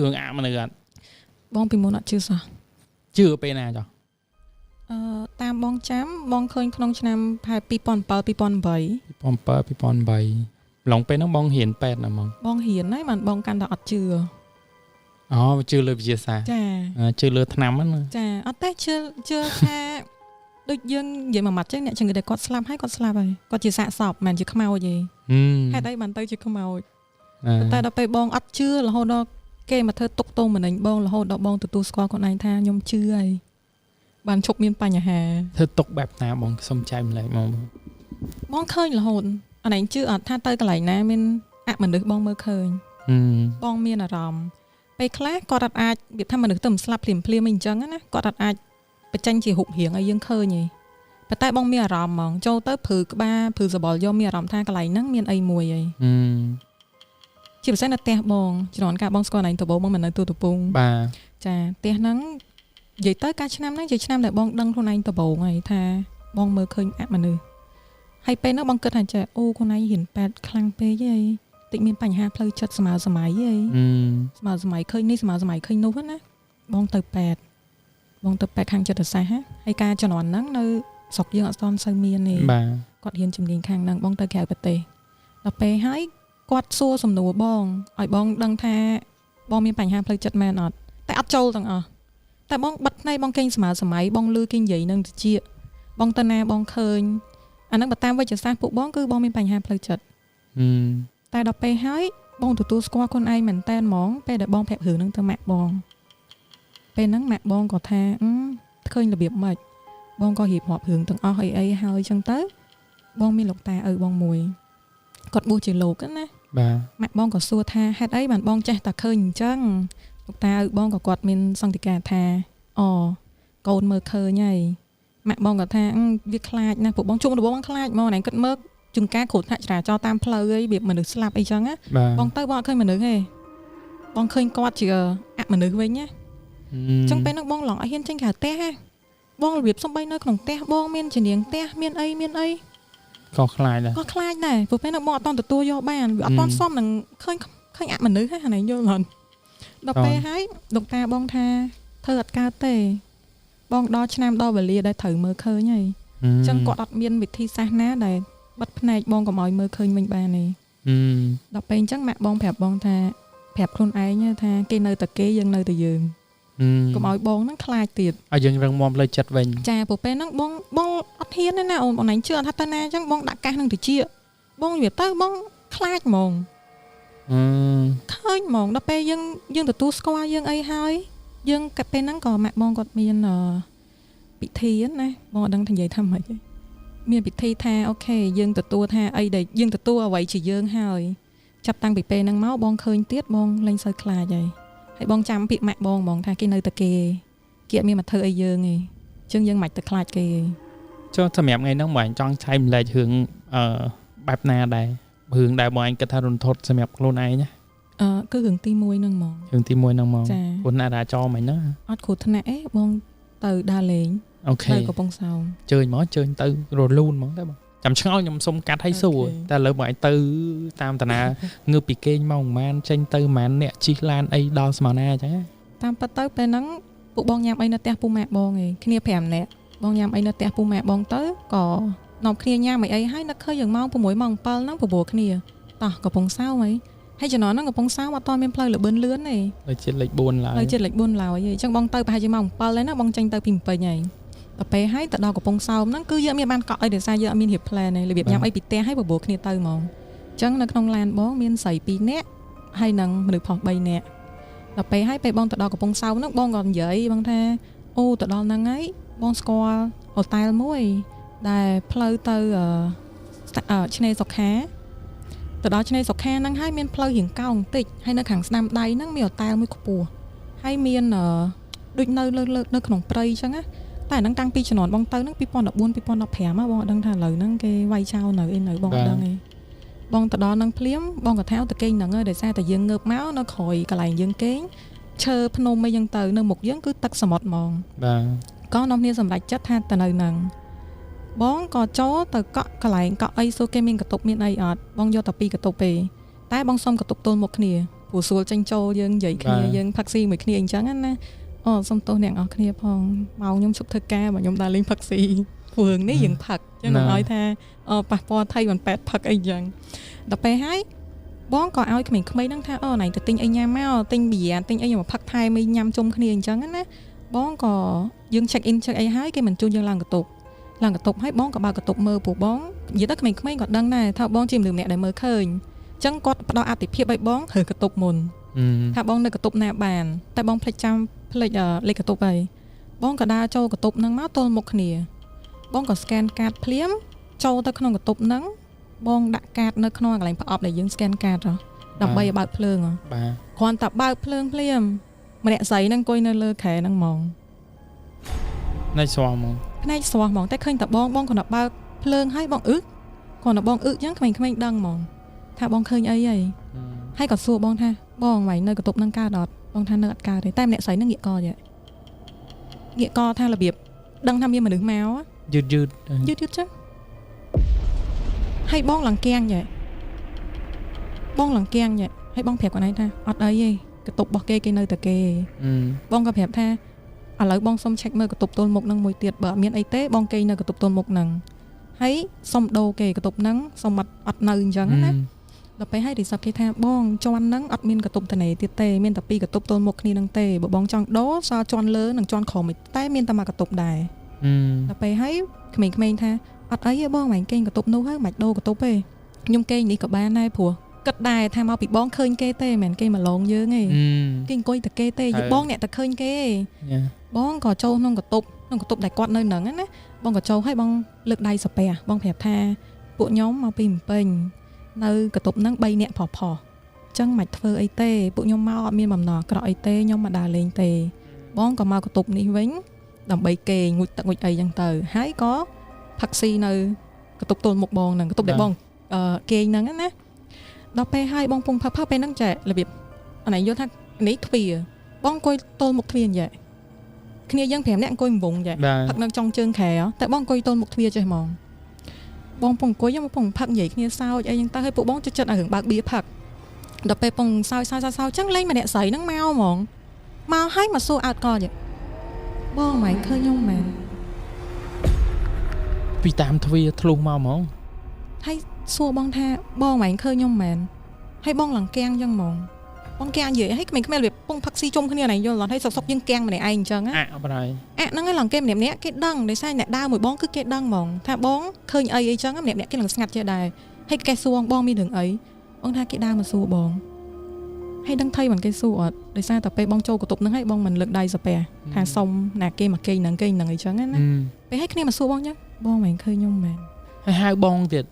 hướng ảo mà này bong bị muốn chưa sao chưa pe nào cho tam bong chám bong khơi không chăm hai pipon bảy lòng pe nó bong hiền pe nè mong bong hiền đấy mà bong can đọt chưa chưa lừa gì xa chưa lừa thắm á chà ở tết chưa tha đôi dương vậy mà mặt chứ nè chừng người để con slam hay con slam rồi con chỉ xạ sọp mà chỉ không màu gì hay đây bàn tay chỉ không màu tay đó pe bong ắt chưa là hôm đó kê mà thơ tục tôn mà anh bong là hôm đó bong từ tu squat con anh tha nhom chưa ấy bàn chụp miên pa nhà hà thơ tục bẹp nào bong xông chai lại mong bong khơi là hồn anh anh chưa ở tha tay cái này nè miên mình được bong mơ khơi bong miên là ròmไปคลาก็ตัดอาจเบียดทำมันนึกต่ำสลับเปลี่ยนเพลียมันจังนะก็ตัดอาจไปจังจีหุบเหียงไอ้ยังเคยไงไปใต้บ้องมีอารมณ์มองโจเตอร์ผือกบ้าผือสบอลย่อมมีอารมณ์ท่ากระไรนั่งเมียนไอ้มวยไอ้จีบเส้นนัดเตะบองจีนอนกับบ้องสกอร์ไหนตัวบองมันในตัวปุงจ้าเตะนั่งใหญ่เตอร์การชนะนั่งใหญ่ชนะแต่บ้องดังคนไหนตัวบองไงท่าบ้องมือเคยแอบมันนึกให้เป็นนักบ้องเกิดหายใจโอ้คนไหนเห็นแปดคลังเปย์ยัยติมีปัญหาเพลย์จัดสมัยยัยสมัยเคยนี่สมัยเคยนู้นนะบ้องเติบแปดบ้องเติบแปดครั้งจัดสายฮะให้การจะนอนนั่งในสกยังตอนเซมีนนี่กอดเห็นจำเนียงครั้งนั่งบ้องเติบแก่ประเตะเราไปให้กอดซัวสมนูบ้องไอ้บ้องดังแท้บ้องมีปัญหาเพลย์จัดแมนอดแต่อัดโจต่างแต่บ้องบัดในบ้องเก่งสมัยบ้องลือเก่งใหญ่นั่งเจี๊ยบ้องตนาบ้องเคยอันนั้นบัดตามไว้จะสร้างปุ๊บบ้องคือบ้องมีปัญหาเพลย์จัดแต่เราไปให้บ้องตัวสกอร์คนไอเหมือนแตนมองไปแต่บ้องแผลหือนั่งตัวแม่บ้องเป็นนั่งแม่บ้องก็แท้เคยระเบียบมัดบ้องก็หีบหอบหืงตั้งไอ้หายจังเต้บ้องมีหลอกตาบ้องมวยกดบูจีโลกันนะแม่บ้องก็ซัวท่าแฮดไอ้บันบ้องใจตาเคยจังหลอกตาบ้องก็กอดมินสังติกาท่าโกนมือเคยไงแม่บ้องก็ท่าวิคลาดนะพวกบ้องจุ่มหรือบ้องคลาดมองไหนก็เมื่อจึงการขุดหาจ่าจอตามเพลย์เบียบมันนึกสลับไอ้จังáบองเต้บองเคยมันนึกไงบองเคยกอดเจือมันนึกไว้เนี่ยจังเป็นนักบองหลอกไอ้เฮียนจังขาเต้บองเบียบส่งไปnơiของเต้บองเมียนเฉียงเต้เมียนไอ้ก็คลายเลยก็คลายได้พวกเป็นนักบองตอนตัวย่อบ้านตอนซ่อมหนังเคยมันนึกให้ไหนย่อหล่อนดอกไปให้ดอกตาบองทาเถิดกาเต้บองดอชนามดอเวลีได้ถือมือเคยไงจังกอดเมียนวิธีซาหน้าได้บัดพนัยบองกับมอยมือเคยมันบานนี่ดอกเป็นจังแม่บองแผบบองทาแผบคนไอ้เนี่ยทาเกยเนยตะเกยยังเนยตะยืนกับมอยบองนั่งคลายติดยังรังมอมเลยจัดเวงจ่าปุ๊บเป็นนั่งบองอัดเทียนนั่นน่ะบองไหนเชื่อทัตนาจังบองดักการนั่งถือเชี่ยบองเหยียดเต้บองคลายมองเคยมองดอกไปยังตัวสกวายังไอ้หายยังกับเป็นนั่งก่อแม่บองกอดเมียนปิเทียนนะบองดังทันใหญ่ทำไมเมียนปิดทีท่าโอเคยังตัวท่าไอ้เด็กยังตัวเอาไว้chỉยังหายจับตังปิดเปนังเมาส์บองเคยเตี้ยบองเล่นเซอร์คลาใหญ่ให้บองจำปิดแม่บองท่ากินเนยตะเกยเกี่ยมีมาเธอไอ้ยังไงจึงยังหมัดตะคลาเกยchoสมัยไงน้องหมายจ้องใช้เลยถึงแบบนาได้ถึงได้บอยกระทารุนทดสมัยโลนไอ้เนี่ยก็ถึงตีมวยนั่งมองถึงตีมวยนั่งมองคนอาดาจอไหมเนาะอัดขุดทนายบองตื่นดาเลงเลยกับปองเสาchơi mỏ chơi từ rồi luôn món đấy mà chậm cháo nhầm xông cá thấy sủa ta lỡ mọi từ tam tà na ngư bị kênh mong man tranh từ man nè chi lan ấy đo smart na chứ tam bắt tới bên nắng phụ bong nhám ấy nó tè pu mẹ bong này kia phèm nè bong nhám ấy nó tè pu mẹ bong tới có nòng kia nhám mày ấy hay nó khơi dường mong phụ mũi mong pal nó phụ bùa kia taoกับปองเสาไหมให้จะนอนนั่งกับปองเสามาตอนเป็นเพลย์หรือเบิ้ลเลื้อนนี่เลยเจ็ดเหล็กบุญแล้วเลยเจ็ดเหล็กบุญแล้วไอ้จังบองเตยไปให้จะมองปลเลยนะบองจังเตยพิมพ์ไปไงต่อไปให้แต่ดอกกับปองเสานั่งคือเยอะมีบ้านเกาะไอเดียซาเยอะมีเหียบแพลนในระเบียบยามไอปิดเตะให้บวกเนี่ยเตยมองจังนักนองลานบ้องมีใส่ปีเนะให้นังมันหรือพอใบเนะต่อไปให้ไปบ้องแต่ดอกกับปองเสานั่งบ้องก่อนเยอะบ้องแท้โอ้แต่ดอกนั่งไงบ้องสกอร์อดตายละมุ้ยได้เพลย์เตยชนสกแค่แต่ดอกชนสกแค่นั่งให้มีเพลย์หิ่งเก้าติดให้นักขังสนามใดนั่งมีอดตายมุ้ยขบัวให้มีดุยเนยเลิกขนมเปรย์จังอะแต่นั่งตั้งปีฉนอนบองเตยนั่งปีปอนดอกบุญปีปอนดอกแผลมาบองดังถ่ายเลยนั่งเกยไวเช้าหน่อยหน่อยบองดังไงบองแต่ดอนั่งเพลี้ยมบองกับเท้าตะเกยหนังเอ้ยเดี๋ยวแซ่แต่ยังเงือบเมาส์นั่งคอยกระไหลยังเกยเชอพนมไม่ยังเตยนั่งหมกยังคือตักสมอดมองก็น้องเนี่ยสำหรับจัดท่าแต่เนยนังบองก็โจ้แต่เกาะกระไหลเกาะไอโซเกมิงกระตุกเมียนไออดบองโยตปีกระตุกไปแต่บองส้มกระตุกต้นหมกเนี่ย ព្រោះស្រួលចាញ់ចូលយើងនិយាយគ្នាយើងផឹកស៊ីមួយគ្នាអញ្ចឹងណាសុំទោសអ្នកនរគ្នាផងមកខ្ញុំជប់ធ្វើការបើខ្ញុំដើរលេងផឹកស៊ីព្រោះនេះយើងផឹកអញ្ចឹងកុំឲ្យថាប៉ះពាល់ថៃមិនប៉ែតផឹកអីអញ្ចឹងដល់ពេលហើយបងក៏ឲ្យក្មេងៗហ្នឹងថាណៃទៅទិញអីញ៉ាំមកទិញបៀទិញអីមកផឹកថែមីញ៉ាំជុំគ្នាអញ្ចឹងណាបងក៏យើង check in check អីហើយគេមិនជួយយើងឡើងកតុបហើយបងក៏បើកកតុបមើលពួកបងនិយាយទៅក្មេងៗក៏ដឹងដែរថាបងជាមនុស្សម្នាក់ដែលមើលឃើញអញ្ចឹងគាត់ផ្ដល់អាទិភាពឲ្យបងហើយកតុបមុនថាបងនៅកតុបណាបានតែបងភ្លេចលេខកតុបហើយបងក៏ដើរចូលកតុបហ្នឹងមកទល់មុខគ្នាបងក៏ scan កាតភ្លាមចូលទៅក្នុងកតុបហ្នឹងបងដាក់កាតនៅក្នុងកន្លែងប្រអប់ដែលយើង scan កាតដើម្បីឲ្យបើកភ្លើងបាទគ្រាន់តែបើកភ្លើងភ្លាមម្នាក់ស្រីហ្នឹងអង្គុយនៅលើខែហ្នឹងហ្មងភ្នែកស្រស់ហ្មងតែឃើញតែបងគ្រាន់តែបើកភ្លើងឲ្យបងគ្រាន់តែបងអញ្ចឹងក្មេងៗដឹងហ្មងថាបងឃើញអីហើយក៏សួរបងថាបងហ្មងនៅកតុបហ្នឹងកើតអត់បងថានៅអត់កើតទេតែម្នាក់ស្រីហ្នឹងងាកកថារបៀបដឹងថាមានមនុស្សមកយឺតចឹងហើយបងឡើងគៀងហើយបងប្រាប់គាត់ឯងថាអត់អីទេកតុបរបស់គេនៅតែគេបងក៏ប្រាប់ថាឥឡូវបងសុំ check មើលកតុបទល់មុខហ្នឹងមួយទៀតបើអត់មានអីទេបងគេនៅកតុបទល់មុខហ្នឹងហើយសុំដូរគេកតុបហ្នឹងសុំអត់នៅអញ្ចឹងណាដល់ពេលហើយរីសាប់គេថាបងជន់ហ្នឹងអត់មានកតុបតនេទៀតទេមានតែពីរកតុបទល់មុខគ្នាហ្នឹងទេបើបងចង់ដូរសល់ជន់លើនិងជន់ក្រោមតែមានតែមួយកតុបដែរដល់ពេលហើយក្មេងៗថាអត់អីទេបងមិនគេងកតុបនោះហើយមិនដូរកតុបទេខ្ញុំគេងនេះក៏បានដែរព្រោះគិតដែរថាមកពីបងឃើញគេទេមិនគេមកឡងយើងទេគេអង្គុយតែគេទេបងអ្នកតែឃើញគេបងក៏ចូលក្នុងកតុបដែលគាត់នៅហ្នឹងណាបងក៏ចូលហើយបងលើកដៃសាពះបងប្រាប់ថាពួកខ្ញុំមកពីម្ពិញនៅកតុបហ្នឹង3នាក់ផុសអញ្ចឹងមិនធ្វើអីទេពួកខ្ញុំមកអត់មានបំណងអាក្រក់អីទេខ្ញុំមកដើរលេងទេបងក៏មកកតុបនេះវិញដើម្បីគេងុយទឹកងុយអីចឹងទៅហើយក៏ផឹកស៊ីនៅកតុបទល់មុខបងហ្នឹងកតុបដែលបងគេងហ្នឹងណាដល់ពេលហើយបងពងផឹកពេលហ្នឹងចារបៀបអានេះយល់ថានេះទ្វារបងអង្គុយទល់មុខទ្វារយ៉ាងគ្នាយើង5នាក់អង្គុយវងចាផឹកនៅចុងជើងខែតែបងអង្គុយទល់មុខទ្វារចេះហ្មងបងពងអង្គុយខ្ញុំពងផឹកនិយាយគ្នាសើចអីចឹងទៅហើយពួកបងចិត្តឲ្យរឿងបើកបៀផឹកដល់ពេលពងសើចចឹងលេងម្នាក់ស្រីហ្នឹងមកហ្មងមកហើយមកសួរអត់កលបងមិនឃើញខ្ញុំមែនពីតាមទ្វារធ្លុះមកហ្មងហើយសួរបងថាបងមិនឃើញខ្ញុំមែនហើយបងឡើងកៀងចឹងហ្មងបងកៀងនិយាយហើយក្មេងៗរបៀបពងផឹកស៊ីជុំគ្នាណៃយល់អត់ហើយសុកយើងកៀងម្នាក់ឯងអញ្ចឹងអត់ហើយហ្នឹងហើយឡើងគេម្នាក់គេដឹងដោយសារអ្នកដើរមួយបងគឺគេដឹងហ្មងថាបងឃើញអីចឹងម្នាក់គេឡើងស្ងាត់ចេះដែរហើយគេសួរបងមានរឿងអីបងថាគេដើរមកសួរបងហើយដឹងថៃមិនគេសួរអត់ដោយសារតែពេលបងចូលកតុបហ្នឹងហើយបងមិនលើកដៃសាពះថាសុំណាគេមកគេហ្នឹងអីចឹងណាពេលឲ្យគ្នាមកសួរបងចឹងបងមិនឃើញខ្ញុំមែនហើយហៅបងទៀត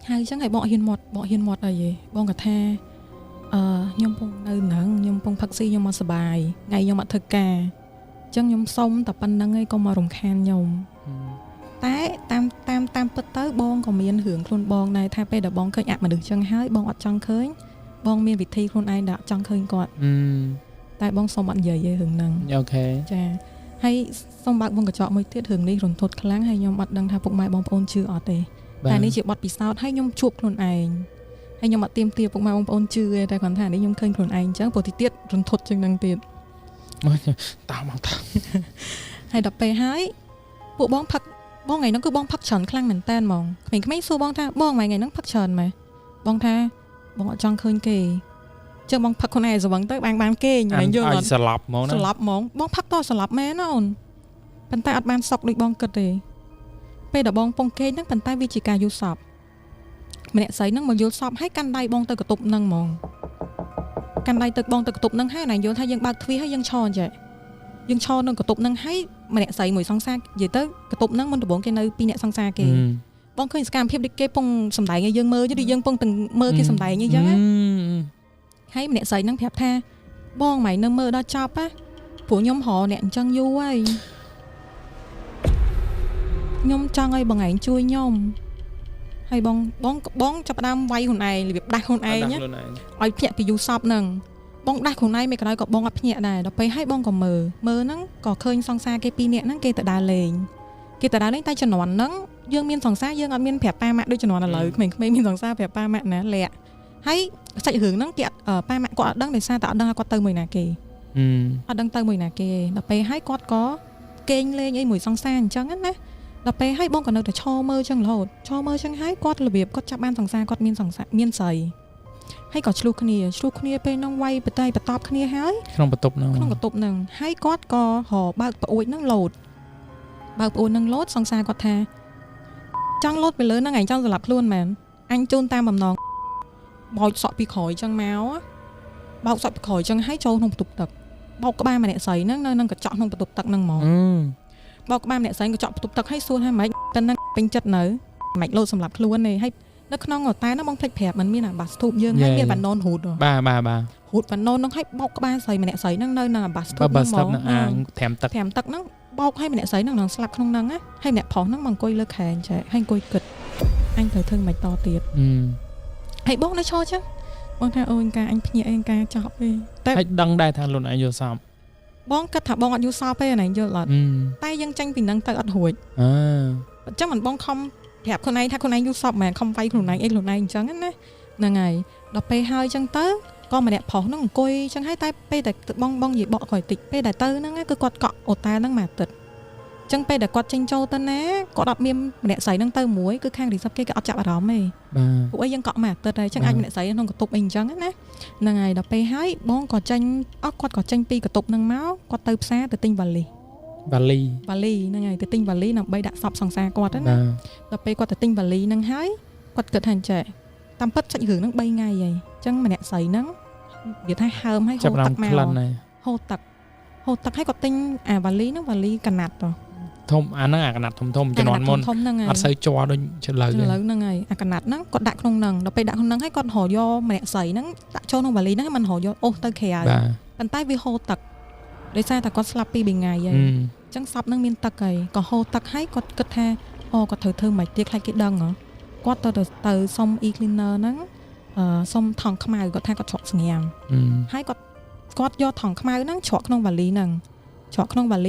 ហើយចឹងហើយបងហ៊ានមាត់អីទេបងក៏ថាខ្ញុំពងនៅហ្នឹងខ្ញុំពងផឹកស៊ីខ្ញុំមកសបាយថ្ងៃខ្ញុំអត់ធ្វើការអញ្ចឹងខ្ញុំសុំតែប៉ុណ្្នឹងឯងកុំមករំខានខ្ញុំតែតាមពិតទៅបងក៏មានរឿងខ្លួនបងដែរថាពេលដែលបងឃើញមនុស្សចឹងហើយបងអត់ចង់ឃើញបងមានវិធីខ្លួនឯងដែលចង់ឃើញគាត់តែបងសុំអត់និយាយទេរឿងហ្នឹងអូខេចាហើយសុំបើកវងកញ្ចក់មួយទៀតរឿងនេះរន្ធត់ខ្លាំងហើយខ្ញុំអត់ដឹងថាពុកម៉ែបងប្អូនជឿអត់ទេតែនេះជាបទពិសោធន៍ហើយខ្ញុំជួបខ្លួនឯងហើយខ្ញុំអត់ទៀមទាពុកម៉ែបងប្អូនជឿទេតែគាត់ថានេះខ្ញុំឃើញខ្លួនឯងអញ្ចឹងព្រោះទីទៀតរន្ធត់ជាងហ្នឹងទៀតតាមមកហើយដល់ពេលហើយពួកបងផឹកបងថ្ងៃហ្នឹងគឺបងផឹកច្រើនខ្លាំងមែនតើហ្មងក្មេងៗសួរបងថាបងថ្ងៃហ្នឹងផឹកច្រើនមែនបងថាបងអត់ចង់ឃើញគេចឹងបងផឹកខ្លួនឯងស្វឹងទៅបានគេញ៉ៃយល់អត់ស្លាប់ហ្មងបងផឹកតស្លាប់មែនអូនប៉ុន្តែអត់បានសក់ដូចបងគិតទេពេលដែលបងពងគេហ្នឹងប៉ុន្តែវាជាការយល់សប្តម្នាក់ស្រីហ្នឹងមកយល់សប្ហើយកាន់ដៃបងទៅកតុបហ្នឹងហ្មងកាន់ដៃទៅបងទៅកតុបហ្នឹងហើយណាយល់ថាយើងបើកទ្វារហើយយើងឈរចេះយើងឈរនៅកតុបហ្នឹងហើយម្នាក់ស្រីមួយសង្សារនិយាយទៅកតុបហ្នឹងមុនដំបូងគេនៅពីរអ្នកសង្សារគេបងឃើញសកម្មភាពដូចគេពងសំដែងឲ្យយើងមើលchứយើងពងទាំងមើលគេសំដែងអីចឹងណាហើយម្នាក់ស្រីហ្នឹងប្រាប់ថាបងមិននៅមើលដល់ចប់ណាព្រោះខ្ញុំរកអ្នកអញ្ចឹងយូរហើយខ្ញុំចង់ឲ្យបងឯងជួយខ្ញុំហើយបងចាប់ផ្ដើមវាយខ្លួនឯងរបៀបដាស់ខ្លួនឯងណាឲ្យភ្ញាក់ពីយូរសពហ្នឹងបងដាស់ខ្លួនឯងមិនក្រោយក៏បងអត់ភ្ញាក់ដែរដល់ពេលហើយបងក៏មើលហ្នឹងក៏ឃើញសង្សារគេពីរនាក់ហ្នឹងគេទៅដើរលេងតែជំនាន់ហ្នឹងយើងមានសង្សារយើងអត់មានប្រាប់ប៉ាម៉ាក់ដូចជំនាន់ឥឡូវក្មេងៗមានសង្សារប្រាប់ប៉ាម៉ាក់ណាលាក់ ហើយសាច់រឿងហ្នឹងគេប៉ាម៉ាក់គាត់អត់ដឹងដោយសារតែអត់ដឹងថាគាត់ទៅមួយណាគេអត់ដឹងទៅមួយណាគេដល់ពេលហើយគាត់ក៏គេងលេងអីមួយសង្សារអញ្ចឹងណាដល់ពេលហើយបងក៏នៅតែឈរមើលអញ្ចឹងរហូតឈរមើលអញ្ចឹងហើយគាត់របៀបគាត់ចាប់បានសង្សារគាត់មានសង្សារមានស្រីហើយក៏ឆ្លោះគ្នាពេលហ្នឹងវាយបតៃបតប់គ្នាហើយក្នុងបន្ទប់ហ្នឹងហើយគាត់ក៏បើកប្អួយហ្នឹងលោតសង្សារគាត់ថាចង់លោតទៅលើហ្នឹងឯងចង់សម្លាប់ខ្លួនមែនអញជូនតាមបំណងបោចសក់ពីក្រោយចឹងមកបោកសក់ពីក្រោយចឹងហើយចូលក្នុងបន្ទប់ទឹកបោកក្បាលម្នាក់ស្រីហ្នឹងនៅនឹងកញ្ចក់ក្នុងបន្ទប់ទឹកហ្នឹងហ្មងបោកក្បាលម្នាក់ស្រីកញ្ចក់បន្ទប់ទឹកហើយសួរថាម៉េចតែនឹងពេញចិត្តនៅម៉េចលោតសម្លាប់ខ្លួននេះហើយនៅក្នុងតែហ្នឹងបងភ្លេចប្រាប់มันមានអាបាសធូបយើងហើយមានបាណូនរូតបាទរូតបាណូនហ្នឹងហើយបោកក្បាលស្រីម្នាក់ស្រីហ្នឹងនៅនឹងអាបាសធូបហ្នឹងហ្មងអាងត្រាំទឹកហ្នឹងបោកឲ្យម្នាក់ស្រីហ្នឹងស្លាប់ក្នុងហ្នឹងណាហើយម្នាក់ប្រុសហ្នឹងមកអង្គុយលើខែងចែហើយអង្គុយគិតអញត្រូវធ្វើមិនតទៀតហើយបងនៅឈរចឹងបងថាអូនការអញភ្ញាក់ឯងការចប់ទេតែហើយដឹងដែរថាខ្លួនឯងយល់សពបងគិតថាបងអត់យល់សពទេអានេះយល់អត់តែយើងចាញ់ពីហ្នឹងទៅអត់រួចអញ្ចឹងមិនបងខំប្រាប់ខ្លួនឯងថាខ្លួនឯងយល់សពមែនខំវាយខ្លួនឯងអីខ្លួនឯងអញ្ចឹងណាហ្នឹងហើយដល់ពេលហើយអញ្ចឹងទៅក៏ម្នាក់ប្រុសហ្នឹងអង្គុយអញ្ចឹងហើយតែពេលតែបងនិយាយបកក្រោយតិចពេលដែលទៅហ្នឹងគឺគាត់កក់អូតែហ្នឹងមួយអាទិត្យចឹងពេលដែលគាត់ចេញចូលទៅណាគាត់អត់មានម្នាក់ស្រីហ្នឹងទៅមួយគឺខាងរីស័ព្ទគេក៏អត់ចាប់អារម្មណ៍ទេពួកអីយើងកក់មួយអាទិត្យហើយចឹងអាចម្នាក់ស្រីក្នុងកតុបអីអញ្ចឹងណាហ្នឹងហើយដល់ពេលហើយបងក៏ចេញគាត់ក៏ចេញពីកតុបហ្នឹងមកគាត់ទៅផ្សារទៅទិញវ៉ាលីហ្នឹងហើយទៅទិញវ៉ាលីដើម្បីដាក់សពសង្សារគាត់ណាដល់ពេលគាត់ទៅទិញវ៉ាលីហ្នឹងហើយគាត់គិតថាចេះតាមពិតសាច់រឿងហ្នឹង3ថ្ងៃហើយចឹងម្នាក់ស្រីហ្នឹងនិយាយថាហើមហើយហូរទឹកមកហូរទឹកហើយគាត់ទិញអាវ៉ាលីហ្នឹងវ៉ាលីកណាត់ទៅធំអាហ្នឹងអាកណាត់ធំជំនាន់មុនអត់សូវជាប់ដូចចលើហ្នឹងហើយអាកណាត់ហ្នឹងគាត់ដាក់ក្នុងហ្នឹងដល់ពេលដាក់ក្នុងហ្នឹងហើយគាត់រយកម្នាក់ស្រីហ្នឹងដាក់ចូលក្នុងវ៉ាលីហ្នឹងហើយមិនរយអូសទៅក្រៅប៉ុន្តែវាហូរទឹកដោយសារតែគាត់ស្លាប់ពី2ថ្ងៃហើយអញ្ចឹងសពហ្នឹងមានទឹកហើយក៏ហូរទឹកហើយគាត់គិតថាគាត់ត្រូវធ្វើមិនទៀតខ្លាចគេដឹងគាត់ទៅសុំ e-cleaner ហ្នឹងសុំថង់ខ្មៅគាត់ថាគាត់ច្រកស្ងាមហើយគាត់យកថង់ខ្មៅហ្នឹងច្រកក្នុងវ៉ាលី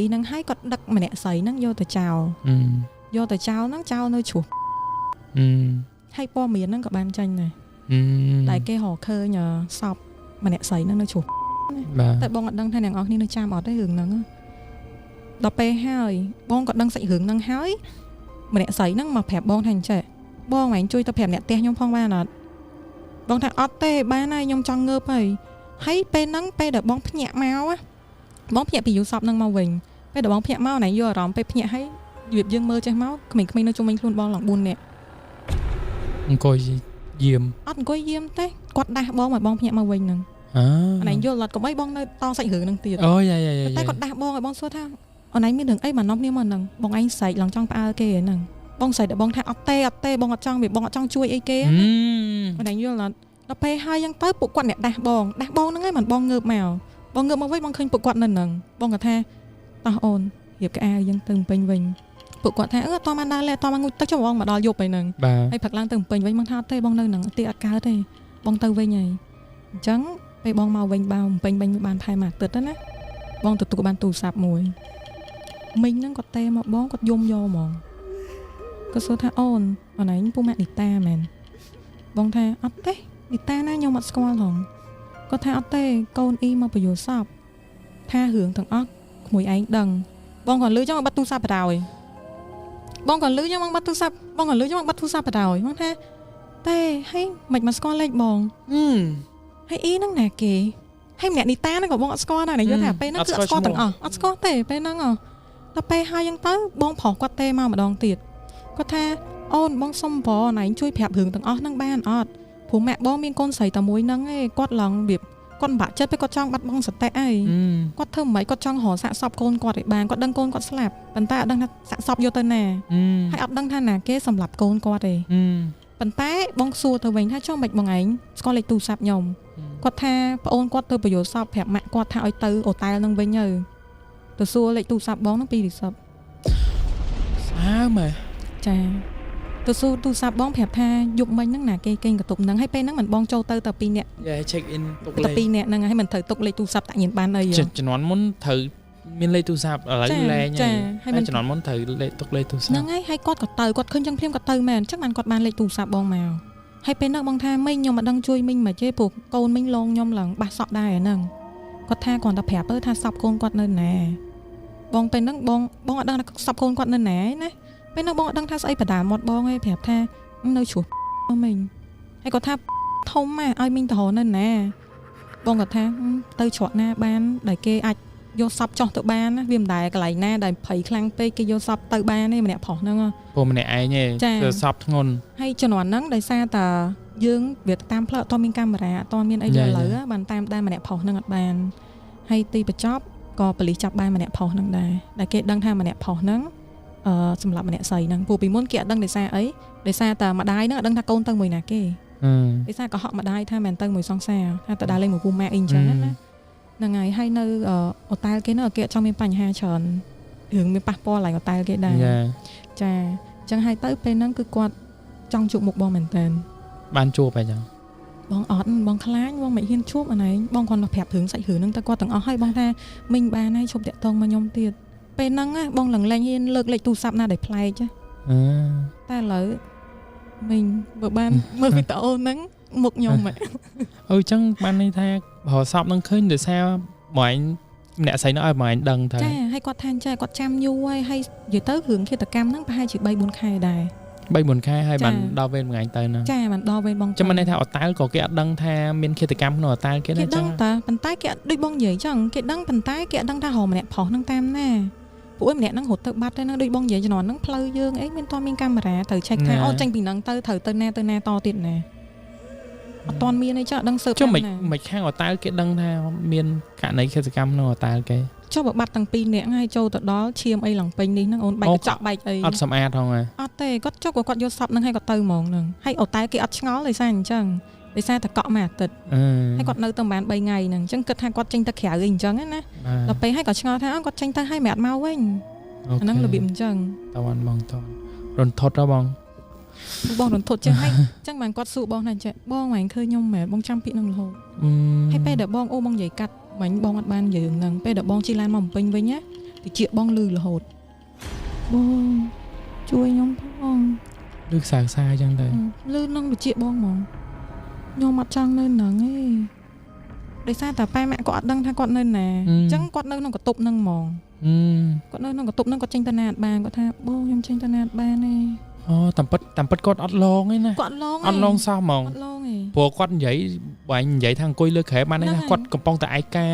ហ្នឹងហើយគាត់ដឹកម្នាក់ស្រីហ្នឹងយកទៅចោលហ្នឹងចោលនៅជ្រោះហើយព័ត៌មានហ្នឹងក៏បានចាញ់ដែរតែគេរកឃើញសពម្នាក់ស្រីហ្នឹងនៅជ្រោះតែបងអត់ដឹងថាអ្នកនរគ្នានៅចាំអត់ទេរឿងហ្នឹងដល់ពេលហើយបងក៏ដឹងសាច់រឿងហ្នឹងហើយម្នាក់ស្រីហ្នឹងមកប្រាប់បងថាអញ្ចេះបងឯងជួយទៅប្រាប់អ្នកផ្ទះខ្ញុំផងបានអត់បងថាអត់ទេបានហើយខ្ញុំចង់ងើបហើយពេលហ្នឹងពេលដែលបងភ្ញាក់មកបងភ្ញាក់ពីយូសពហ្នឹងមកវិញពេលដែលបងភ្ញាក់មកណៃយកអារម្មណ៍ពេលភ្ញាក់ហើយរបៀបយើងមើលចេះមកក្មេងៗនៅជុំវិញខ្លួនបងឡើង4នាក់អង្គុយយាមអត់អង្គុយយាមទេគាត់ដាស់បងឲ្យបងភ្ញាក់មកវិញហ្នឹងអាណៃយល់អត់កុំអីបងនៅតសាច់រឿងហ្នឹងទៀតអូយ៉ាតែគាត់ដាស់បងឲ្យបងសួរថាអូនឯងមានរឿងអីមកនាំគ្នាមកហ្នឹងបងឯងស្រែកឡើងចង់ផ្អើលគេហ្នឹងបងស្រែកតែបងថាអត់ទេបងអត់ចង់បងអត់ចង់ជួយអីគេអូនឯងយល់អត់ដល់ពេលហើយយ៉ាងទៅពួកគាត់អ្នកដាស់បងហ្នឹងហើយមិនបងងើបមកវិញបងឃើញពួកគាត់នៅហ្នឹងបងគាត់ថាតោះអូនរៀបក្អាវយើងទៅពេញវិញពួកគាត់ថាអត់បានដើរលេអត់បានងូតទឹកចុះបងមកដល់យប់ហ្នឹងហើយផឹកឡើងទៅពេញវិញបងថាអត់ទេបងនៅហ្នឹងទីអត់កើតទេបងទៅវិញហើយអញ្ចឹងពេលបងមកវិញបានពេញវិញបានផែមួយអាទិត្យណាបងទទួលបានទូរស័ព្ទមួយមិញហ្នឹងគាត់ទេមកបងគាត់យំយកហ្មងគាត់សួរថាអូនឯងពូម៉ាក់នីតាមែនបងថាអត់ទេនីតាណាខ្ញុំអត់ស្គាល់ហងគាត់ថាអត់ទេកូនអ៊ីមកបញ្យល់សពថារឿងទាំងអស់ក្មួយឯងដឹងបងក៏លឺចឹងបាត់ទូរស័ព្ទបដ ாய் បងក៏លឺចឹងមកបាត់ទូរស័ព្ទបងបដ ாய் បងថាទេហើយមិនមកស្គាល់លេខបងហើយអ៊ីហ្នឹងណាគេហើយម្នាក់នីតាហ្នឹងក៏បងអត់ស្គាល់ដែរយល់ថាពេលហ្នឹងគឺអត់ស្គាល់ទាំងអស់អត់ស្គាល់ទេពេលហ្នឹងដល់ពេលហើយចឹងទៅបងប្រុសគាត់ទេមកម្ដងទៀតគាត់ថាអូនបងសុំបងណៃជួយប្រាប់រឿងទាំងអស់ហ្នឹងបានអត់ព្រោះម៉ាក់បងមានកូនស្រីតែមួយហ្នឹងឯងគាត់ឡើងរបៀបគាត់បាក់ចិត្តពេលគាត់ចង់បាត់បង់សតិអីគាត់ធ្វើមិនគាត់ចង់រកសាកសពកូនគាត់ឲ្យបានគាត់ដឹងកូនគាត់ស្លាប់ប៉ុន្តែអត់ដឹងថាសាកសពយកទៅណាហើយអត់ដឹងថាណាគេសម្លាប់កូនគាត់ទេប៉ុន្តែបងសួរទៅវិញថាចុះមិនបងឯងស្គាល់លេខទូរស័ព្ទខ្ញុំគាត់ថាប្អូនគាត់ទៅបញ្យល់សពប្រាប់ម៉ាក់គាត់ថាឲ្យទៅអូតែលនឹងវិញទៅសួរលេខទូរស័ព្ទបងហ្នឹងពីរីស័ព្ទស្អាតមើលចាទៅសួរទូរស័ព្ទបងប្រាប់ថាយប់មិញហ្នឹងណាគេកេងកតុបហ្នឹងហើយពេលហ្នឹងមិនបងចូលទៅតែ2នាក់ check in ទុកលេខតែ2នាក់ហ្នឹងហើយមិនត្រូវទុកលេខទូរស័ព្ទតាក់ញៀនបានអីជំនាន់មុនត្រូវមានលេខទូរស័ព្ទឥឡូវលែងហើយជំនាន់មុនត្រូវលេខទុកលេខទូរស័ព្ទហ្នឹងហើយគាត់ក៏ទៅគាត់ឃើញចឹងភ្លាមគាត់ទៅមែនអញ្ចឹងបានគាត់បានលេខទូរស័ព្ទបងមក ហើយពេលហ្នឹងបងថាមីងខ្ញុំអត់ដឹងជួយមីងមកទេព្រោះកូនមីងលងខ្ញុំឡើងបាសសក់ដែរហ្នឹងគាត់ថាគាត់តែប្រាប់ទៅថាសពកូនគាត់នៅណាបងពេលហ្នឹងបងអត់ដឹងថាសពកូនគាត់នៅណាណាពេលហ្នឹងបងអត់ដឹងថាស្អីបដាមាត់បងឯងប្រាប់ថានៅជ្រោះមីងហើយគាត់ថាធំម៉ែឲ្យមីងទៅរកនៅណាបងគាត់ថាទៅច្រកណាបានដែលគេអាចយកសពចោះទៅបានណាវាមិនដែលកន្លែងណាដែលភ័យខ្លាំងពេកគេយកសពទៅបានទេម្នាក់ប្រុសហ្នឹងព្រោះម្នាក់ឯងទេទៅសពធ្ងន់ហើយជំនាន់ហ្នឹងដោយសារតែយើងវាតាមផ្លូវអត់មានកាមេរ៉ាអត់មានអីលើបានតាមដែរម្នាក់ប្រុសហ្នឹងអត់បានហើយទីបញ្ចប់ក៏ប៉ូលីសចាប់បានម្នាក់ប្រុសហ្នឹងដែរដែលគេដឹងថាម្នាក់ប្រុសហ្នឹងសម្រាប់ម្នាក់ស្រីហ្នឹងព្រោះពីមុនគេអត់ដឹងដោយសារអីដោយសារតែម្ដាយហ្នឹងអត់ដឹងថាកូនទៅមួយណាគេដោយសារកុហកម្ដាយថាមិនទៅមួយសង្សារថាទៅដើរលេងមួយពូម៉ាក់អីអញ្ចឹងណាហ្នឹងហើយនៅអូតែលគេហ្នឹងគេអត់ចង់មានបញ្ហាច្រើនរឿងមានប៉ះពាល់ឡើងអូតែលគេដែរចាអញ្ចឹងហើយទៅពេលហ្នឹងគឺគាត់ចង់ជួបមុខបងមែនតើបានជួបអីចឹងបងអត់បងខ្លាចបងមិនហ៊ានជួបអានេះបងគាត់ទៅប្រាប់រឿងសាច់រឿងហ្នឹងទៅគាត់ទាំងអស់ហើយបងថាមីងបានហើយជប់តាក់តងមកខ្ញុំទៀតពេលហ្នឹងបងឡើងលេងហ៊ានលើកលេខទូរស័ព្ទណាដែលប្លែកតែឥឡូវមីងបើបានមើលវីដេអូហ្នឹងមុខខ្ញុំអញ្ចឹងបានន័យថារសពនឹងឃើញដោយសារម៉ែឯងម្នាក់ស្រីនោះឲ្យម៉ែឯងដឹងថាចាហើយគាត់ថាចាគាត់ចាំយូរហើយនិយាយទៅរឿងឃាតកម្មហ្នឹងប្រហែលជា 3-4 ខែដែរ 3-4 ខែហើយបានដល់វេនមួយថ្ងៃទៅណាចាបានដល់វេនបងចាំមិនន័យថាអតាលក៏គេអត់ដឹងថាមានឃាតកម្មក្នុងអតាលគេដែរចឹងគេដឹងតាប៉ុន្តែគេដូចបងនិយាយចឹងគេដឹងប៉ុន្តែគេអត់ដឹងថារកម្នាក់ប្រុសហ្នឹងតាមណាពួកឯម្នាក់ហ្នឹងរត់ទៅបាត់ទៅហ្នឹងដូចបងនិយាយជំនាន់ហ្នឹងផ្លូវយើងអីមានតមានកាមេរ៉ាត្រូវឆែកថាអូចេញពីហ្នឹងទៅត្រូវទៅណាតទៀតណាអត់តមានអីចឹងអត់ដឹងស៊ើបចុះមិនខាងអតាលគេដឹងថាមានករណីឃាតកម្មក្នុងអតាលគេចុះបើបាត់ទាំងពីរនាក់ហើយចូលទៅដល់ឈាមអីឡើងពេញនេះហ្នឹងអូនបែកកញ្ចក់បែកអីអត់សម្អាតហងអត់ទេគាត់ចុះគាត់យកសពហ្នឹងហើយគាត់ទៅហ្មងហ្នឹងហើយអូតែគេអត់ឆ្ងល់ដោយសារអញ្ចឹងដោយសារតែកក់មួយអាទិត្យហើយគាត់នៅទៅប្រហែល3ថ្ងៃហ្នឹងអញ្ចឹងគិតថាគាត់ចេញទៅក្រៅអីអញ្ចឹងណាដល់ពេលហើយគាត់ឆ្ងល់ថាគាត់ចេញទៅហើយមិនអត់មកវិញអាហ្នឹងរបៀបអញ្ចឹងតើបងតរន្ធត់ហ៎បងរន្ធត់ចឹងហើយចឹងបានគាត់សួរបងថាចេះបងមិនឃើញខ្ញុំមែនបងចាំពាក្យហ្នឹងរហូតហើយពេលដែលបងអូបងនិយាយកាត់មិញបងអត់បាននិយាយហ្នឹងពេលដែលបងជិះឡានមកបំពេញវិញណាតិចបងលឺរហូតបងជួយខ្ញុំផងលឺខ្សែចឹងទៅលឺនឹងតិចបងហ្មងខ្ញុំអត់ចង់នៅហ្នឹងទេដោយសារតែប៉ែម៉ាក់គាត់អត់ដឹងថាគាត់នៅណាអញ្ចឹងគាត់នៅក្នុងកតុបហ្នឹងហ្មងគាត់នៅក្នុងកតុបហ្នឹងគាត់ចេញទៅណាអត់បានគាត់ថាបងខ្ញុំចេញទៅណាអត់បានទេអូតាមពិតគាត់អត់ឡងទេណាគាត់ឡងអត់ឡងសោះហ្មងអត់ឡងទេព្រោះគាត់និយាយបាញ់និយាយថាអង្គុយលើក្រែបានទេណាគាត់កំពុងតែឯកា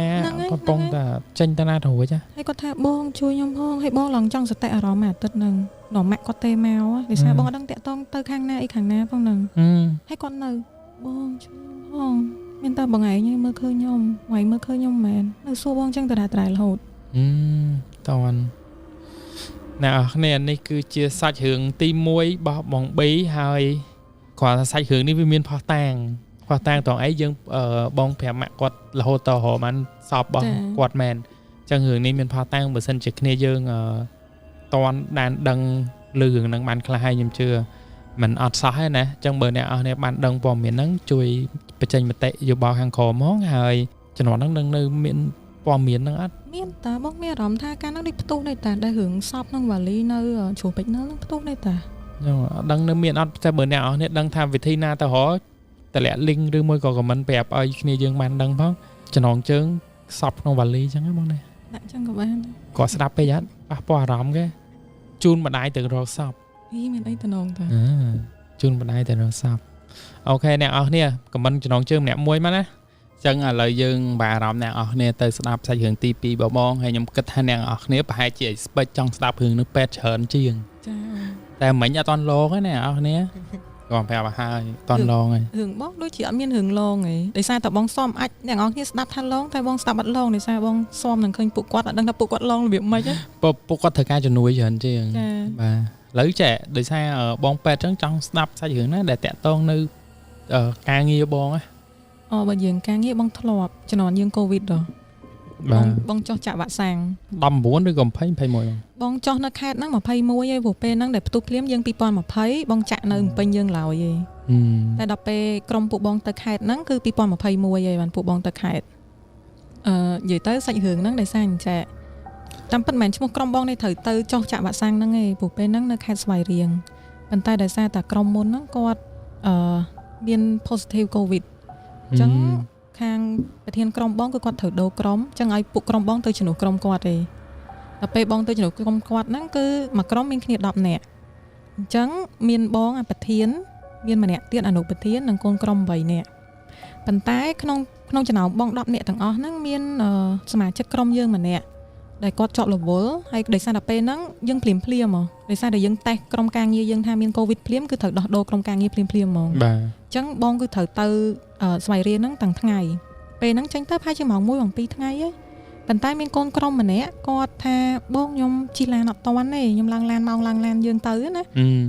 កំពុងតែចេញទៅណាទៅរួចហើយគាត់ថាបងជួយខ្ញុំផងហើយបងឡើងចង់សតិអារម្មណ៍អាទិត្យហ្នឹងដល់ម៉ាក់គាត់ទេមកដោយសារបងអត់ដឹងតាក់តងទៅខាងណាអីខាងណាផងហ្នឹងហើយគាត់នៅបងជួយខ្ញុំផងមានតែបងឯងមើលឃើញខ្ញុំថ្ងៃមើលឃើញខ្ញុំមែននៅសួរបងចឹងតរ៉ែរហូតតន់អ្នកនេះនេះគឺជាសាច់រឿងទី1របស់បងBហើយគាត់ថាសាច់រឿងនេះវាមានផុសតាងតងអីយើងបងប្រាប់ម៉ាក់គាត់រហូតតរហូតបានសពរបស់គាត់មែនអញ្ចឹងរឿងនេះមានផុសតាងបើសិនជាគ្នាយើងតន់បានដឹងលឺរឿងហ្នឹងបានខ្លះហើយខ្ញុំជឿមិនអត់សោះទេណាអញ្ចឹងបើអ្នកអស់នេះបានដឹងព័ត៌មានហ្នឹងជួយបញ្ចេញមតិយោបល់ខាងក្រោមហ្មងហើយជំនាន់ហ្នឹងនឹងនៅមានព័ត៌មានហ្នឹងអត់មានតាបងមានអារម្មណ៍ថាការហ្នឹងនេះផ្ទុះដែរតាដែលរឿងសពហ្នឹងវ៉ាលីនៅជ្រោះពេជ្រហ្នឹងផ្ទុះដែរតាហ្នឹងអត់ដឹងនៅមានអត់តែបើអ្នកអស់នេះដឹងថាវិធីណាទៅរកតម្លាក់ link ឬមួយក៏ comment ប្រាប់ឲ្យគ្នាយើងបានដឹងផងចំណងជើងសពក្នុងវ៉ាលីអញ្ចឹងហ្នឹងបងណាដាក់អញ្ចឹងក៏បានគាត់ស្ដាប់ពេកអត់ប៉ះពាល់អារម្មណ៍គេជូនម្ដាយទៅរកសពមានអីតំណងតាជូនម្ដាយទៅរកសពអូខេអ្នកអស់នេះ comment ចំណងជើងម្នាក់មួយមកណាចឹងឥឡូវយើងបានអារម្មណ៍អ្នកនរគ្នាទៅស្ដាប់សាច់រឿងទី2បងហើយខ្ញុំគិតថាអ្នកនរគ្នាប្រហែលជាស្ពេចចង់ស្ដាប់រឿងនេះពេទ្យច្រើនជាងចាតែមិញអត់តន់ឡងទេអ្នកនរគ្នាគាត់ប្រាប់ឲ្យហើយតន់ឡងហើយរឿងបងដូចជាអត់មានរឿងឡងទេដោយសារតែបងសមអាចអ្នកនរគ្នាស្ដាប់ថាឡងតែបងស្ដាប់អត់ឡងដោយសារបងសមនឹងឃើញពួកគាត់អត់ដឹងថាពួកគាត់ឡងរបៀបម៉េចទេពួកគាត់ត្រូវការជំនួយច្រើនជាងបាទឥឡូវចេះដោយសារបងពេទ្យចឹងចង់ស្ដាប់សាច់រឿងណាដែលតាក់ទងនៅការងារបងណាបើយើងការងារបងធ្លាប់ជំនាន់យើងកូវីដបងចុះចាក់វ៉ាក់សាំង19ឬក៏20 បងចុះនៅខេត្តហ្នឹង21ឯងព្រោះពេលហ្នឹងដែលផ្ទុះភ្លាមយើង2020បងចាក់នៅពេញយើងឡើយឯងតែដល់ពេលក្រុមពួកបងទៅខេត្តហ្នឹងគឺ2021ឯងបានពួកបងទៅខេត្តនិយាយទៅសាច់រឿងហ្នឹងដោយសារអញ្ចឹងតាមពិតមិនមែនឈ្មោះក្រុមបងនេះត្រូវទៅចុះចាក់វ៉ាក់សាំងហ្នឹងឯងព្រោះពេលហ្នឹងនៅខេត្តស្វាយរៀងប៉ុន្តែដោយសារតែក្រុមមុនហ្នឹងគាត់ មាន positive covid អញ្ចឹងខាងប្រធានក្រុមបងគឺគាត់ត្រូវដូរក្រុមអញ្ចឹងឲ្យពួកក្រុមបងទៅជំនួសក្រុមគាត់ទេដល់ពេលបងទៅជំនួសក្រុមគាត់ហ្នឹងគឺមួយក្រុមមានគ្នា10នាក់អញ្ចឹងមានបងប្រធានមានម្នាក់ទៀតអនុប្រធាននិងកូនក្រុម8នាក់ប៉ុន្តែក្នុងចំណោមបង10នាក់ទាំងអស់ហ្នឹងមានសមាជិកក្រុមយើងម្នាក់ដែលគាត់ជាប់រវល់ហើយដោយសារតែពេលហ្នឹងយើងភ្លាមមកដោយសារតែយើងតេស្តក្រុមការងារយើងថាមានកូវីដភ្លាមគឺត្រូវដោះដូរក្រុមការងារភ្លាមហ្មងបាទអញ្ចឹងបងគឺត្រូវទៅស្វ័យរៀនហ្នឹងទាំងថ្ងៃពេលហ្នឹងចេញទៅប្រហែលជាម៉ោង1ម៉ោង2ថ្ងៃហីប៉ុន្តែមានកូនក្រុមម្នាក់គាត់ថាបងខ្ញុំជិះឡានអត់តាន់ទេខ្ញុំឡើងឡានមកឡើងឡានយើងទៅណា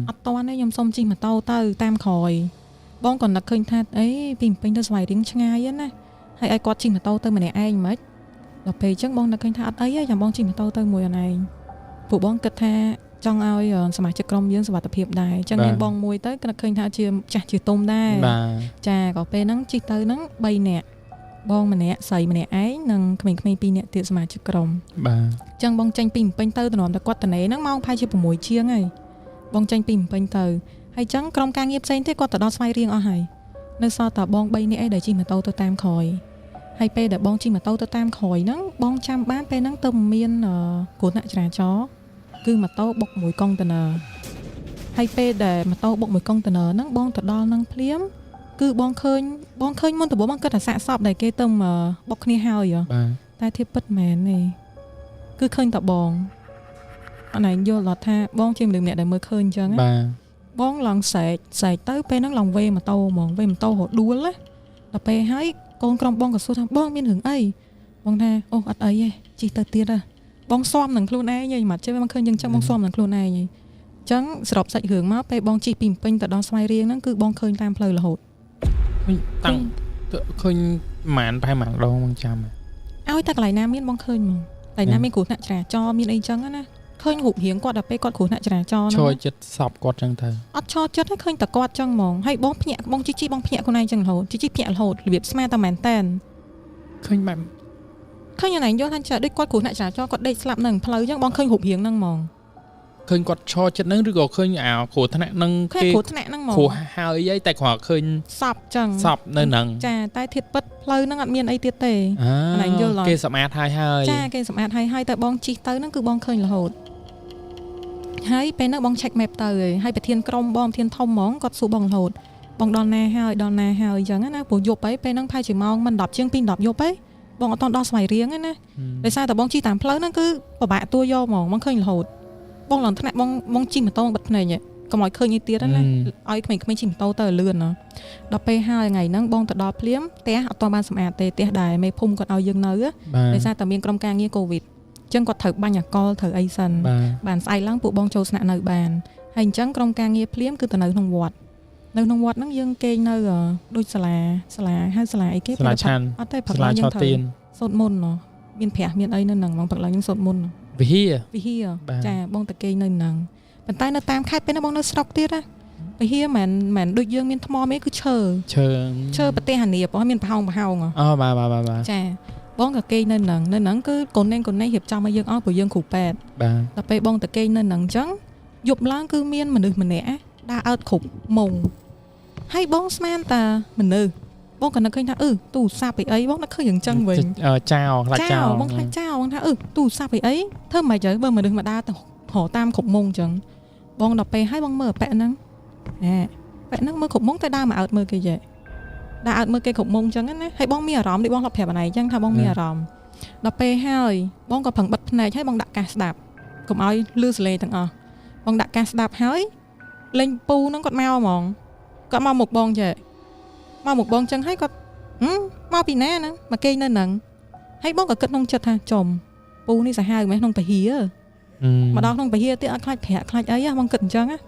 អត់តាន់ទេខ្ញុំសុំជិះម៉ូតូទៅតាមក្រោយបងក៏នឹកឃើញថាអីពីពេញទៅស្វ័យរៀងឆ្ងាយណាហើយឲ្យគាត់ជិះម៉ូតូទៅម្នាក់ឯងមិនដល់ពេលអញ្ចឹងបងនឹកឃើញថាអត់អីទេចាំបងជិះម៉ូតូទៅមួយឯងពួកបងគិតថាចង់ឲ្យសមាជិកក្រុមយើងសុវត្ថិភាពដែរអញ្ចឹងមានបងមួយទៅនឹកឃើញថាជាចាស់ជាទុំដែរចាក៏ពេលហ្នឹងជិះទៅហ្នឹង3នាក់បងម្នាក់ស្រីម្នាក់ឯងនិងក្មេងៗ2នាក់ទៀតសមាជិកក្រុមបាទអញ្ចឹងបងចេញពីម្ពិញទៅតំណតែគាត់តនេហ្នឹងម៉ោងប្រហែលជា6ជាងហើយបងចេញពីម្ពិញទៅហើយអញ្ចឹងក្រុមការងារផ្សេងទៀតគាត់ទៅដល់ស្វ័យរៀងអស់ហើយនៅសល់តែបង3នាក់ឯងដែលជិះម៉ូតូទៅតាមក្រោយហើយពេលដែលបងជិះម៉ូតូទៅតាមក្រោយហ្នឹងបងចាំបានពេលហ្នឹងទៅមានគ្រោះថ្នាក់ចរាចរណ៍គឺម៉ូតូបុកមួយកុងតឺន័រហើយពេលដែលម៉ូតូបុកមួយកុងតឺន័រហ្នឹងបងទៅដល់ហ្នឹងភ្លាមគឺបងឃើញមុនដំបូងបងគិតថាសាកសពដែលគេទៅបុកគ្នាហើយតែធៀបពិតមែនទេគឺឃើញតែបងអត់ណែយល់ដល់ថាបងជាមនុស្សម្នាក់ដែលមើលឃើញអញ្ចឹងបងឡើងសែកទៅពេលហ្នឹងឡើងវេម៉ូតូហ្មងវេម៉ូតូរដួលណាដល់ពេលហើយកូនក្រុមបងក៏សួរថាបងមានរឿងអីបងថាអូអត់អីទេជិះទៅទៀតហ៎បងស៊ាំនឹងខ្លួនឯងហីមិនជិះបងឃើញយ៉ាងចឹងបងស៊ាំនឹងខ្លួនឯងហីអញ្ចឹងសរុបសាច់រឿងមកពេលបងជិះពីម្ពិញទៅដល់ស្វាយរៀងហ្នឹងគឺបងឃើញតាមផ្លូវរហូតតាំងឃើញប្រហែលដងបងចាំឲ្យតែកន្លែងណាមានបងឃើញហ្មងតែណាមានគ្រោះថ្នាក់ចរាចរណ៍មានអីចឹងណាឃើញរូបរាងគាត់ដល់ពេលគាត់គ្រោះថ្នាក់ចរាចរណ៍ហ្នឹងឈរចិត្តសពគាត់ចឹងទៅអត់ឈរចិត្តទេឃើញតែគាត់ចឹងហ្មងហើយបងភ្ញាក់បងជីបងភ្ញាក់ខ្លួនឯងចឹងរហូតជីភ្ញាក់រហូតរបៀបស្មាតែមែនតែនឃើញបែបឃើញយ៉ាងណាយល់ថាចាដូចគាត់គ្រោះថ្នាក់ចរាចរណ៍គាត់ដេកស្លាប់នៅផ្លូវចឹងបងឃើញរូបរាងហ្នឹងហ្មងឃើញគាត់ឈរចិត្តហ្នឹងឬក៏ឃើញគ្រោះថ្នាក់ហ្នឹងគេគ្រោះថ្នាក់ហ្នឹងហ្មងគ្រោះហើយតែគ្រាន់ឃើញសពចឹងសពនៅហ្នឹងចាតែធៀបពិតផ្លូវហ្នឹងអត់មានអីទៀតទេណាយល់គេសម្អាតហើយចាគេសម្អាតហើយតែបងជិះទៅហ្នឹងគឺបងឃើញរហូតហើយពេលហ្នឹងបង check map ទៅហើយប្រធានក្រុមបងប្រធានធំហ្មងគាត់សួរបងរហូតបងដល់ណាហើយអញ្ចឹងណាព្រោះយប់ហើយពេលហ្នឹងផែជាម៉ោងមិន10ជាង2 10យប់ហើយបងអត់តដល់ស្វ័យរៀងទេណាដោយសារតែបងជិះតាមផ្លូវហ្នឹងគឺពិបាកទួយកហ្មងបងឃើញរហូតបងឡើងថ្នាក់បងជិះម៉ូតូបិទភ្នែកកុំឲ្យឃើញនេះទៀតណាឲ្យក្មេងៗជិះម៉ូតូទៅលឿនណាដល់ពេលហើយថ្ងៃហ្នឹងបងទៅដល់ភ្លាមផ្ទះអត់ទាន់បានសម្អាតទេផ្ទះដែរមេភូមិគាត់ឲ្យយើងនៅដោយសារតែមានក្រុមការងារកូវីដអញ្ចឹងគាត់ត្រូវបាញ់អាកុលត្រូវអីសិនបានស្អែកឡើងពួកបងចូលស្នាក់នៅបានហើយអញ្ចឹងក្រុមការងារភ្លាមគឺទៅនៅក្នុងវត្តហ្នឹងយើងគេងនៅដូចសាលាហៅសាលាអីគេសាលាឆាន់អត់ទេព្រឹកឡើងយើងត្រូវសូត្រមន្តមានព្រះមានអីនៅហ្នឹងបងព្រឹកឡើងយើងសូត្រមន្តវិហារចាបងតគេងនៅហ្នឹងប៉ុន្តែនៅតាមខេត្តពេលហ្នឹងបងនៅស្រុកទៀតណាវិហារមិនដូចយើងមានថ្មមេគឺឈើប្រទេសអានីបងមានប្រហោងបាទចាបងក៏គេងនៅហ្នឹងគឺកូននេះរៀបចំឲ្យយើងអស់ព្រោះយើងគ្រូពេទ្យបាទដល់ពេលបងតគេងនៅហ្នឹងអញ្ចឹងយប់ឡើងគឺមានមនុស្សម្នាក់ដើរអើតគ្រប់មុងហើយបងស្មានតាមនុស្សបងក៏នឹកឃើញថាទូរស័ព្ទអីបងនឹកឃើញយ៉ាងចឹងវិញចោលខ្លាចចោលបងខ្លាចចោលបងថាទូរស័ព្ទអីធ្វើមិនទៅបើមនុស្សមកដើរទៅរកតាមគ្រប់មុងចឹងបងដល់ពេលហើយបងមើលប៉ែហ្នឹងប៉ែហ្នឹងមើលគ្រប់មុងតែដើរមកអើតមើលគេយេដើរអើតមើលគេគ្រប់មុងចឹងណាហើយបងមានអារម្មណ៍ដូចបងធ្លាប់ប្រាប់ណៃចឹងថាបងមានអារម្មណ៍ដល់ពេលហើយបងក៏ប្រឹងបិទភ្នែកហើយបងដាក់កាសស្ដាប់កុំឲ្យលឺសលេងទាំងអស់បងដាក់កាសស្ដាប់ហើយលេងពូហ្នឹងគាត់មកហ្មងគាត់មកមុខបងចេះមកមុខបងចឹងហើយគាត់មកពីណាហ្នឹងមកគេងនៅហ្នឹងហើយបងក៏គិតក្នុងចិត្តថាចំពូនេះសាហាវមែនក្នុងពហិរមកដល់ក្នុងពហិរទៀតអត់ខ្លាចប្រាក់ខ្លាចអីបងគិតអញ្ចឹងណា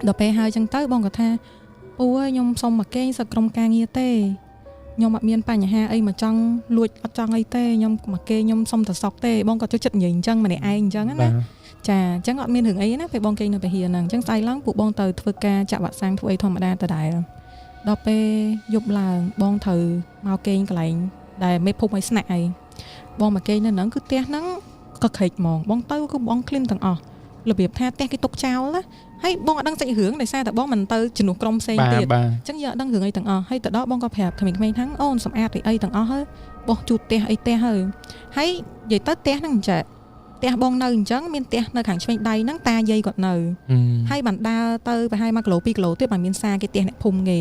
ដល់ពេលហើយចឹងទៅបងក៏ថាពូអើយខ្ញុំសុំមកគេងសក្រុមការងារទេខ្ញុំអត់មានបញ្ហាអីមកចង់លួចអត់ចង់អីទេខ្ញុំមកគេខ្ញុំសុំតែសុកទេបងក៏ចូលចិត្តនិយាយអញ្ចឹងម្នាក់ឯងអញ្ចឹងណាចាអញ្ចឹងអត់មានរឿងអីណាពេលបងគេងនៅពហិរហ្នឹងអញ្ចឹងស្អែកឡើងពួកបងទៅធ្វើការចាក់វ៉ាក់សាំងធ្វើអីធម្មតាដដែលដល់ពេលយប់ឡើងបងត្រូវមកគេងកន្លែងដែលមេភូមិឲ្យស្នាក់អីបងមកគេងនៅហ្នឹងគឺផ្ទះហ្នឹងក៏ក្រិចហ្មងបងទៅគឺបងឃ្លីនទាំងអស់របៀបថាផ្ទះគេទុកចោលណា ហើយបងអត់ដឹងសាច់រឿងដោយសារតែបងមិនទៅជំនួសក្រុមផ្សេងទៀតអញ្ចឹងយើងអត់ដឹងរឿងអីទាំងអស់ហើយទៅដល់បងក៏ប្រាប់ក្មេងៗថាអូនសម្អាតអីទាំងអស់ហើយបោះជូតផ្ទះអីផ្ទះហើយនិយាយទៅផ្ទះហ្នឹងអញ្ចឹងផ្ទះបងនៅអញ្ចឹងមានផ្ទះនៅខាងឆ្វេងដៃហ្នឹងតាយាយគាត់នៅហើយបានដើរទៅប្រហែល1គីឡូ2គីឡូទៀតបានមានសារគេផ្ទះអ្នកភូមិគេ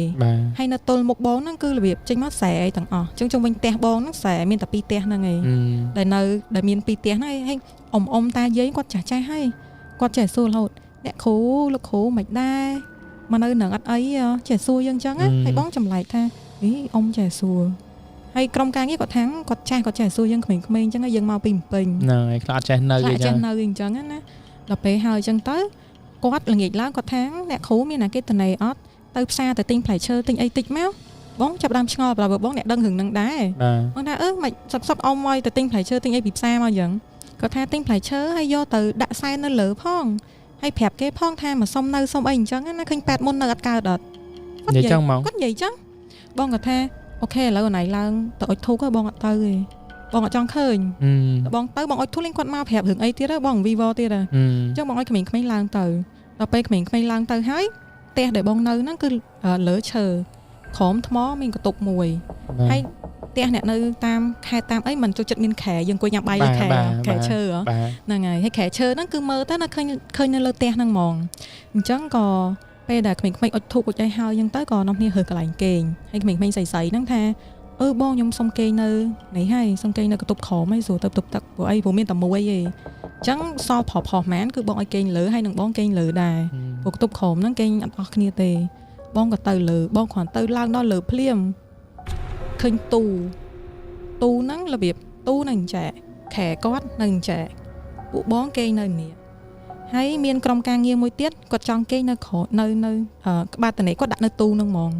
ហើយនៅទល់មុខបងហ្នឹងគឺរបៀបចេញមកស្រែអីទាំងអស់អញ្ចឹងជុំវិញផ្ទះបងហ្នឹងស្រែមានតែ2ផ្ទះហ្នឹងឯងដែលមាន2ផ្ទះហ្នឹងហើយអ៊ំតាយាយគាត់ចាស់ហើយគាត់ចេះសួររហូតអ្នកគ្រូលោកគ្រូមិនដែរមកនៅនឹងអត់អីចេះសួរយើងអញ្ចឹងហើយបងចម្លែកថាអីអ៊ំចេះសួរហើយក្រុមការងារគាត់ថាគាត់ចាស់គាត់ចេះសួរយើងក្មេងៗអញ្ចឹងយើងមកពីពេញហ្នឹងហើយខ្លាចចេះនៅអញ្ចឹងណាដល់ពេលហើយអញ្ចឹងទៅគាត់ល្ងាចឡើងគាត់ថាអ្នកគ្រូមានអាគេតនេអត់ទៅផ្សារទៅទិញផ្លែឈើទិញអីតិចមកបងចាប់ដើមឆ្ងល់ប្រាប់បងអ្នកដឹងរឿងហ្នឹងដែរបងថាមិនសុកអ៊ំមកទៅទិញផ្លែឈើទិញអីពីផ្សារមកអញ្ចឹងគាត់ថាទិញផ្លែឈើហើយយកទៅដាក់សែននៅលើផងហើយប្រាប់គេផងថាមកសុំនៅសុំអីអញ្ចឹងណាឃើញប៉ែតមុននៅអត់កើតអត់គាត់និយាយចឹងមកគាត់និយាយចឹងបងគាត់ថាអូខេឥឡូវណៃឡើងទៅអុចធូបហើយបងអត់ទៅទេបងអត់ចង់ឃើញបងទៅបងអុចធូបលេងគាត់មកប្រាប់រឿងអីទៀតហើយបងវីវទៀតហើយអញ្ចឹងបងអុចក្មេងៗឡើងទៅដល់ពេលក្មេងៗឡើងទៅហើយផ្ទះដែលបងនៅហ្នឹងគឺលើឈើក្រោមថ្មមានកតុបមួយហើយផ្ទះអ្នកនៅតាមខេត្តតាមអីមិនចូលចិត្តមានខែយើងអង្គុយញ៉ាំបាយលើខែឈើហ្នឹងហើយខែឈើហ្នឹងគឺមើលទៅនៅឃើញនៅលើផ្ទះហ្នឹងហ្មងអញ្ចឹងក៏ពេលដែលក្មេងៗអុចធូបអុចអីហើយអញ្ចឹងទៅក៏នាំគ្នារើកន្លែងគេងហើយក្មេងៗស្រីៗហ្នឹងថាបងខ្ញុំសុំគេងនៅនេះហើយសុំគេងនៅកតុបក្រោមហើយស្រួលទៅតុបទឹកព្រោះអីព្រោះមានតែមួយឯងអញ្ចឹងសល់ផុសមែនគឺបងឲ្យគេងលើហើយនឹងបងគេងលើដែរព្រោះកតុបក្រោមហ្នឹងគេងអត់អស់គ្នាទេបងក៏ទៅលើបងគ្រាន់ទៅឡើងដល់លើភ្លាមឃើញទូហ្នឹងរបៀបទូនៅអញ្ចាខែគាត់នៅអញ្ចាពួកបងគេងនៅនេះហើយមានក្រុមការងារមួយទៀតគាត់ចង់គេងនៅក្រោមនៅក្បាលតនេគាត់ដាក់នៅទូហ្នឹងហ្មង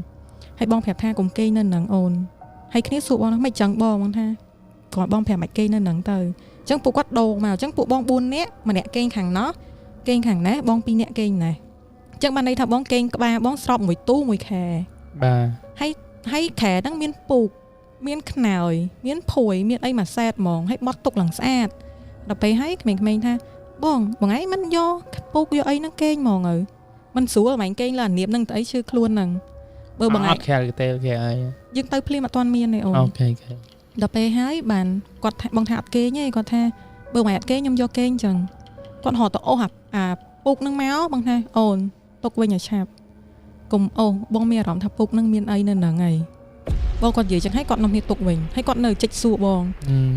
ហើយបងប្រាប់ថាកុំគេងនៅហ្នឹងអូនហើយគ្នាសួរបងមិនចឹងបងថាគាត់បងប្រាប់មិនគេងនៅហ្នឹងទៅអញ្ចឹងពួកគាត់ដូរមកអញ្ចឹងពួកបង4នាក់ម្នាក់គេងខាងណោះគេងខាងណេះបង2នាក់គេងណេះអញ្ចឹងបានន័យថាបងគេងក្បាលបងស្របមួយទូមួយខែបាទហើយខែហ្នឹងមានពូកមានខ្នើយមានភួយមានអីមួយសែតហ្មងហើយបត់ទុកឡើងស្អាតដល់ពេលហើយក្មេងៗថាបងឯងមិនយកពូកយកអីហ្នឹងគេងហ្មងហើយមិនស្រួលហ្មងគេងលើអានៀបហ្នឹងទៅអីឈឺខ្លួនហ្នឹងបើបងឯងអត់ខែទេគេអីយើងទៅភ្លាមអត់ទាន់មានទេអូនអូខេដល់ពេលហើយបានគាត់បងថាអត់គេងទេគាត់ថាបើមិនអត់គេងខ្ញុំយកគេងអញ្ចឹងគាត់ហៅទៅអូសអាពូកហ្នឹងមកបងថាអូនទុកវិញឲ្យឆាប់កុំអូបងមានអារម្មណ៍ថាពូកហ្នឹងមានអីនៅហ្នឹងហើយបងគាត់និយាយចឹងហើយគាត់នាំគ្នាទុកវិញហើយគាត់នៅចិច្ចសួរប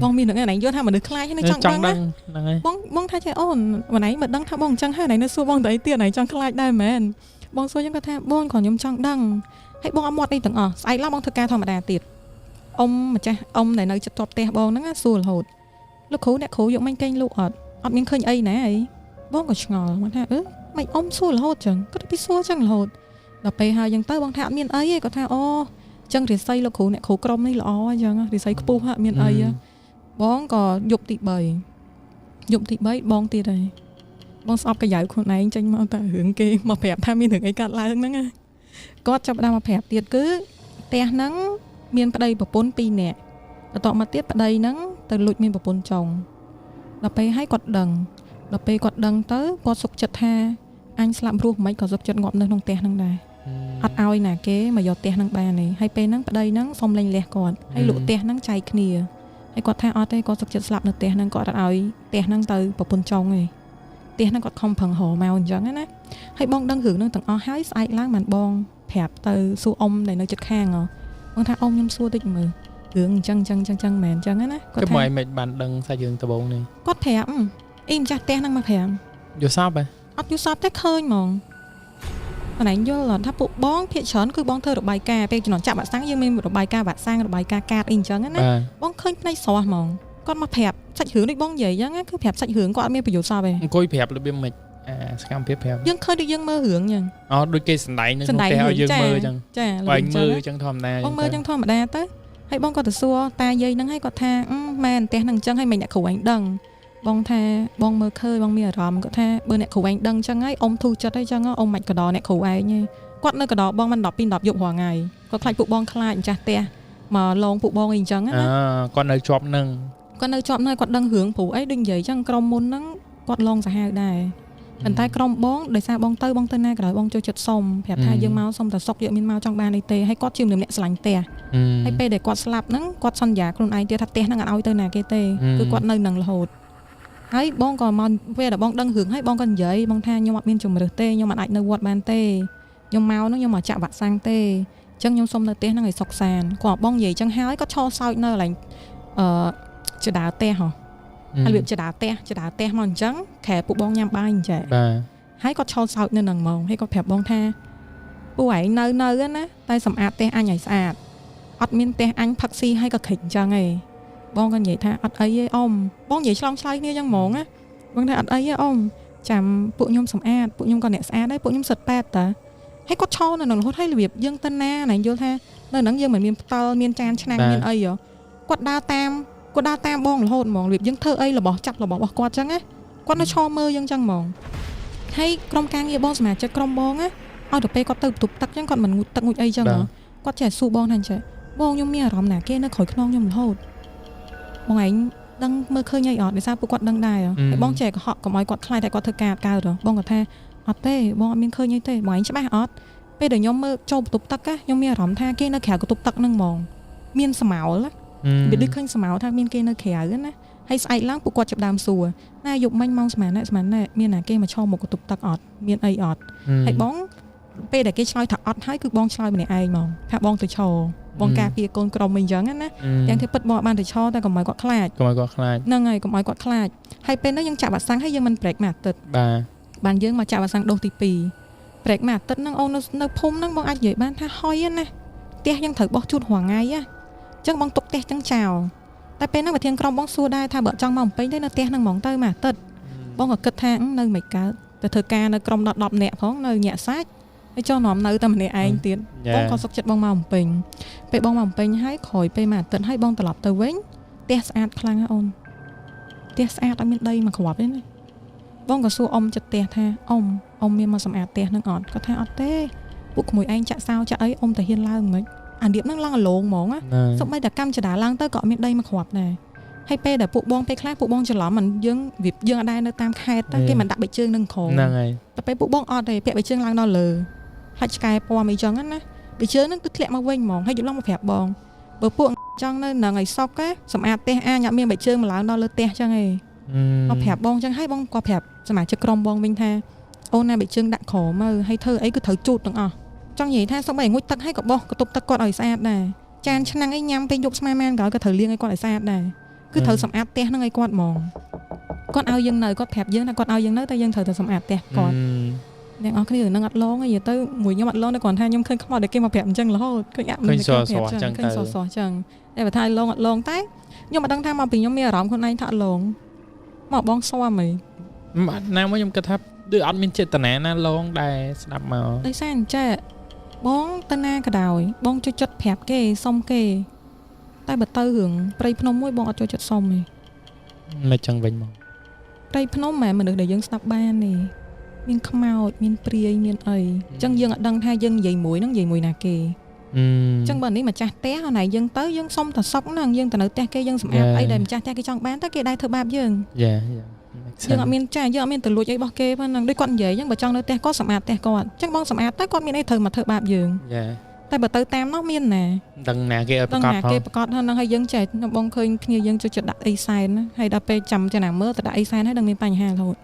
ងមាននឹងឯងយល់ថាមនុស្សខ្លាចហើយចង់ដឹងហ្នឹងហើយបងថាចេះអូនวันไหนមិនដឹងថាបងអញ្ចឹងហើយណៃនៅសួរបងទៅអីទៀតណៃចង់ខ្លាចដែរមែនបងសួរចឹងគាត់ថាបងគ្រាន់ខ្ញុំចង់ដឹងហើយបងអត់មាត់អីទាំងអស់ស្អែកឡើងបងធ្វើការធម្មតាទៀតអ៊ំម្ចាស់អ៊ំដែលនៅចិត្តផ្ទះបងហ្នឹងសួររហូតលោកគ្រូអ្នកគ្រូយកមិញកេងលក់អត់មានឃើញអីណាអីបងក៏ឆ្ងល់មកថាមិនអ៊ំសួររហូតចឹងគាត់ពីសួរចឹងរហូតដល់ពេលហើយចឹងទៅបងថាអត់មានអីទេគាត់ថាអូចឹងរិស័យលោកគ្រូអ្នកគ្រូក្រុមនេះល្អអញ្ចឹងរិស័យខ្ពស់ហាក់មានអីបងក៏យប់ទី3បងទៀតហើយបងស្អប់កាយៅខ្លួនឯងចេញមកតែរឿងគេមកប្រាប់ថាមានរឿងអីកើតឡើងហ្នឹងគាត់ចាប់ដើមមកប្រាប់ទៀតគឺផ្ទះហ្នឹងមានប្តីប្រពន្ធ2នាក់បន្ទាប់មកទៀតប្តីហ្នឹងទៅលួចមានប្រពន្ធចុងដល់ពេលឲ្យគាត់ដឹងដល់ពេលគាត់ដឹងទៅគាត់សុខចិត្តថាអញស្លាប់រស់មិនក៏សុខចិត្តងាប់នៅក្នុងផ្ទះហ្នឹងដែរអត់ឲ្យណាគេមកយកផ្ទះហ្នឹងបានទេហើយពេលហ្នឹងប្តីហ្នឹងសុំលែងលះគាត់ហើយលក់ផ្ទះហ្នឹងចែកគ្នាហើយគាត់ថាអត់ទេគាត់សុខចិត្តស្លាប់នៅផ្ទះហ្នឹងគាត់អត់ឲ្យផ្ទះហ្នឹងទៅប្រពន្ធចុងទេផ្ទះហ្នឹងគាត់ខំប្រឹងរកមកអញ្ចឹងណាហើយបងដឹងរឿងហ្នឹងទាំងអស់ហើយស្អែកឡើងបានបងប្រាប់ទៅសួរអ៊ំដែលនៅជិតខាងបងថាអ៊ំខ្ញុំសួរតិចមើលរឿងអញ្ចឹងមែនអញ្ចឹងណាគាត់ថាមិនបានដឹងសាច់រឿងដំបូងនេះគាត់ប្រាប់អ៊ីម្ចាស់ផ្ទះហ្នឹងមកប្រាប់យល់សពហ៎អត់យល់សពតែឃើញហ្មងអនឯងយល់ថាពួកបងភាគច្រើនគឺបងធ្វើរបាយការណ៍ពេលជំនាន់ចាក់បាក់សាំងយើងមានរបាយការណ៍បាក់សាំងរបាយការណ៍កាតអីអញ្ចឹងណាបងឃើញផ្នែកស្រស់ហ្មងគាត់មកប្រាប់សាច់រឿងនេះបងនិយាយអញ្ចឹងគឺប្រាប់សាច់រឿងគាត់អត់មានប្រយោជន៍សោះទេអង្គុយប្រាប់របៀបមិនសកម្មភាពប្រាប់យើងឃើញដូចយើងមើលរឿងអញ្ចឹងដូចគេសម្ដែងនៅក្នុងផ្ទះឲ្យយើងមើលអញ្ចឹងចាបើមើលអញ្ចឹងធម្មតាបងមើលអញ្ចឹងធម្មតាទៅហើយបងគាត់ទៅសួរតាយាយហ្នឹងហើយគាត់ថាមែនផ្ទះហ្នឹងអញ្ចឹងហើយមិនអ្នកគ្រូឯងដឹងបងថាបងមើលឃើញបងមានអារម្មណ៍គាត់ថាបើអ្នកគ្រូឯងដឹងអញ្ចឹងហើយអ៊ំធូរចិត្តអីចឹងអ៊ំមិនក៏ដល់អ្នកគ្រូឯងទេគាត់នៅកណ្ដោបងមិន10 ពី10យប់រាល់ថ្ងៃគាត់ខ្លាចពួកបងខ្លាចម្ចាស់ផ្ទះមកឡងពួកបងអីអញ្ចឹងណាគាត់នៅជាប់នឹងគាត់ដឹងរឿងព្រោះអីដូចនិយាយអញ្ចឹងក្រុមមុនហ្នឹងគាត់ឡងសាហាវដែរ ប៉ុន្តែក្រុមបងដោយសារបងទៅណាក៏ដោយបងចូលចិត្តសុំប្រាប់ថាយើងមកសុំតែសុកយកមានមកចង់បានអីទេហើយគាត់ជាអ្នកស្រឡាញ់ផ្ទះហើយពេលដែលគាត់ស្លាប់ហ្នឹងគាត់សន្យាខ្លួនឯងទៀតថាផ្ទះហ្នឹងអត់ឲ្យទៅណាគេទេគឺគាត់នៅនឹងរហូតហើយបងក៏មកពេលដែលបងដឹងរឿងហើយបងក៏និយាយបងថាខ្ញុំអត់មានជំរឿសទេខ្ញុំអត់អាចនៅវត្តបានទេខ្ញុំមកហ្នឹងខ្ញុំមកចាក់វ៉ាក់សាំងទេអញ្ចឹងខ្ញុំសុំនៅផ្ទះហ្នឹងឲ្យសុខសាន្តគាត់បងនិយាយអញ្ចឹងហើយគាត់ឈរសោចនៅកន្លែងចដាផ្ទះហ៎ហើយវាចដាផ្ទះមកអញ្ចឹងខែពួកបងញ៉ាំបាយអញ្ចឹងបាទហើយគាត់ឈរសោចនៅនឹងហ្មងហើយគាត់ប្រាប់បងថាពួកឯងនៅណាតែសម្អាតផ្ទះអញឲ្យស្អាតអត់មានផ្ទះអញផឹកស៊ីហើយក៏ខិចអញ្ចឹងឯងបងក៏និយាយថាអត់អីទេអ៊ំបងនិយាយឆ្លងឆ្លើយគ្នាអញ្ចឹងហ្មងណាបងថាអត់អីទេអ៊ំចាំពួកខ្ញុំសម្អាតពួកខ្ញុំក៏អ្នកស្អាតដែរពួកខ្ញុំសិតប៉ែតតាហើយគាត់ឈរនៅនឹងរហូតហើយរបៀបយើងទៅណាណែយល់ថានៅហ្នឹងយើងមិនមានផ្ទាល់មានចានឆ្នាំងមានអីហ៎គាត់ដើរតាមបងរហូតហ្មងរបៀបយើងធ្វើអីរបស់ចាប់របស់គាត់អញ្ចឹងណាគាត់នៅឈរមើលយើងអញ្ចឹងហ្មងហើយក្រុមការងារបងសមាជិកក្រុមបងណាឲ្យទៅពេលគាត់ទៅបន្ទប់ទឹកអញ្ចឹងគាត់មិនងូតទឹកងូតអីអញ្ចឹងគាត់ចេះសួរបងថាអញ្ចឹងបងខ្ញុំមានអារម្មណ៍ណាគេនៅក្រោយខ្នងខ្ញុំរហូតបងឯងដឹងមើលឃើញអីអត់ដោយសារពួកគាត់ដឹងដែរហើយបងចេះកុហកកុំឲ្យគាត់ខ្លាចតែគាត់ធ្វើការកើតបងគាត់ថាអត់ទេបងអត់មានឃើញអីទេបងឯងច្បាស់អត់ពេលដែលខ្ញុំមើលចូលបន្ទប់ទឹកខ្ញុំមានអារម្មណ៍ថាគេនៅក្រៅបន្ទប់ទឹកហ្នឹងហ្មងមានស្មៅវាដូចឃើញស្មៅថាមានគេនៅក្រៅណាហើយស្អែកឡើងពួកគាត់ចាប់ដើមសួរណាយប់មិញម៉ោងស្មានណាមានណាគេមកឈរមកបន្ទប់ទឹកអត់មានអីអត់ហើយបងពេលដែលគេឆ្លើយថាអត់ហើយគឺបងឆ្លើយម្នាក់ឯងហ្មងថាបងទៅឈរបងការពារកូនក្រុមអីចឹងណាទាំងទីពិតបងអត់បានទៅឈរតែកុំឲ្យគាត់ខ្លាចហ្នឹងហើយកុំឲ្យគាត់ខ្លាចហើយពេលហ្នឹងយើងចាក់វ៉ាក់សាំងហើយយើងមិនប្រេកមួយអាទិត្យបានយើងមកចាក់វ៉ាក់សាំងដូសទី2ប្រេកមួយអាទិត្យហ្នឹងអូននៅភូមិហ្នឹងបងអាចនិយាយបានថាហុយណាផ្ទះយើងត្រូវបោះជូតរាល់ថ្ងៃអញ្ចឹងបងទុកផ្ទះចឹងចោលតែពេលហ្នឹងប្រធានក្រុមបងសួរដែរថាបើចង់មកបំពេញទេនៅផ្ទះហ្នឹងហ្មងទៅមួយអាទិត្យបងក៏គិតថានៅមិនកើតទៅធ្វើការនៅក្រុម10នាក់ផងនៅញាក់សាច់ហើយចុះនាំនៅតែម្នាក់ឯងទៀតបងក៏សុខចិត្តបងមកបំពេញពេលបងមកបំពេញហើយក្រោយពេលមួយអាទិត្យហើយបងត្រឡប់ទៅវិញផ្ទះស្អាតខ្លាំងណាអូនផ្ទះស្អាតអត់មានដីមកគ្រាប់ទេណាបងក៏សួរអ៊ំចិត្តផ្ទះថាអ៊ំមានមកសម្អាតផ្ទះហ្នឹងអត់គាត់ថាអត់ទេពួកក្មួយឯងចាក់សោចាក់អីអ៊ំតែហ៊ានឡើងមិនអានៀបហ្នឹងឡើងអាឡងហ្មងណាសូម្បីតែកម្មចដាឡើងទៅក៏អត់មានដីមកគ្រាប់ដែរហើយពេលដែលពួកបងពេលខ្លះពួកបងច្រឡំមិនយើងអត់ដែរនៅតាមខេត្តតែគេមិនដាក់បិជើងនឹងក្រោមហ្នឹងហើយតែពេលពួកបងអត់ទេពាក់បិជើងឡើងដល់លើហាច់ឆ្កែពណ៌អីចឹងណាបិជើងហ្នឹងគឺធ្លាក់មកវិញហ្មងហើយយប់ឡើងមកប្រាប់បងបើពួកចង់នៅនឹងឲ្យសុកសម្អាតផ្ទះអត់មានបិជើងមកឡើងដល់លើផ្ទះចឹងឯងមកប្រាប់បងចឹងហើយបងក៏ប្រាប់សមាជិកក្រុមបងវិញថាអូនណាបិជើងដាក់ក្រោមមើលហើយធ្វើអីគឺត្រូវជូតទាំងអស់ចង់និយាយថាសូម្បីងូតទឹកឲ្យក៏បោះកតុបទឹកគាត់ឲ្យស្អាតដែរចានឆ្នាំងអីញ៉ាំពេលយប់ស្មានក៏ត្រូវលាងឲ្យគាត់ឲ្យស្អាតដែរគឺត្រូវសម្អាតផ្ទះហ្នឹងឲ្យគាត់ហ្មងគាត់ឲ្យយើងនៅគាត់ប្រាប់យើងថាគាត់ឲ្យយើងនៅតែយើងត្រូវតែសម្អាតផ្ទះគាត់អ្នកនរគ្នានឹងអត់ឡងទេទៅមួយខ្ញុំអត់ឡងតែគាត់ថាខ្ញុំឃើញខ្មោចតែគេមកប្រាប់អញ្ចឹងរហូតឃើញអាប់នឹងគេប្រាប់អញ្ចឹងឃើញសោះអញ្ចឹងតែបើថាឡងអត់ឡងតែខ្ញុំអត់ដឹងថាមកពីខ្ញុំមានអារម្មណ៍ខ្លួនឯងថាអត់ឡងមកបងស្វាមហីណាមកខ្ញុំគិតថាដូចអត់មានចេតនាណាឡងដែរស្ដាប់មកដោយសារអញ្ចឹងបងទៅណាក៏ដោយបងជួយចិត្តប្រាប់គេសុំគេតែបើទៅរឿងព្រៃភ្នំមួយបងអត់ចូលចិត្តសុំទេមិនចឹងវិញមកព្រៃភ្នំម៉ែមនុស្សដែលយើងស្ដាប់បានទេមានខ្មោចមានព្រាយមានអីអញ្ចឹងយើងអត់ដឹងថាយើងនិយាយមួយហ្នឹងនិយាយមួយណាគេអញ្ចឹងបើនេះម្ចាស់ផ្ទះហ្នឹងយើងទៅយើងសុំតែសុកហ្នឹងយើងទៅនៅផ្ទះគេយើងសម្អាតអីដែលម្ចាស់ផ្ទះគេចង់បានតែគេដែរធ្វើបាបយើងយើងអត់មានយើងអត់មានទៅលួចអីរបស់គេប៉ុណ្ណឹងដូចគាត់និយាយអញ្ចឹងបើចង់នៅផ្ទះគាត់សម្អាតផ្ទះគាត់អញ្ចឹងបងសម្អាតតែគាត់មានអីត្រូវមកធ្វើបាបយើងតែបើទៅតាមនោះមានណាដឹងណាគេឲ្យប្រកាសផងគេប្រកាសហ្នឹងហើយយើងចេះបងឃើញគ្នាយើងជួយចិត្តដាក់អីសែនហើយដល់ពេលចាំចំណាមើលទៅដាក់អីសែនហើយដឹងមានបញ្ហារហូត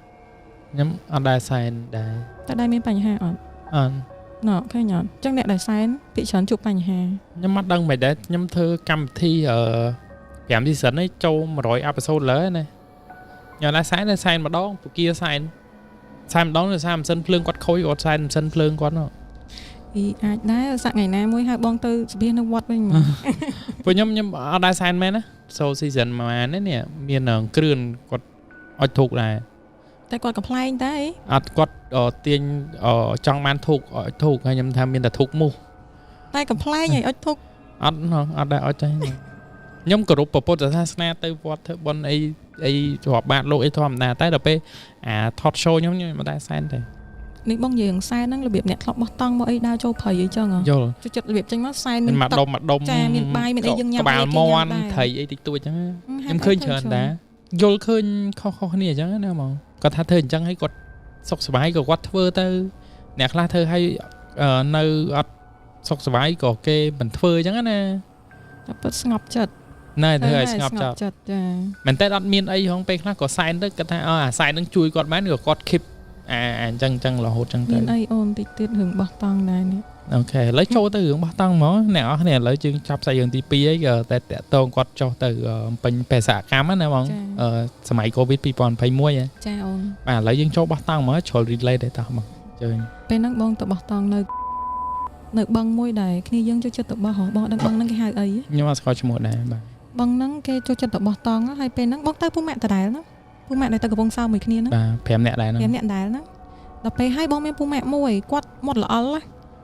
ខ្ញុំអត់ដែរសែនដែរតែដែរមានបញ្ហាអត់ណ៎ឃើញអត់អញ្ចឹងអ្នកដែលសែនភាគច្រើនជួបបញ្ហាខ្ញុំអត់ដឹងមិនដែរខ្ញុំធ្វើកម្មវិធី5 season នេះចូល100 episode លើណាខ្ញុំដែរសែនម្ដងពូគាសែនម្ដងដោយសារម៉ាស៊ីនភ្លើងគាត់ខូចគាត់សែនម៉ាស៊ីនភ្លើងគាត់នោះអាចដែរសាក់ថ្ងៃណាមួយហើយបងទៅស្បៀសនៅវត្តវិញពួកខ្ញុំអត់ដែរសែនមែនណា Soul season មកនេះមានគ្រឿនគាត់អត់ធូកដែរតែគាត់កំ pl ែងតែអត់គាត់ទាញចង់បានធូកហើយខ្ញុំថាមានតែធូកមូសតែកំ pl ែងឲ្យអត់ធូកអត់ដែរអត់ចាខ្ញុំគោរពពុទ្ធសាសនាទៅវត្តធ្វើបុណ្យអីជាប់បាតលោកអីធម្មតាតែដល់ពេលថត show ខ្ញុំមិនដែរសែនទេនេះបងយើងសែនហ្នឹងរបៀបអ្នកធ្លាប់បោះតង់មកអីដើរចូលព្រៃអីចឹងយល់ជួយចិត្តរបៀបចេញមកសែនមានមកដុំចាមានបាយមានអីយើងញ៉ាំក្បាលមន់ត្រីអីតិចតួចចឹងខ្ញុំឃើញច្រើនដែរយល់ឃើញខុសគ្នាអញ្ចឹងណាហ្មងគាត់ថាធ្វើអញ្ចឹងឲ្យគាត់ សុខសប្បាយក៏គាត់ធ្វើទៅអ្នកខ្លះធ្វើឲ្យនៅអត់សុខសប្បាយក៏គេមិនធ្វើអញ្ចឹងណាតែពិតស្ងប់ចិត្តណែធ្វើឲ្យស្ងប់ចិត្តចាមែនតើអត់មានអីហងពេលខ្លះក៏សែនទៅគាត់ថាអាសែននឹងជួយគាត់បានក៏គាត់ keep អញ្ចឹងរហូតអញ្ចឹងទៅមានអីអូនតិចទៀតរឿងបោះតង់ដែរនេះអូខេឥឡូវចូលទៅរឿងបោះតង់ហ្មងអ្នកនរគ្នាឥឡូវយើងចាប់សាច់រឿងទី2អីក៏តែតតងគាត់ចុះទៅពេញបេសកកម្មណាបងសម័យ COVID 2021ចាអូនបាទឥឡូវយើងចូលបោះតង់ហ្មងជ្រុល relate ដែរតោះបងជើញពេលហ្នឹងបងទៅបោះតង់នៅបឹងមួយដែរគ្នាយើងចូលចិត្តទៅបោះបងដឹងបឹងហ្នឹងគេហៅអីខ្ញុំអត់ស្គាល់ឈ្មោះដែរបាទបឹងហ្នឹងគេចូលចិត្តទៅបោះតង់ហើយពេលហ្នឹងបងទៅពូម៉ាក់ដដែលណាពូម៉ាក់ដែលទៅកំពង់សោមមួយគ្នាហ្នឹងបាទ5នាក់ដែរហ្នឹង5នាក់ដែរណាដល់ពេលឲ្យបងមានពូម៉ាក់មួយគាត់មាត់ល្អិល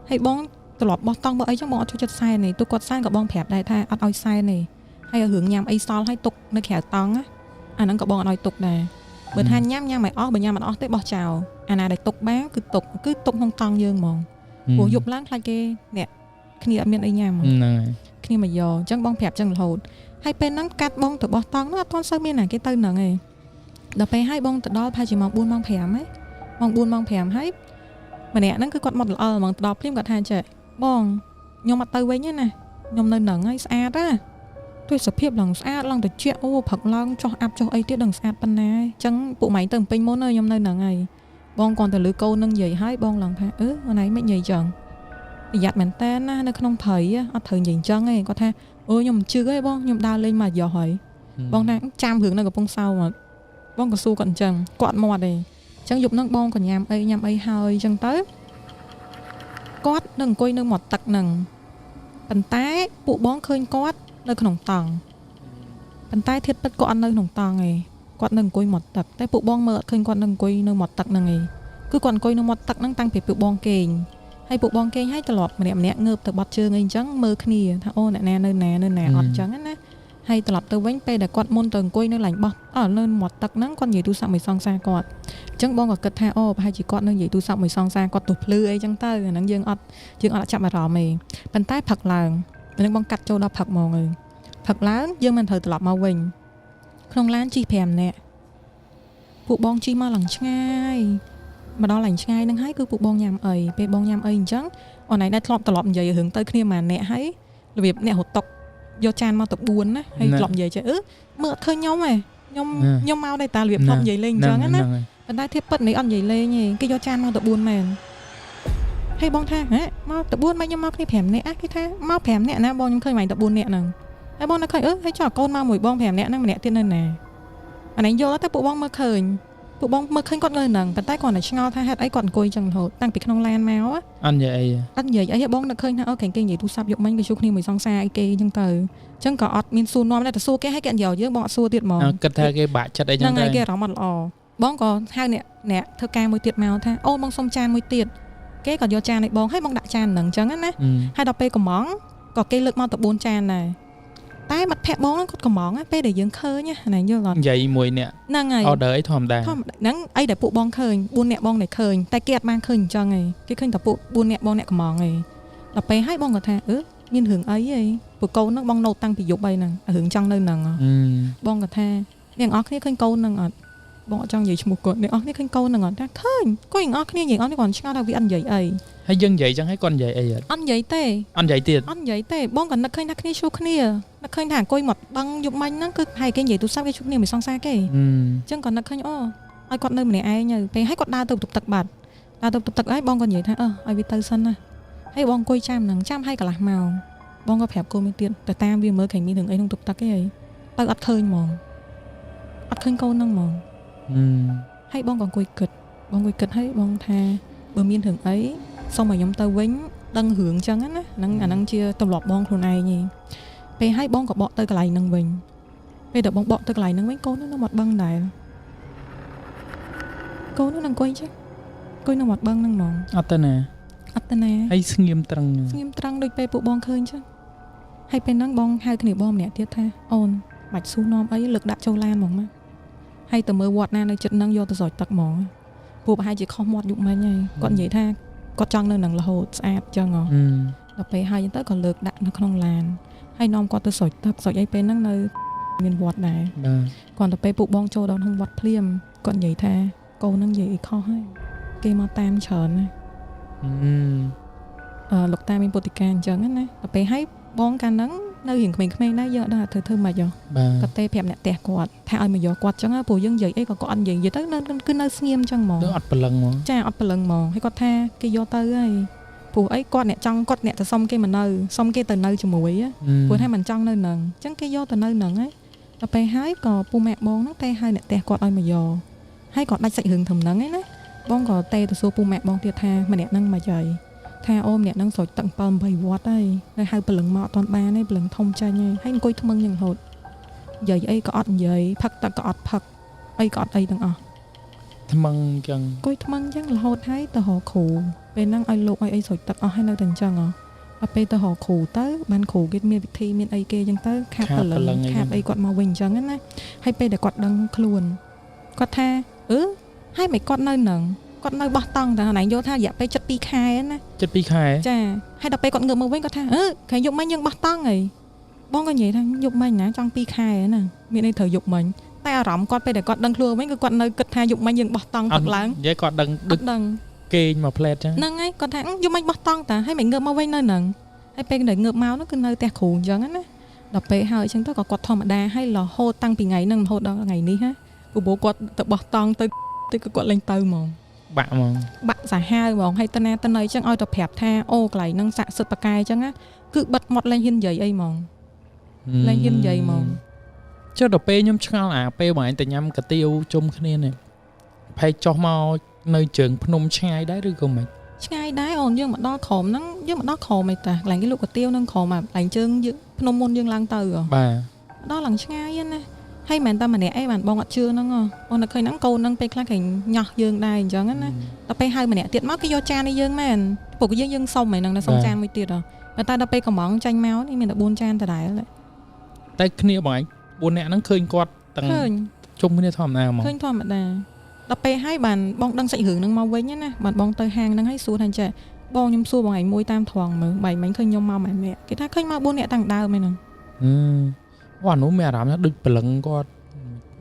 ហើយបងត្រឡប់បោះតង់បើអីចឹងបងអត់ចូលចិត្តសែនទេទូគាត់សែនក៏បងប្រាប់ដែរថាអត់ឲ្យសែនទេហើយរឿងញ៉ាំអីសល់ឲ្យទុកនៅក្រៅតង់អាហ្នឹងក៏បងអត់ឲ្យទុកដែរបើថាញ៉ាំឲ្យអស់បើញ៉ាំអត់អស់ទេបោះចោលអាណាដែលទុកបានគឺទុកក្នុងតង់យើងហ្មងព្រោះយប់ឡើងខ្លាចគេអ្នកគ្នាអត់មានអីញ៉ាំហ្នឹងហើយគ្នាមកយកអញ្ចឹងបងប្រាប់ចឹងរហូតហើយពេលហ្នឹងកាត់បងទៅបោះតង់នោះអត់ទាន់សូវមានណាគេទៅហ្នឹងឯងដល់ពេលឲ្យបងទៅដល់ប្រហែលជាម៉ោង4ម៉ោង5ហ៎ម៉ោង4ម៉ោង5ហើយម្នាក់ហ្នឹងគឺគាត់មកល្អហ្មងទៅដល់ភ្លាមគាត់ថាចេះបងខ្ញុំអត់ទៅវិញទេណាខ្ញុំនៅហ្នឹងហើយស្អាតណាទស្សនភាពឡើងស្អាតឡើងត្រជាក់អូផឹកឡើងចុះអាប់ចុះអីទៀតដឹងស្អាតប៉ុណ្ណាអញ្ចឹងពួកម៉ៃទៅពេញមុនខ្ញុំនៅហ្នឹងហើយបងគាត់ទៅលើកូននឹងនិយាយហើយបងឡើងថាអូនឯងមិននិយាយចឹងប្រយ័ត្នមែនតើណានៅក្នុងព្រៃអត់ត្រូវនិយាយចឹងទេគាត់ថាអូខ្ញុំមិនជឿទេបងខ្ញុំដើរលេងមកយោហើយបងថាចាំរឿងនៅកំពង់សោមបងក៏សួរគាត់អញ្ចឹងគាត់មាត់ទេអញ្ចឹងយប់ហ្នឹងបងក៏ញ៉ាំអីហើយអញ្ចឹងទៅគាត់នឹងអង្គុយនៅមាត់ទឹកហ្នឹងប៉ុន្តែពួកបងឃើញគាត់នៅក្នុងតង់ប៉ុន្តែធៀបពិតគាត់អត់នៅក្នុងតង់ទេគាត់នៅអង្គុយមាត់ទឹកតែពួកបងមើលអត់ឃើញគាត់នៅអង្គុយនៅមាត់ទឹកហ្នឹងទេគឺគាត់អង្គុយនៅមាត់ទឹកហ្នឹងតាំងពីពួកបងគេងហើយពួកបងគេងហើយត្រឡប់ម្នាក់ងើបទៅបាត់ជើងអីអញ្ចឹងមើលគ្នាថាអូអ្នកណានៅណាអត់អញ្ចឹងណាហើយត្រឡប់ទៅវិញពេលដែលគាត់មុនទៅអង្គុយនៅឡាញបោះនៅមាត់ទឹកហ្នឹងគាត់និយាយទូរស័ព្ទមួយសងសាគាត់អញ្ចឹងបងក៏គិតថាអូប្រហែលជាគាត់នៅនិយាយទូរស័ព្ទមួយសងសាគាត់ទៅភ្លឺអីអញ្ចឹងទៅអាហ្នឹងយើងអត់ចាប់អារម្មណ៍ទេប៉ុន្តែផឹកឡើងនឹងបងកាត់ចូលដល់ផឹកហ្មងផឹកឡើងយើងមិនត្រូវត្រឡប់មកវិញក្នុងឡានជិះ5នាក់ពួកបងជិះមកឡើងឆ្ងាយមកដល់ឡើងឆ្ងាយហ្នឹងហើយគឺពួកបងញ៉ាំអីពេលបងញ៉ាំអីអញ្ចឹងអូនឯងដែរធ្លាប់ត្រឡប់និយាយរឿងទៅគ្នាម៉ានអ្នកហើយរបៀបអ្នករត់តុកយកចានមកទៅ4ណាហើយធ្លាប់និយាយចេះមើលអត់ឃើញខ្ញុំទេខ្ញុំមកដែរតារបៀបធ្លាប់និយាយលេងអញ្ចឹងណាប៉ុន្តែធៀបពិតនេះអត់និយាយលេងទេគេយកចានមកទៅ4មែនហើយបងថាមកទៅ4មិនខ្ញុំមកគ្នា5នាក់គេថាមក5នាក់ណាបងខ្ញុំឃើញមិនទៅ4នាក់ហ្នឹងហើយបងនៅឃើញហើយចុះកូនមកមួយបង5នាក់ហ្នឹងម្នាក់ទៀតនៅណាអានេះយកទៅពួកបងមើលឃើញគាត់នៅហ្នឹងប៉ុន្តែគាត់តែឆ្ងល់ថាហេតុអីគាត់អង្គុយចឹងរហូតតាំងពីក្នុងឡានមកអត់និយាយអីបងនៅឃើញថាគេនិយាយទូរស័ព្ទយកមិញគេជួបគ្នាមួយសងសាអីគេចឹងទៅចឹងក៏អត់មានសួរនាំដែរតែសួរគេឲ្យគេអត់យកយើងបងអត់សួរទៀតហ្មងគិតថាគេបាក់ចិត្តអីចឹងទៅហ្នឹងហើយគេអារម្មណ៍អត់ល្អបងក៏ហៅអ្នកធ្វើការមួយទៀតមកថាអូនបងសុំចានមួយទៀតគេក៏យកចានឲ្យបងឲ្យបងដាក់ចានហ្នឹងចឹងណាហើយដល់ពេលកំងក៏គេលើកមកទៅ4ចានដែរតែមាត់ភ័ក្របងហ្នឹងគាត់កំងពេលដែលយើងឃើញណាយល់អត់និយាយមួយអ្នកហ្នឹងហើយ order អីធម្មតាហ្នឹងអីដែលពួកបងឃើញ4អ្នកបងដែលឃើញតែគេអត់បានឃើញអញ្ចឹងឯងគេឃើញតែពួក4អ្នកបងអ្នកកំងឯងដល់ពេលឲ្យបងក៏ថាមានរឿងអីឯងពួកកូនហ្នឹងបងនៅតាំងពីយប់អីហ្នឹងរឿងចង់នៅហ្នឹងបងក៏ថាអ្នកនរគ្នាឃើញកូនហ្នឹងអត់បងអត់ចង់និយាយឈ្មោះគាត់អ្នកនរគ្នាឃើញកូនហ្នឹងអត់ថាឃើញគាត់អ្នកនរគ្នានិយាយអត់គាត់ឆ្ងល់ថាវាអត់និយាយអីហើយយើងនិយាយចឹងឲ្យគាត់និយាយអីអត់និយាយទេអត់និយាយទៀតអត់និយាយទេបងក៏នឹកឃើញថាគ្នាជួបគ្នានឹកឃើញថាអង្គុយមកបឹងយប់មិញហ្នឹងគឺហើយគេនិយាយទូរស័ព្ទគេជួបគ្នាមួយសងសាគេអញ្ចឹងក៏នឹកឃើញឲ្យគាត់នៅម្នាក់ឯងទៅពេលឲ្យគាត់ដើរទៅទប់ទឹកបាត់ដើរទៅទប់ទឹកហើយបងក៏និយាយថាឲ្យវាទៅសិនណាហើយបងអង្គុយចាំហ្នឹងចាំឲ្យកន្លះម៉ោងបងក៏ប្រាប់កូនមួយទៀតទៅតាមវាមើលឃើញមានរឿងអីក្នុងទប់ទឹកទេទៅអត់ឃើញហ្មងអត់ឃើញកូនហ្នឹងហ្មងហើយបងក៏អង្គុយគិតហើយបងថាបើមានរឿងអីសូមឲ្យខ្ញុំទៅវិញដឹងរឿងចឹងណាហ្នឹងអាហ្នឹងជាទម្លាប់បងខ្លួនឯងឯងពេលឲ្យបងក៏បកទៅកន្លែងហ្នឹងវិញពេលដែលបងបកទៅកន្លែងហ្នឹងវិញកូននៅមាត់បឹងដែរកូននឹងអង្គុយចេះអង្គុយនៅមាត់បឹងហ្នឹងហ្មងអត់ទៅណាហើយស្ងៀមត្រង់ដូចពេលពួកបងឃើញចឹងហើយពេលហ្នឹងបងហៅគ្នាបងម្នាក់ទៀតថាអូនបាច់ស៊ូនាំអីលើកដាក់ចូលឡានហ្មងមកហើយទៅមើលវត្តណានៅចិត្តហ្នឹងយកទៅស្រោចទឹកហ្មងពួកប្រហែលជាខុសមាត់យុគមិញហើយគាត់និយាយថាគាត់ចង់នៅនឹងរហូតស្អាតចឹងដល់ពេលហើយទៅក៏លើកដាក់នៅក្នុងឡានហើយនាំគាត់ទៅស្រោចទឹកស្រោចអីពេលហ្នឹងនៅមានវត្តដែរគាត់ទៅពេលពួកបងចូលដល់ក្នុងវត្តភ្លាមគាត់និយាយថាកូនហ្នឹងនិយាយអីខុសហើយ គេមកតាមច្រើនណាលោកតាមានពុទ្ធិកាអញ្ចឹងណាដល់ពេលឲ្យបងកាលហ្នឹងនៅរៀងក្មេងៗដែរយើងអត់ដឹងថាធ្វើម៉េចហ៎គាត់ទេប្រាប់អ្នកផ្ទះគាត់ថាឲ្យមកយកគាត់អញ្ចឹងព្រោះយើងនិយាយអីក៏គាត់អត់និយាយទៅគឺនៅស្ងៀមអញ្ចឹងហ្មងអត់ព្រលឹងហ្មងចាអត់ព្រលឹងហ្មងហើយគាត់ថាគេយកទៅហើយព្រោះអីគាត់អ្នកចង់គាត់អ្នកទៅសុំគេមកនៅសុំគេទៅនៅជាមួយព្រោះថាមិនចង់នៅនឹងអញ្ចឹងគេយកទៅនៅនឹងហើយដល់ពេលហើយក៏ពូម៉ាក់បងហ្នឹងតែឲ្យអ្នកផ្ទះគាត់ឲ្យមកយកហើយក៏ដាច់សាច់រឿងធំហ្នឹងឯណាបងក៏ទេទៅសួរពូម៉ាក់បងទៀតថាម្នាក់ហ្នឹងមកយាយថាអូម្នាក់ហ្នឹងស្រោចទឹក7 8វត្តហើយនៅហៅព្រលឹងមកអត់ទាន់បានទេព្រលឹងធំចាញ់ហើយអង្គុយថ្មឹងយ៉ាងរហូតនិយាយអីក៏អត់និយាយផឹកទឹកក៏អត់ផឹកអីក៏អត់អីទាំងអស់ថ្មឹងអញ្ចឹងអង្គុយថ្មឹងអញ្ចឹងរហូតហើយទៅរកគ្រូពេលហ្នឹងឲ្យលោកឲ្យអីស្រោចទឹកអស់ហើយនៅតែអញ្ចឹងដល់ពេលទៅរកគ្រូទៅបានគ្រូគេមានវិធីមានអីគេអញ្ចឹងទៅខាប់ព្រលឹងខាប់អីគាត់មកវិញអញ្ចឹងណាហើយពេលដែលគាត់ដឹងខ្លួនគាត់ថាហើយមិនគាត់នៅនឹងគាត់នៅបោះតង់តែណៃយកថារយៈពេល72ខែណា72ខែចាហើយដល់ពេលគាត់ងើបមកវិញគាត់ថាខែយប់មិញយើងបោះតង់ហីបងក៏និយាយថាយប់មិញណាចង់2ខែណាមានន័យត្រូវយប់មិញតែអារម្មណ៍គាត់ពេលដែលគាត់ដឹងខ្លួនវិញគឺគាត់នៅគិតថាយប់មិញយើងបោះតង់ទឹកឡើងនិយាយគាត់ដឹងគេងមកផ្លែតចឹងហ្នឹងហើយគាត់ថាយប់មិញបោះតង់តាហើយមិនងើបមកវិញនៅហ្នឹងហើយពេលដែលងើបមកនោះគឺនៅផ្ទះគ្រូអញ្ចឹងណាដល់ពេលហើយអញ្ចឹងទៅក៏គាត់ធម្មតាហើយរហូតតាំងពីថ្ងៃហ្នឹងរហូតដល់ថ្ងៃនេះហ៎ព្រោះគាត់ទៅបោះតង់ទៅគាត់លេងទៅហ្មងបាក់ហ្មងបាក់សាហាវហ្មងហើយតើណាអញ្ចឹងឲ្យទៅប្រាប់ថាអូកន្លែងហ្នឹងស័ក្តិសិទ្ធិបកាយអញ្ចឹងណាគឺបិទមាត់លែងហ៊ាននិយាយអីហ្មងលែងហ៊ាននិយាយហ្មងចុះដល់ពេលខ្ញុំឆ្ងល់ពេលបងឯងទៅញ៉ាំកាទៀវជុំគ្នានេះផែកចុះមកនៅជើងភ្នំឆ្ងាយដែរឬក៏មិនឆ្ងាយដែរអូនយើងមកដល់ក្រោមហ្នឹងយើងមកដល់ក្រោមឯតាកន្លែងគេលក់កាទៀវហ្នឹងក្រោមកន្លែងជើងយើងភ្នំមុនយើងឡើងទៅបាទដល់ឡើងឆ្ងាយណាហើយមិនតែម្នាក់អីបានបងអត់ជឿហ្នឹងអូននឹកឃើញហ្នឹងកូនហ្នឹងពេលខ្លះគេញ៉ោះយើងដែរអញ្ចឹងណាដល់ពេលហៅម្នាក់ទៀតមកគេយកចាននេះយើងមែនពួកយើងសុំហ្នឹងសុំចានមួយទៀតតែដល់ពេលកំងចាញ់មកនេះមានតែ4ចានដដែលតែគ្នាបងឯង4នាក់ហ្នឹងឃើញគាត់ទាំងជុំគ្នាធម្មតាហ្មងឃើញធម្មតាដល់ពេលហើយបានបងដឹងសាច់រឿងហ្នឹងមកវិញណាបានបងទៅហាងហ្នឹងហើយសួរថាចាបងខ្ញុំសួរបងឯងមួយតាមត្រង់មើលបាយមិញឃើញខ្ញុំមកម្នាក់គេថាឃើញមក4នាក់តាំងដើមហ្នឹងអូនោះមានអារម្មណ៍ថាដូចព្រលឹងគាត់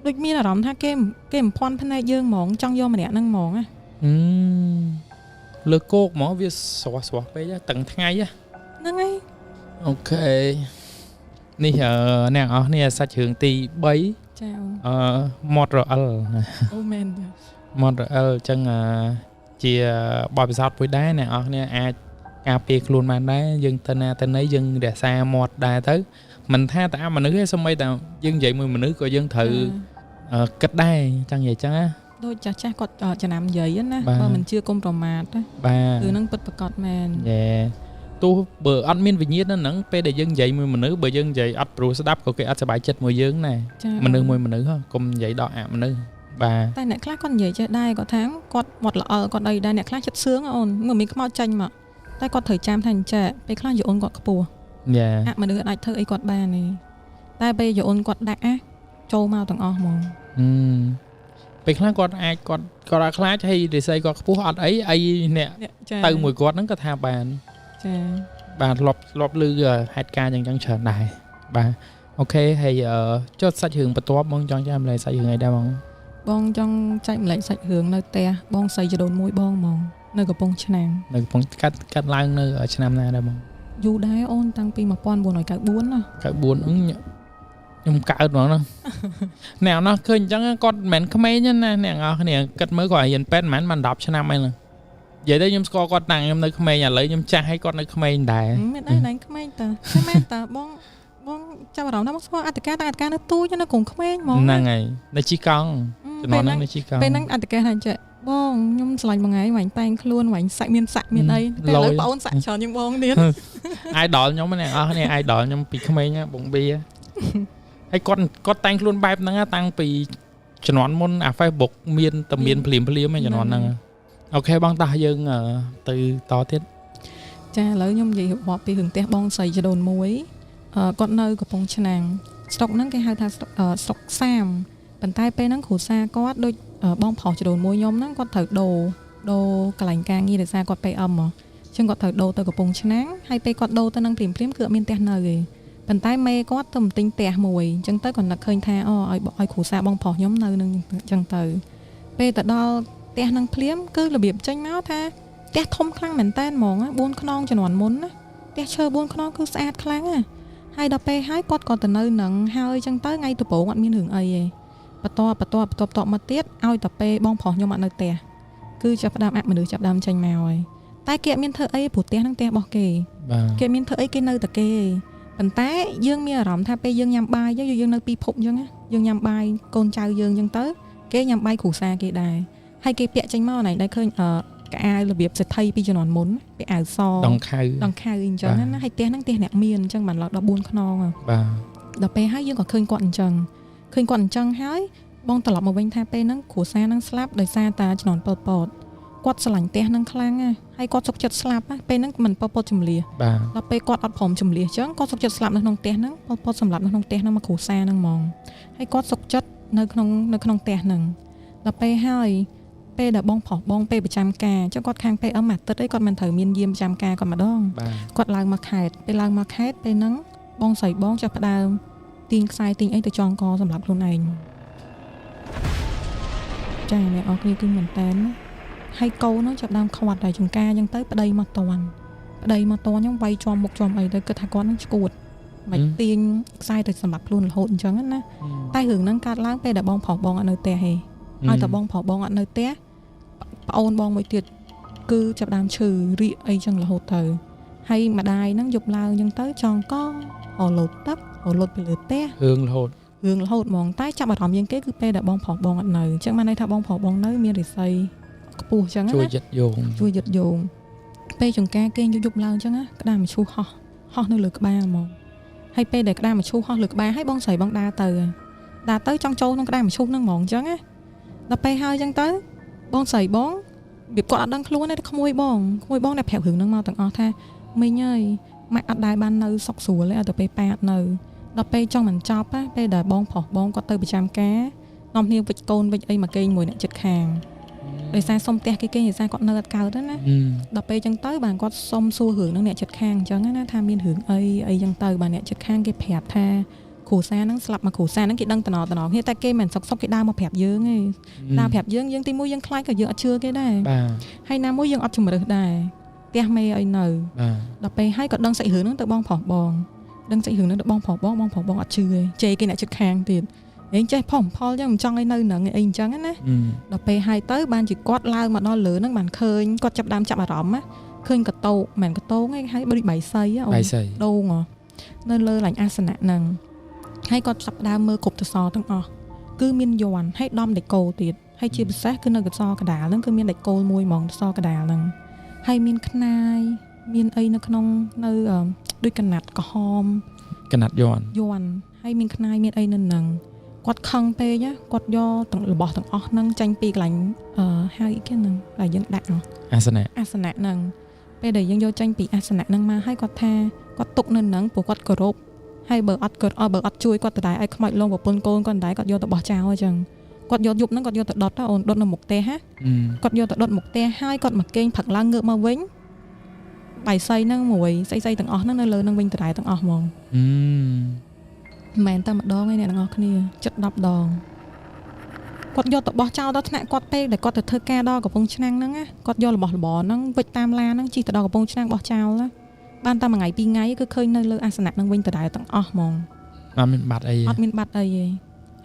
ដូចមានអារម្មណ៍ថាគេបំភាន់ភ្នែកយើងហ្មងចង់យកម្នាក់ហ្នឹងហ្មងលើគោកហ្មងវាស្រស់ពេកតឹងថ្ងៃហ្នឹងហើយអូខេនេះអ្នកអស់នេះសាច់រឿងទី3ចាម៉ត់រអិលអូមែនម៉ត់រអិលអញ្ចឹងជាបទពិសោធន៍មួយដែរអ្នកអស់នេះអាចការពារខ្លួនបានដែរយើងទៅណាទៅណីយើងរក្សាមាត់ដែរទៅមិនថាតែមនុស្សទេសូម្បីតែយើងនិយាយមួយមនុស្សក៏យើងត្រូវគិតដែរចឹងនិយាយចឹងណាដូចចាស់គាត់ចំណាំនិយាយណាបើមិនជឿកុំប្រមាទណាគឺនឹងពិតប្រាកដមែនយេទោះបើអត់មានវិញ្ញាណហ្នឹងពេលដែលយើងនិយាយមួយមនុស្សបើយើងនិយាយអត់ព្រោះស្ដាប់ក៏គេអត់សប្បាយចិត្តមួយយើងដែរមនុស្សមួយមនុស្សកុំនិយាយដល់មនុស្សបាទតែអ្នកខ្លះគាត់និយាយចេះដែរគាត់ថាគាត់មាត់ល្អគាត់អីដែរអ្នកខ្លះចិត្តសឿងអូនមិនមានខ្មោចចាញ់មកតែគាត់ត្រូវចាំថាអញ្ចឹងពេលខ្លះយូអូនគាត់ខ្ពស់មនុស្សអាចធ្វើអីគាត់បានទេតែពេលយូអូនគាត់ដាក់ចូលមកទាំងអស់ហ្មងពេលខ្លះគាត់អាចគាត់អត់ខ្លាចហើយរិស័យគាត់ខ្ពស់អត់អីអ្នកទៅមួយគាត់ហ្នឹងក៏ថាបានចាបាទលប់លឺហេតុការណ៍យ៉ាងច្រើនដែរបាទអូខេហើយចុះសាច់រឿងបន្ទាប់បងចង់ចែកម្លែកសាច់រឿងអីដែរបងចង់ចែកម្លែកសាច់រឿងនៅផ្ទះបងស្រីចដូនមួយបងហ្មងនៅកំពង់ឆ្នាំងនៅកំពង់កាត់ឡើងនៅឆ្នាំណាដែរបងយូរដែរអូនតាំងពី1994ណា94ខ្ញុំកើតហ្មងហ្នឹងអ្នកនោះឃើញអញ្ចឹងគាត់មិនមែនក្មេងណាអ្នកនរគ្នាគិតមើលគាត់រៀនពេទ្យមិនមែន10ឆ្នាំអីហ្នឹងនិយាយទៅខ្ញុំស្គាល់គាត់តាំងខ្ញុំនៅក្មេងឥឡូវខ្ញុំចាស់ហើយគាត់នៅក្មេងដែរមានដែរណែក្មេងតាមែនតាបងចាប់អារម្មណ៍ថាបងស្គាល់អត្តកានៅទូចនៅក្រុងក្មេងហ្មងហ្នឹងហើយនៅជីកង់ជំនាន់ហ្នឹងនៅជីកង់ពេលហ្នឹងអត្តកាថាចេះបងខ្ញុំឆ្លាញ់មួយថ្ងៃវាញ់តែងខ្លួនវាញ់សាច់មានសាក់មានអីតែឥឡូវបងអូនសាក់ច្រើនជាងបងទៀតអាយដលខ្ញុំណាអស់នេះអាយដលខ្ញុំពីក្មេងបងប៊ីហើយគាត់តែងខ្លួនបែបហ្នឹងតាំងពីជំនាន់មុនអា Facebook មានតែមានភ្លាមឯជំនាន់ហ្នឹងអូខេបងតោះយើងទៅតទៀតចាឥឡូវខ្ញុំនិយាយរាប់ពីរឿងផ្ទះបងស្រីចដូនមួយគាត់នៅកំពង់ឆ្នាំងស្រុកហ្នឹងគេហៅថាស្រុកសាមប៉ុន្តែពេលហ្នឹងគ្រួសារគាត់ដូចបងប្រុសចដូនមួយខ្ញុំហ្នឹងគាត់ត្រូវដូរកន្លែងការងារដោយសារគាត់ PM អញ្ចឹងគាត់ត្រូវដូរទៅកំពង់ឆ្នាំងហើយពេលគាត់ដូរទៅនឹងព្រាមគឺអត់មានផ្ទះនៅទេប៉ុន្តែមេគាត់ទៅទិញផ្ទះមួយអញ្ចឹងទៅគាត់នឹកឃើញថាឲ្យគ្រួសារបងប្រុសខ្ញុំនៅនឹងអញ្ចឹងទៅពេលទៅដល់ ផ្ទះនឹងភ្លាមគឺរបៀបចេញមកថាផ្ទះធំខ្លាំងមែនតើហ្មង4ខ្នងជំនាន់មុនណាផ្ទះឈើ4ខ្នងគឺស្អាតខ្លាំងណាហើយដល់ពេលហើយគាត់ក៏ទៅនៅនឹងហើយចឹងទៅថ្ងៃដំបូងអត់មានរឿងអីទេបន្ទាប់មកទៀតឲ្យតែពេលបងប្រុសខ្ញុំអត់នៅផ្ទះគឺចាប់ផ្ដើមមនុស្សចាប់ដើមចេញមកហើយតែគេអត់មានធ្វើអីព្រោះផ្ទះហ្នឹងផ្ទះរបស់គេគេមានធ្វើអីគេនៅតែគេប៉ុន្តែយើងមានអារម្មណ៍ថាពេលយើងញ៉ាំបាយយើងនៅពីភពអញ្ចឹងយើងញ៉ាំបាយកូនចៅយើងអញ្ចឹងទៅគេញ៉ាំបាយគ្រួសារគេដែរហើយគេពាក់ចេញមកណៃដែរឃើញកៅអៅរបៀបសេដ្ឋីពីជំនាន់មុនពាក់អាវសដង្ខៅអញ្ចឹងណាហើយផ្ទះហ្នឹងផ្ទះអ្នកមានអញ្ចឹងបានឡើង14ខ្នងបាទដល់ពេលហើយយើងក៏ឃើញគាត់អញ្ចឹងហើយបងត្រឡប់មកវិញថាពេលហ្នឹងគ្រួសារហ្នឹងស្លាប់ដោយសារតាជំនាន់ប៉ុលពតគាត់ស្រឡាញ់ផ្ទះហ្នឹងខ្លាំងណាស់ហើយគាត់សុខចិត្តស្លាប់ពេលហ្នឹងមិនប៉ុលពតចម្លៀសដល់ពេលគាត់អត់ព្រមចម្លៀសអញ្ចឹងគាត់សុខចិត្តស្លាប់នៅក្នុងផ្ទះហ្នឹងប៉ុលពតសម្លាប់នៅក្នុងផ្ទះហ្នឹងមកគ្រួសារហ្នឹងហ្មងហើយគាត់សុខចិត្តនៅក្នុងផ្ទះហ្នឹងដល់ពេលហើយពេលដែលបងប្រុសបងពេលប្រចាំការអញ្ចឹងគាត់ខាងពេលអាទិត្យអីគាត់មិនត្រូវមានយាមប្រចាំការគាត់ម្ដងគាត់ឡើងមកខេត្តពេលហ្នឹងបងស្រីបងចាប់ផ្ដើមទាញខ្សែទាញអីទៅចងកសម្រាប់ខ្លួនឯងចាអ្នកអរគ្នាគឺមែនតើហើយកូនហ្នឹងចាប់ដើមខ្វាត់ដែរចង្ការអញ្ចឹងទៅប្តីមកតន់ខ្ញុំវាយជាប់មុខជាប់អីទៅគិតថាគាត់នឹងឈួតមិនទាញខ្សែទៅសម្រាប់ខ្លួនរហូតអញ្ចឹងណាតែរឿងហ្នឹងកើតឡើងពេលដែលបងប្រុសបងអត់នៅផ្ទះទេឲ្យតែបងប្រុសបងអត់នៅផ្ទះប្អូនបងមួយទៀតគឺចាប់ដើមឈឺរីកអីចឹងរហូតទៅហើយម្ដាយហ្នឹងយប់ឡើងអញ្ចឹងទៅចងករលត់ទឹករលត់ពីលើផ្ទះរឿងរហូតហ្មងតែចាប់អារម្មណ៍យើងគេគឺពេលដែលបងប្រុសបងអត់នៅអញ្ចឹងបានន័យថាបងប្រុសបងនៅមានរិស័យខ្ពស់អញ្ចឹងណាជួយយឹតយងពេលចង្ការគេយប់ឡើងអញ្ចឹងណាក្តាមមឈូសហោះនៅលើក្បាលហ្មងហើយពេលដែលក្តាមមឈូសហោះលើក្បាលហើយបងស្រីបងដើរទៅចង់ចូលក្នុងក្តាមមឈូសហ្នឹងហ្មងអញ្ចឹងណាដល់ពេលហើយអញ្ចឹងទៅបងស្រីបងវាគាត់អត់ដឹងខ្លួនទេក្មួយបងដែលប្រាប់រឿងហ្នឹងមកទាំងអស់ថាមីងអើយម៉ាក់អត់ដែរបាននៅសុកស្រួលទេឲ្យទៅពេលប៉ាត់នៅដល់ពេលចង់មិនចប់ពេលដែលបងប្រុសបងគាត់ទៅប្រចាំការនាំគ្នាវិចកូនវិចអីមកគេងមួយអ្នកចិត្តខាងដោយសារសុំផ្ទះគេគេដោយសារគាត់នៅអត់កើតណាដល់ពេលអញ្ចឹងទៅបានគាត់សុំសួររឿងហ្នឹងអ្នកចិត្តខាងអញ្ចឹងណាថាមានរឿងអីអញ្ចឹងទៅបានអ្នកចិត្តខាងគេប្រាប់ថាគ្រូសាហ្នឹងស្លាប់មកគ្រូសាហ្នឹងគេដឹងតំណគ្នាតែគេមិនសុកគេដើរមកប្រាប់យើងទេដើរប្រាប់យើងទីមួយយើងខ្លាចក៏យើងអត់ជឿគេដែរហើយណាមួយយើងអត់ជំរឹះដែរផ្ទះមេឲ្យនៅដល់ពេលហើយក៏ដឹងសាច់រឿងហ្នឹងទៅបងប្រុសបងដឹងសាច់រឿងហ្នឹងទៅបងប្រុសបងអត់ជឿទេជេរគេអ្នកចិត្តខាងទៀតឯងចេះផលចឹងមិនចង់ឲ្យនៅនឹងអីអញ្ចឹងណាដល់ពេលហើយទៅបានជាគាត់ឡើងមកដល់លើហ្នឹងបានឃើញគាត់ចាប់ដើមចាប់អារម្មណ៍ណាឃើញកតោមិនកតោឯងហើយបរិបៃស័យដងនៅលើឡាញ់អាសនៈហ្នឹងហើយគាត់ចាប់ដើមមើលគ្រប់ទសទាំងអស់គឺមានយ័ន្តហើយដំដេកោទៀតហើយជាពិសេសគឺនៅកសកដាលហ្នឹងគឺមានដេកោមួយហ្មងទសកដាលហ្នឹងហើយមានខ្នាយមានអីនៅក្នុងនៅដូចកណាត់ក្រហមកណាត់យ័ន្តហើយមានខ្នាយមានអីនៅហ្នឹងគាត់ខឹងពេកគាត់យកទាំងរបស់ទាំងអស់ហ្នឹងចាញ់ពីកន្លែងហើយគេហ្នឹងតែយើងដាក់អាសនៈហ្នឹងពេលដែលយើងយកចាញ់ពីអាសនៈហ្នឹងមកហើយគាត់ថាគាត់ទុកនៅហ្នឹងព្រោះគាត់គោរពហើយបើអត់ជួយគាត់ទៅដែរឲ្យខ្មោចលងប្រពន្ធកូនគាត់ដែរគាត់យកទៅបោះចោលអញ្ចឹងគាត់យកយប់ហ្នឹងគាត់យកទៅដុតអូនដុតនៅមុខផ្ទះគាត់យកទៅដុតមុខផ្ទះហើយគាត់មកគេងផឹកឡើងងើបមកវិញបាយស័យហ្នឹងមួយស្អីទាំងអស់ហ្នឹងនៅលើហ្នឹងវិញទៅដែរទាំងអស់ហ្មងមិនតែម្ដងឯអ្នកទាំងអស់គ្នាចិត្ត10ដងគាត់យកទៅបោះចោលដល់ថ្នាក់គាត់ពេលដែលគាត់ទៅធ្វើការដល់កំពង់ឆ្នាំងហ្នឹងគាត់យករបស់របរហ្នឹងវិចតាមឡានហ្នឹងជិះទៅដល់កំពង់ឆ្នាំងបោះចោលបានតែមួយថ្ងៃពីរថ្ងៃគឺឃើញនៅលើអាសនៈហ្នឹងវិញទៅដែរទាំងអស់ហ្មងអត់មានបាត់អីទេ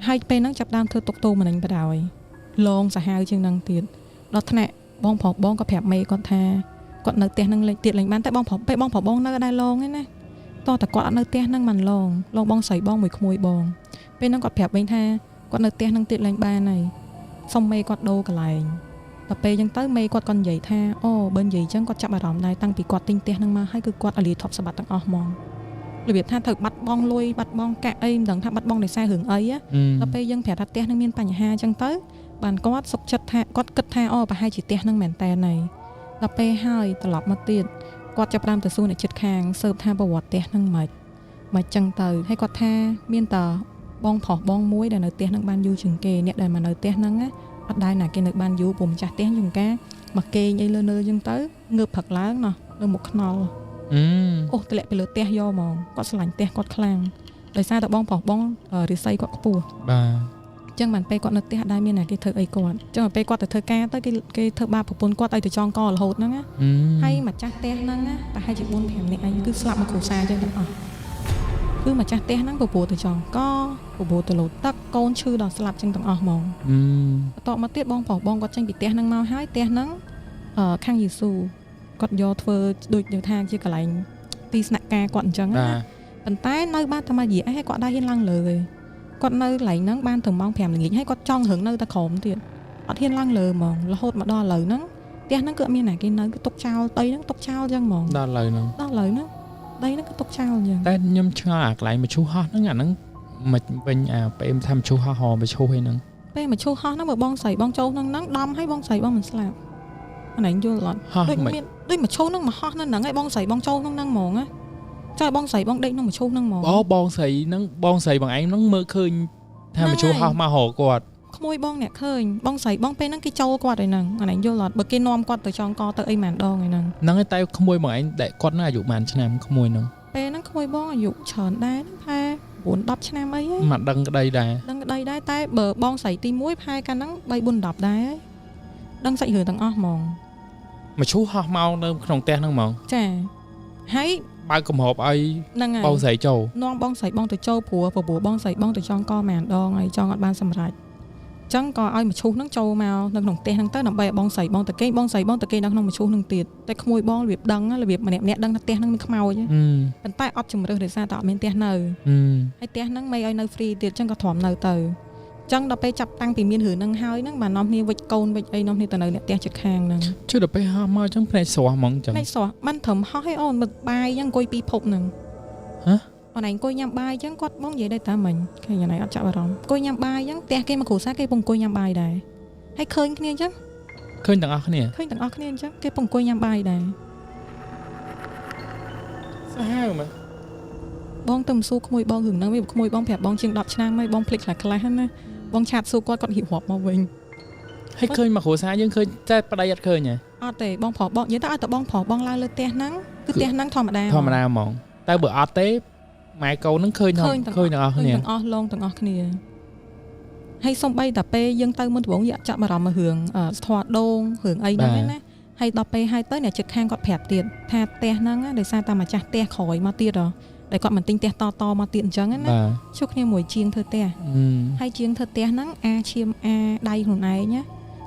ហើយពេលហ្នឹងចាប់ដើមធ្វើតុកតូម្នេញបដ ாய் ឡងសាហាវជាងហ្នឹងទៀតដល់ថ្នាក់បងប្រុសបងក៏ប្រាប់មេគាត់ថាគាត់នៅផ្ទះហ្នឹងលេងទៀតលេងបានតែបងប្រុសបងនៅដែរឡងឯណាតោះតែគាត់អត់នៅផ្ទះហ្នឹងមិនឡងបងស្រីបងមួយក្មួយបងពេលហ្នឹងគាត់ប្រាប់វិញថាគាត់នៅផ្ទះហ្នឹងទៀតលេងបានហើយសុំមេគាត់ដូរកន្លែងដល់ពេលអញ្ចឹងទៅមេគាត់ក៏និយាយថាអូបើនិយាយអញ្ចឹងគាត់ចាប់អារម្មណ៍ដែរតាំងពីគាត់ទិញផ្ទះហ្នឹងមកហើយគឺគាត់អលីធប់សម្បត្តិទាំងអស់ហ្មងរបៀបថាត្រូវបាត់បង់លុយបាត់បង់កាក់អីមិនដឹងថាបាត់បង់ដោយសាររឿងអីដល់ពេលយើងប្រាប់ថាផ្ទះហ្នឹងមានបញ្ហាអញ្ចឹងទៅបានគាត់សុខចិត្តថាគាត់គិតថាអូប្រហែលជាផ្ទះហ្នឹងមែនតើហើយដល់ពេលហើយត្រឡប់មកទៀតគាត់ចាប់ផ្ដើមទៅសួរអ្នកជិតខាងស៊ើបថាប្រវត្តិផ្ទះហ្នឹងមិនចឹងទៅហើយគាត់ថាមានតបងប្រុសបងមួយដែលនៅផ្ទះហ្នឹងបានយូរជាងគេអ្នកដែលមកនៅផ្ទះហ្នឹងអត់ដែរណាគេនៅបានយូរព្រោះម្ចាស់ផ្ទះយងការមកគេងអីលើចឹងទៅងើបព្រឹកឡើងណោះនៅមុខខ្នល់អូទម្លាក់ពីលើផ្ទះយកហ្មងគាត់ស្រឡាញ់ផ្ទះគាត់ខ្លាំងដោយសារតែបងប្រុសបងរិស័យគាត់ខ្ពស់បាទ ចឹងបានពេលគាត់នៅផ្ទះដែរមានណាគេធ្វើអីគាត់ចឹងពេលគាត់ទៅធ្វើការទៅគេធ្វើបាបប្រពន្ធគាត់ឲ្យទៅចងករហូតហ្នឹងណាហើយម្ចាស់ផ្ទះហ្នឹងណាប្រហែលជា 4-5 នាក់ឯងគឺស្លាប់មកគ្រួសារចឹងទាំងអស់គឺម្ចាស់ផ្ទះហ្នឹងពពោះទៅចងកពពោះទៅលោតទឹកកូនឈឺដល់ស្លាប់ចឹងទាំងអស់ហ្មងបន្ទាប់មកទៀតបងប្រុសបងគាត់ចេញពីផ្ទះហ្នឹងមកហើយផ្ទះហ្នឹងខាងយេស៊ូគាត់យកធ្វើដូចទៅថាជាកន្លែងទីស្នាក់ការគាត់អញ្ចឹងណាប៉ុន្តែនៅបានតែមួយរយៈឯងគាត់ដែរហ៊ានឡើងលើទេគាត់នៅកន្លែងហ្នឹងបានถึงម៉ោង 5 ល្ងាចហើយគាត់ចង់រឹងនៅតែក្រោមទៀតអត់ហ៊ានឡើងលើហ្មងរហូតមកដល់ឥឡូវហ្នឹងផ្ទះហ្នឹងគឺអត់មានណាគេនៅគឺទុកចោលដីហ្នឹងទុកចោលអញ្ចឹងហ្មងដល់ឥឡូវហ្នឹងដីហ្នឹងគឺទុកចោលអញ្ចឹងតែខ្ញុំឆ្ងល់អាកន្លែងមឈូសហោះហ្នឹងអាហ្នឹងមិនវិញអាពេលថាមឈូសហោះហោមឈូសឯហ្នឹងពេលមឈូសហោះហ្នឹងបើបងស្រីបងចូលហ្នឹងដំឲ្យបងស្រីបងមិនស្លាប់អានេះយល់អត់ដូចមានដូចមឈូសហ្នឹងមកហោះហ្នឹងឲ្យបងស្រីបងចូលហ្នឹងហ្មងណាចុះបងស្រីបងដេកក្នុងមឈូសហ្នឹងហ្មងបងស្រីហ្នឹងបងស្រីបងឯងហ្នឹងមើលឃើញថាមឈូសហោះមកហៅគាត់ក្មួយបងអ្នកឃើញបងស្រីបងពេលហ្នឹងគេចូលគាត់ឯហ្នឹងអានេះយល់អត់បើគេនាំគាត់ទៅចងកទៅអីម៉ានដងឯហ្នឹងហ្នឹងតែក្មួយបងឯងដែលគាត់ហ្នឹងអាយុប៉ុន្មានឆ្នាំក្មួយហ្នឹងពេលហ្នឹងក្មួយបងអាយុច្រើនដែរថា9-10 ឆ្នាំអីហ្នឹងមកដឹងក្តីដែរតែបើបងស្រីទី1ប្រហែលកាលហ្នឹង3-4-10ដែរហើយដឹងសាច់រឿងទាំងអស់ហ្មងមឈូសហោះមកនៅក្នុងផ្ទះហ្នឹងហ្មងចាហើយបើកកំហប់ឲ្យបងស្រីចូលនាំបងស្រីបងទៅចូលព្រោះបងស្រីបងទៅចងកម៉ានដងហើយចង់អត់បានសម្រេចអញ្ចឹងក៏ឲ្យមឈូសហ្នឹងចូលមកនៅក្នុងផ្ទះហ្នឹងទៅដើម្បីឲ្យបងស្រីបងទៅគេងបងស្រីបងទៅគេងនៅក្នុងមឈូសហ្នឹងទៀតតែក្មួយបងរបៀបដឹងរបៀបម្នាក់ដឹងថាផ្ទះហ្នឹងមានខ្មោចប៉ុន្តែអត់ជំរឿសដោយសារតែអត់មានផ្ទះនៅហើយផ្ទះហ្នឹងមិនឲ្យនៅ free ទៀតអញ្ចឹងក៏ទ្រាំនៅទៅអញ្ចឹងដល់ពេលចាប់តាំងពីមានរឿងហ្នឹងហើយហ្នឹងបាននាំគ្នាវិចកូនវិចអីនាំគ្នាទៅនៅអ្នកផ្ទះជិតខាងហ្នឹងជឿដល់ពេលហោះមកអញ្ចឹងភ្នែកស្រស់ហ្មងអញ្ចឹងភ្នែកស្រស់បានត្រឹមហោះឲ្យអូនមើលបាយអញ្ចឹងអង្គុយពីភពហ្នឹងហ៎អូនឯងអង្គុយញ៉ាំបាយអញ្ចឹងគាត់បងនិយាយដែរតាមិញឃើញយ៉ាងណាអត់ចាប់អារម្មណ៍អង្គុយញ៉ាំបាយអញ្ចឹងផ្ទះគេមកគ្រួសារគេពងអង្គុយញ៉ាំបាយដែរហើយឃើញគ្នាអញ្ចឹងឃើញទាំងអស់គ្នាអញ្ចឹងគេពងអង្គុយញ៉ាំបាយដែរសាហាវមកបងទៅសួរក្មួយបងរឿងហ្នឹងវាក្មួយបងប្រាប់បងជាង10ឆ្នាំហើយបងភ្លេចខ្លះហ្នឹងណាបងឆាតសួរគាត់រៀបរាប់មកវិញហើយឃើញមកគ្រួសារយើងឃើញតែប្តីអត់ឃើញហ៎អត់ទេបងប្រុសបងនិយាយទៅឲ្យតែបងប្រុសបងឡើងលើផ្ទះហ្នឹងគឺផ្ទះហ្នឹងធម្មតាហ្មងតែបើអត់ទេម៉ែកូនហ្នឹងឃើញទាំងអស់គ្នាទាំងអស់ឡងទាំងអស់គ្នាហើយសំបីតែពេលយើងទៅមុនដំបូងយើងចាប់អារម្មណ៍មករឿងស្ធរដូងរឿងអីហ្នឹងណាហើយដល់ពេលហើយទៅអ្នកជិតខាងគាត់ប្រាប់ទៀតថាផ្ទះហ្នឹងដោយសារតែម្ចាស់ផ្ទះក្រោយមកទៀតដែលគាត់មិនទិញផ្ទះតមកទៀតអញ្ចឹងណាជួបគ្នាមួយជាងធ្វើផ្ទះហើយជាងធ្វើផ្ទះហ្នឹងឈាមដៃខ្លួនឯងណា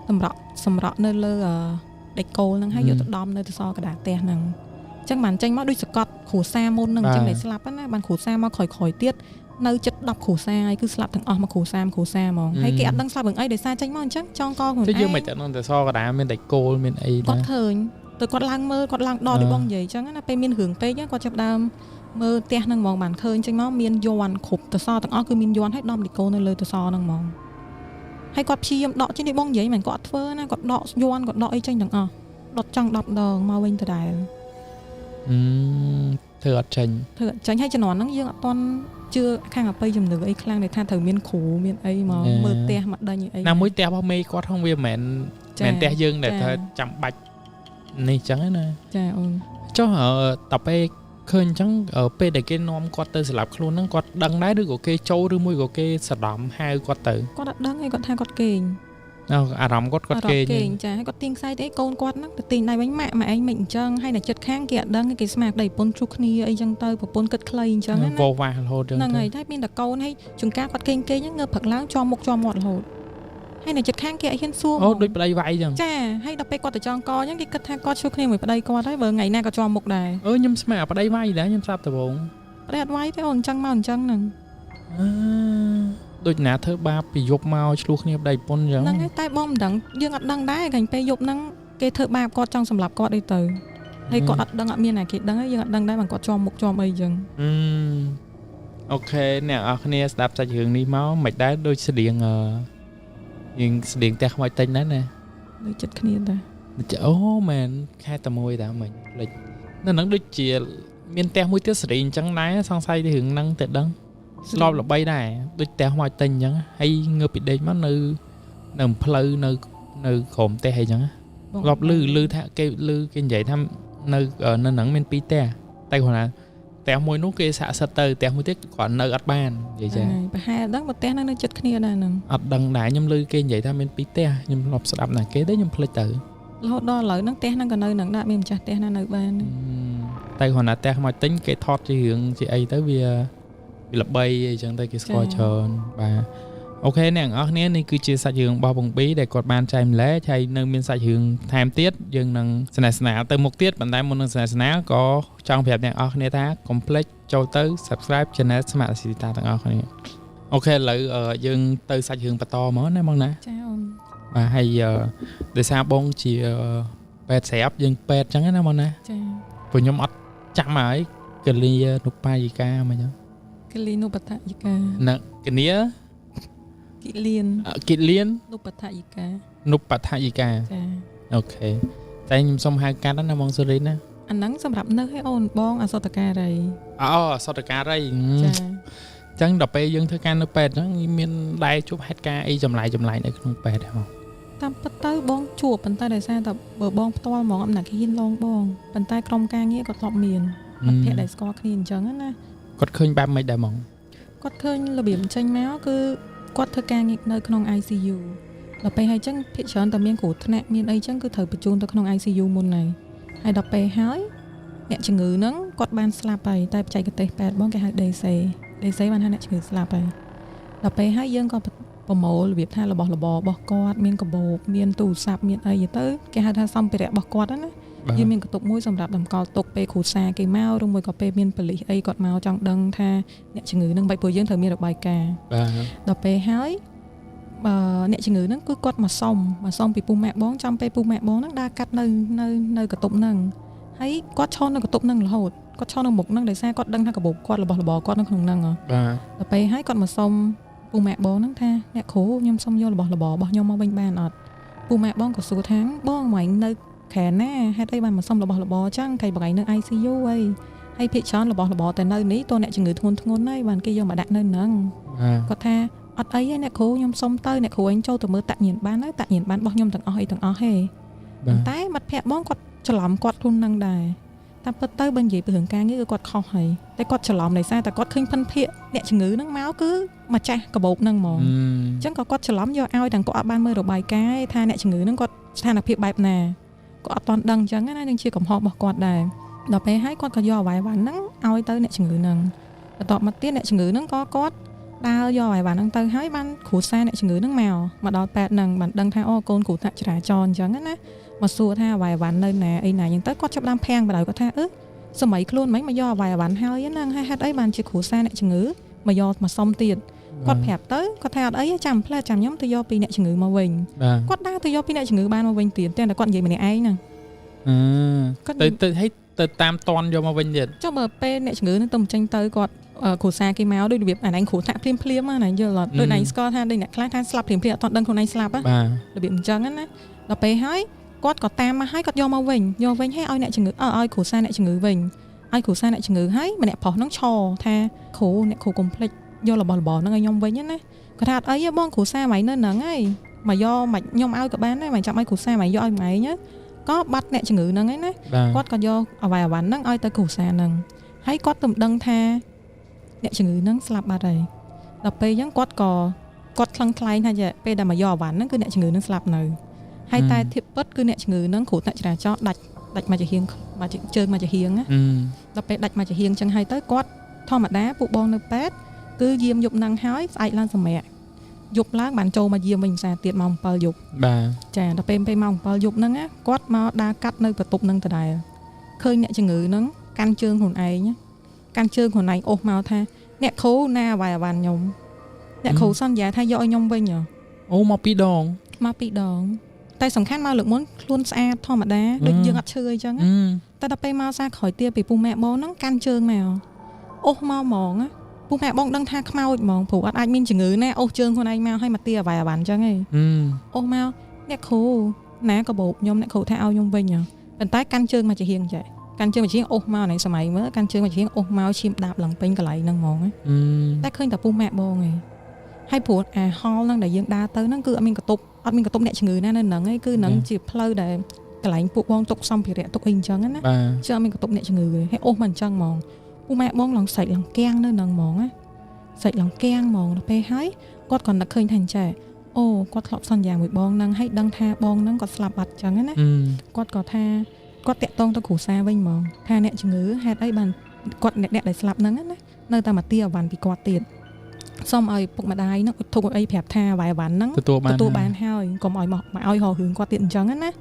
សម្រក់នៅលើដេកគោលហ្នឹងហើយយកទៅដំនៅទៅសកដាផ្ទះហ្នឹងអញ្ចឹងបានចេញមកដូចសកត់គ្រួសារមុនហ្នឹងអញ្ចឹងតែស្លាប់ណាបានគ្រួសារមកក្រោយទៀតនៅចិត្ត10គ្រួសារហើយគឺស្លាប់ទាំងអស់មកគ្រួសារហ្មងហើយគេអត់ដឹងស្លាប់រឿងអីដោយសារចេញមកអញ្ចឹងចងកខ្លួនឯងយើងមិនតែនៅទៅសកដាមានដេកគោលមានអីដែរគាត់ឃើញទៅគាត់ឡើងមើលគាត់ឡើងដកដូចបងនិយាយអញ្ចឹងណាពេលមានរឿងពេកគាត់ចាប់ដើមមើលផ្ទះហ្នឹងហ្មងបានឃើញចេញមកមានយ័ន្តគ្រប់តសទាំងអស់គឺមានយ័ន្តឲ្យដំលីកូនៅលើតសហ្នឹងហ្មងហើយគាត់ព្យាយាមដកចេញនេះបងនិយាយមិនគាត់ធ្វើណាគាត់ដកយ័ន្តគាត់ដកអីចេញទាំងអស់ដុតចង់10ដងមកវិញដដែលធ្វើអត់ចេញហើយជំនាន់ហ្នឹងយើងអត់ទាន់ជឿខាងអបិយជំនឿអីខ្លាំងដែលថាត្រូវមានគ្រូមានអីមកមើលផ្ទះមកដេញអីណាមួយផ្ទះរបស់មេគាត់ហ្នឹងវាមិនមែនផ្ទះយើងដែលថាចាំបាច់នេះអញ្ចឹងណាចាអូនចុះតពេលឃើញអញ្ចឹងពេលដែលគេនាំគាត់ទៅសម្លាប់ខ្លួនហ្នឹងគាត់ដឹងដែរឬក៏គេចូលឬមួយក៏គេសដំហៅគាត់ទៅគាត់អត់ដឹងឯងគាត់ថាគាត់គេងអារម្មណ៍គាត់គេងចាហើយគាត់ទៀងខ្សែទេកូនគាត់ហ្នឹងទៅទៀងដៃវិញម៉ាក់ឯងមិនអញ្ចឹងហើយនៅចិត្តខាងគេអត់ដឹងគេស្មារតីប្រពន្ធជួគ្នាអីចឹងទៅប្រពន្ធគិតខ្លីអញ្ចឹងណាវោវាស់រហូតហ្នឹងហើយតែមានតែកូនហើយជួនកាលគាត់គេងហ្នឹងងើបព្រឹកឡើងជាប់មុខជាប់មាត់រហូតហើយនៅចិត្តខាងគេអត់ហ៊ានសួរអូដូចប្តីវាយអញ្ចឹងចាហើយដល់ពេលគាត់ទៅចងកអញ្ចឹងគេគិតថាគាត់ជួបគ្នាមួយប្តីគាត់ហើយបើថ្ងៃណាក៏ជាប់មុខដែរខ្ញុំស្មានប្តីវាយដែរខ្ញុំស្រាប់ដំបងប្តីអត់វាយទេអូនអញ្ចឹងមកអញ្ចឹងហ្នឹងដូចណាធ្វើបាបពីយប់មកឆ្លោះគ្នាប្តីប្រពន្ធអញ្ចឹងហ្នឹងតែបងមិនដឹងយើងអត់ដឹងដែរកាញ់ពេលយប់ហ្នឹងគេធ្វើបាបគាត់ចង់សម្លាប់គាត់អីទៅហើយគាត់អត់ដឹងអត់មានណាគេដឹងហើយយើងអត់ដឹងដែរបើគាត់ជាប់មុខជាប់អីអញ្ចឹងអូខេអ្នកនរគ្នាស្ដាប់សាច់រឿងនេះមកមិនដែរដូចស្តៀងយើងស្តៀងផ្ទះខ្មោចតិចណាស់ណាដូចចិត្តគ្នាតាអូមែនខែតែមួយតាមិញលេចនៅហ្នឹងដូចជាមានផ្ទះមួយទៀតសេរីអញ្ចឹងដែរសង្ស័យទៅរឿងហ្នឹងតែដឹងស្លប់ល្បីដែរដូចផ្ទះខ្មោចតិចអញ្ចឹងហើយងើបពីដេកមកនៅផ្លូវនៅក្រោមផ្ទះអីចឹងធ្លាប់ឮថាគេនិយាយថានៅហ្នឹងមាន2ផ្ទះតែគាត់ថា แต่มวยนู้นก็สะสะเตอแต่มวยที่ก่อนเนออัดบ้านใช่ใช่ไปหาดังมาแต่นั่นจุดขี้นั่นนึงอัดดังไหนยำลือเกยใหญ่ถ้าเป็นปีเตะยำหลบสลับหนักเกยได้ยำเพลย์เตอเราดอเหล่านั่งแต่นั่งก็เนอหนังได้มีมจัดแต่นั่นเนอบ้านแต่คนนั้นแต่มาติ้งเกยทอดจีหืองจีไอเตอเวียหลับใบจังเตอเกยสกอร์เชิญบ่าโอเคเนี่ยอ๋อเนี่ยนี่คือจีสัตย์หืองบอลบงปีแต่กดบานใจมันแล้วใจนึงเป็นสัตย์หืองแถมเตี้ยยังนังสนสนาเติมมุกเตี้ยบันไดมันนังสนสนาก็จองแบบเนี่ยอ๋อเนี่ยท่า complete โจเตอร์ subscribe channel สมัครสิทธิ์ตาต่างอ๋อคนนี้โอเคเลยยังเติมสัตย์หืองปะตอมั้งนะมั้งนะvà hay để sao bông chỉ pet xẹp nhưng pet chẳng cái nào mà nè rồi nhóm ắt chạm ấy cái ly nụ pa gì ca mà nhá cái ly nụ bát gì ca nè cái nia kỵ liên nụ bát gì ca ok tại nhưng xong hai ca đó là mong xử lý nè anh nắng xong đập nước hay ôn bong à sao tất cả đây sao tất cả đây chẳng đọc bây giờ thứ ca nụ pet nó miền đây chụp hết ca ấy chậm lại này nụ pet khôngตามปัตเตอร์บ้องจั่วปันใต้ได้แซ่แต่เบอร์บ้องตัวมองอำนาจหินลองบ้องปันใต้กรมการเงี้ยก็ตอบเมียนมันเพะได้สกอร์คลีนจังนะกดเคยแบบไม่ได้มองกดเคยระเบียบจังแม้คือกดเธอการเงี้ยในขนม ICU เราไปให้จังเพะเชิญแต่เมียนกูทแนเมียนไอจังคือเธอไปจูนแต่ขนม ICU มุนไหนให้ดับไปหายเนี่ยจึงงือนังกดบานสลาไปแต่ใจกระเตะแปดบ้องแกให้เดย์มันให้เนี่ยจึงงือสลาไปดับไปให้ยังก็ประโมลเวียบท่าระบบอกกอดเมียนกระโบกเมียนตูสับเมียนอะไรอย่างเต้แกหาท่าซ้ำไปแหละบอกกอดนะยืมเมียนกระตุกมุ้ยสำหรับดำกอตกไปขูดซาเกยเมาลงมวยกับไปเมียนปลีไอกอดเมาจังดังท่าเนี่ยจึงงือนั่งใบปุยยังเธอเมียนดอกใบกาดับไปหายเนี่ยจึงงือนั่งก็กอดมาซ่อมปีปูแม่บ้องจำไปปูแม่บ้องนั่งดากัดในกระตุกนั่งให้กอดช่อนในกระตุกนั่งโหดกอดช่อนในหมกนั่งได้แซ่กอดดังท่ากระโบกกอดระบอกอดนั่งขนมนั่งดับไปให้กอดมาซ่อมปูแม่บ้องนั่งท่าเนี่ยโขยำซ้ำย่อระบอกยำมาบังบานอดปูแม่บ้องก็สู้ทั้งบ้องไหวในแขนแน่ให้ได้บานมาซ้ำระบอกจังใครบอกไอ้เนื้อ ICU ไว้ให้พิจารณาระบอกแต่ในนี้ตัวเนี่ยจึงเงือทงได้บานกี่ยอมาดักในนั่งก็ท่าอดไอ้เนี่ยโขยำซ้ำเตยเนี่ยโขยโจตัวมือตัดหยินบ้านได้ตัดหยินบ้านบอกยำต่างอ้อเฮแต่มัดแผลบ้องก็ฉลามกอดทุนนั่งได้ตามเปิดเตยบางอย่างไปถึงการงี้ก็กอดคอให้แต่กอดฉลามในซ่าแต่กอดขึ้นพันเพียเนี่ยจึงงือนั่งเมาส์คือมาแจกระโบกนั่งมองจังก็กอดฉลามย่อเอาดังก็อับบ้านมือดอกใบแก้ท่าเนี่ยจึงงือนั่งกอดท่านักเพียแบบน่ะก็อับตอนดังจังงั้นยังเชื่อกับหอบบอกกอดได้ดอกไปให้กอดก็ย่อไว้วันนั่งเอาเตยเนี่ยจึงงือนั่งแต่ต่อมาเตี้ยเนี่ยจึงงือนั่งก็กอดดาวย่อไว้วันนั่งเตยให้บ้านขู่ซ่าเนี่ยจึงงือนั่งแมวมาดอแปดนั่งบันดังท่าอ้อโกนขู่ท่าจราจรจังงั้นนะมาสู้ท่าไว้วันเลยน่ะไอ้น่ะยังเตยกอดจับดำแพงไปเลยก็ท่าสมัยคลุนไหมมาย่อไว้วันเฮายันนั่งให้ฮัดไอ้บานจิขู่ซ่าเนี่ยจึงงือมาย่อมาซ่อมเตียดกอดแผลเตยก็แทนไอ้จำแผลจำย้อมตัวย่อปีเนี่ยจึงงือมาเวงกอดได้ตัวย่อปีเนี่ยจึงงือบ้านมาเวงเตียดแต่กอดใหญ่มาเนี่ยไอ้น่ะก็เตยให้เตยตามตอนย่อมาเวงเด็ดเจ้าเบอร์เป้เนี่ยจึงงือนั่นตุ่มจังเตยกอดขู่ซ่ากี่แมวด้วยแบบอันนั้นขู่ท่าเพลียมาไหนเยอะหลอดโดยไหนสกอร์ท่าด้วยเนี่ยคล้ายท่าสลับเพลียตอนดังคนไหนสลับอ่ะระเบียบจังนั้นนะเราไปให้กอดตามมาให้กอดย่อมาเวงให้เอาเนี่ยจึงงือเอาขู่ซ่าเนี่ยจึงงือเวงไอ้ขู่ซ่าเนี่ยจึงงือให้มันเนี่ยพอน้องชอท่าขู่เนี่ยขู่คอมเพล็กย่อระบอนั่งไอ้ยอมเวงเนี่ยนะก็ท่าไอ้บ้องขู่ซ่าไหมเนิ่นหนังไอ้มาย่อมายอมเอากับบ้านได้ไหมจับไอ้ขู่ซ่าไหมย่อไอ้ไหมเนี่ยก็บัดเนี่ยจึงงือนั่งไอ้นะกอดย่อเอาไว้วันนั่งไอ้ตะขู่ซ่านั่งให้กอดตุ่มดังท่าเนี่ยจึงงือนั่งสลับอะไรเราไปยังกอดคลังคลายท่าจะไปดามาย่อวันนั่นคือเนี่ยจึงงือนั่งสลับหนึ่งให้ตายทิพย์ปัดคือเนี่ยจึงงือนั่งขู่แต่จะจ่อดัดมาจะเฮียงมาจะเจอมาจะเฮียงนะเราไปดัดมาจะเฮียงจังให้เต้กอดทอมาด้าปูบองในแป๊ดคือเยี่ยมยุบนางหายไอ้ล้านสมัยยุบล้างบานโจมาเยี่ยมmìnhสาเตียดมองเปลยุบจ้าเราไปมองเปลยุบนั่งáกอดมาดากัดในประตูนั่งแต่ใดเคยเนี่ยจึงงือนั่งกันเชิงหุ่นไอ้เนี่ยกันเชิงหุ่นไอ้โอ้มาท่าเนี่ยเขาหน้าวายวันยมเนี่ยเขาซ่อนยาท่าย่อยยมไปเหรอโอ้มาปีดองแต่สำคัญมาหลึกม้วนล้วนสะอาดทอมาด้าโดยยังอัดเชยจังáแต่เราไปมาซาข่อยเตี้ยไปปูแม่บ้องนั่งกันเชิงแมวโอ้มามองáปูแม่บ้องดังท่าขมาวมองผูกอัดไอ้มินจึงงือแน่โอ้เชิงคนไอ้แมวให้มาเตี้ยวายวันจังไงโอ้แมวเนี่ยเขาหน้ากระโบกยมเนี่ยเขาท่าเอายมไปเหรอเป็นใต้กันเชิงมาจะเฮียงใจกันเชิงมาเชียงโอ้มาในสมัยเมื่อกันเชิงมาเชียงโอ้มาชิมดาบหลังเป็นกระไหลนั่งมองáแต่เคยแต่ปูแม่บ้องไงให้ผูกฮอลนั่งได้ยังดาเตอนั่งคือมินกระตุกมินกระตุกเนี่ยจึงงือนั่นนั่งไอ้คือนั่งจีบเพลย์ได้กระไหลปูบ้องตกซ้ำผิดแหละตกอินจังนั้นนะเชื่อมินกระตุกเนี่ยจึงงือให้โอ้มันจังมองป ពូម៉ែបងឡងសាច់ឡងកៀងនៅនឹងហ្មងណាសាច់ឡងកៀងហ្មងទៅពេលហើយគាត់cònនឹកឃើញថាចាអូគាត់ធ្លាប់សន្យាមួយបងនឹងឲ្យដឹងថាបងនឹងគាត់ស្លាប់បាត់ចឹងណាគាត់ក៏ថាគាត់តាក់ទងទៅគ្រូសាវិញហ្មងថាអ្នកជំងឺហេតុអីបានគាត់អ្នកដែលស្លាប់ហ្នឹងណានៅតែមកទាអវ៉ាន់ពីគាត់ទៀតសូមឲ្យពុកម្ដាយហ្នឹងធុកអីប្រាប់ថាវាយអវ៉ាន់ហ្នឹងទទួលបានហើយកុំឲ្យមកឲ្យរករឿងគាត់ទៀតអញ្ចឹងណាដ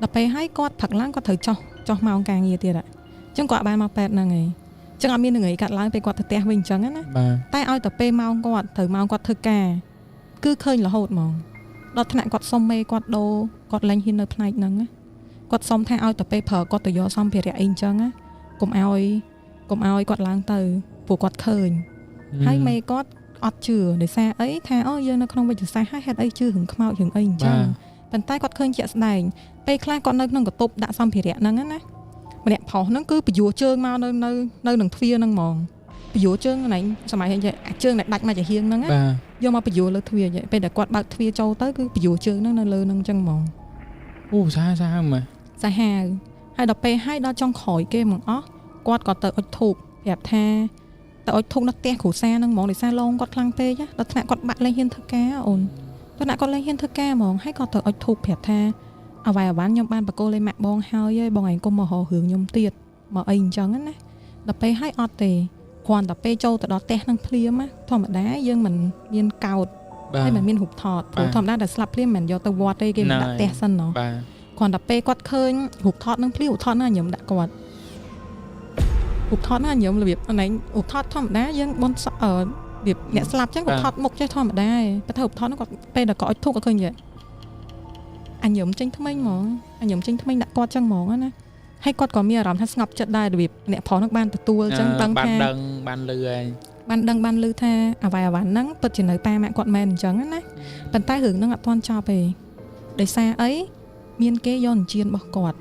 ល់ពេលហើយគាត់ផឹកឡើងគាត់ត្រូវចោះម៉ោងការងារទៀតអញ្ចឹងគាត់បានមកប៉ែតហ្នឹងឯងអញ្ចឹងអត់មាននឹងឯងកាត់ឡើងពេលគាត់ទៅផ្ទះវិញអញ្ចឹងណាតែឲ្យតែពេលម៉ោងគាត់ត្រូវម៉ោងគាត់ធ្វើការគឺឃើញរហូតហ្មងដល់ថ្នាក់គាត់សុំមេគាត់ដូរគាត់លែងហ៊ាននៅផ្នែកហ្នឹងណាគាត់សុំថាឲ្យតែពេលប្រើគាត់ទៅយកសម្ភារៈអីអញ្ចឹងណាកុំឲ្យគាត់ឡើងទៅព្រោះគាត់ឃើញហើយមេគាត់អត់ជឿដោយសារអីថាអូយើងនៅក្នុងវិទ្យាសាស្ត្រហើយហេតុអីជឿរឿងខ្មោចរឿងអីអញ្ចឹងប៉ុន្តែគាត់ឃើញជាក់ស្ដែងពេលខ្លះគាត់នៅក្នុងកតុបដាក់សម្ភារៈហ្នឹងណាម្នាក់ប្រុសហ្នឹងគឺពយោជើងមកនៅនឹងទ្វារហ្នឹងហ្មងពយោជើងណែសម័យហ្នឹងជើងដែលដាច់មកចាហៀងហ្នឹងណាយកមកពយោលើទ្វារពេលដែលគាត់បើកទ្វារចូលទៅគឺពយោជើងហ្នឹងនៅលើហ្នឹងអញ្ចឹងហ្មងអូសាហាវមកសាហាវហើយដល់ពេលហើយដល់ចុងក្រោយគេហ្មងអស់គាត់ក៏ទៅអុជធូបប្រាប់ថាទៅអុជធូបនៅផ្ទះគ្រូសាហ្នឹងហ្មងដោយសារឡងគាត់ខ្លាំងពេកដល់ថ្នាក់គាត់បាក់លែងហ៊ានធ្វើការអូនថ្នាក់គាត់លែងហ៊ានធ្វើការហ្មងហើយគាត់ទៅអុជធូបប្រាប់ថាអ្វីខ្ញុំបានបកគោលេម៉ាក់បងហើយបងឯងកុំមកហៅរឿងខ្ញុំទៀតមកអីអញ្ចឹងណាដល់ពេលហើយអត់ទេគ្រាន់តែពេលចូលទៅដល់ផ្ទះហ្នឹងភ្លាមធម្មតាយើងមិនមានកោតហើយមិនមានរូបថតព្រោះធម្មតាតែស្លាប់ភ្លាមមិនយកទៅវត្តទេគេដាក់ផ្ទះសិនណោះគ្រាន់តែពេលគាត់ឃើញរូបថតហ្នឹងភ្លាមរូបថតហ្នឹងញឹមដាក់គាត់រូបថតហ្នឹងញឹមរបៀបអណែងរូបថតធម្មតាយើងបនរបៀបអ្នកស្លាប់ចឹងគាត់ថតមុខចេះធម្មតាឯងតែរូបថតហ្នឹងគាត់ពេលដែលគាត់អុជធូបគាត់ឃើញយ៉ាងអញញឹមចេញថ្មីហ្មងអញញឹមចេញថ្មីដាក់គាត់ចឹងហ្មងណាហើយគាត់ក៏មានអារម្មណ៍ថាស្ងប់ចិត្តដែររបៀបអ្នកប្រុសហ្នឹងបានទទួលចឹងដឹងថាបានលឺហើយបានលឺថាអ្វីហ្នឹងពិតជានៅប៉ាម៉ាក់គាត់មែនអញ្ចឹងណាប៉ុន្តែរឿងហ្នឹងអត់ទាន់ចប់ទេដោយសារអីមានគេយកអញ្ជៀនរបស់គាត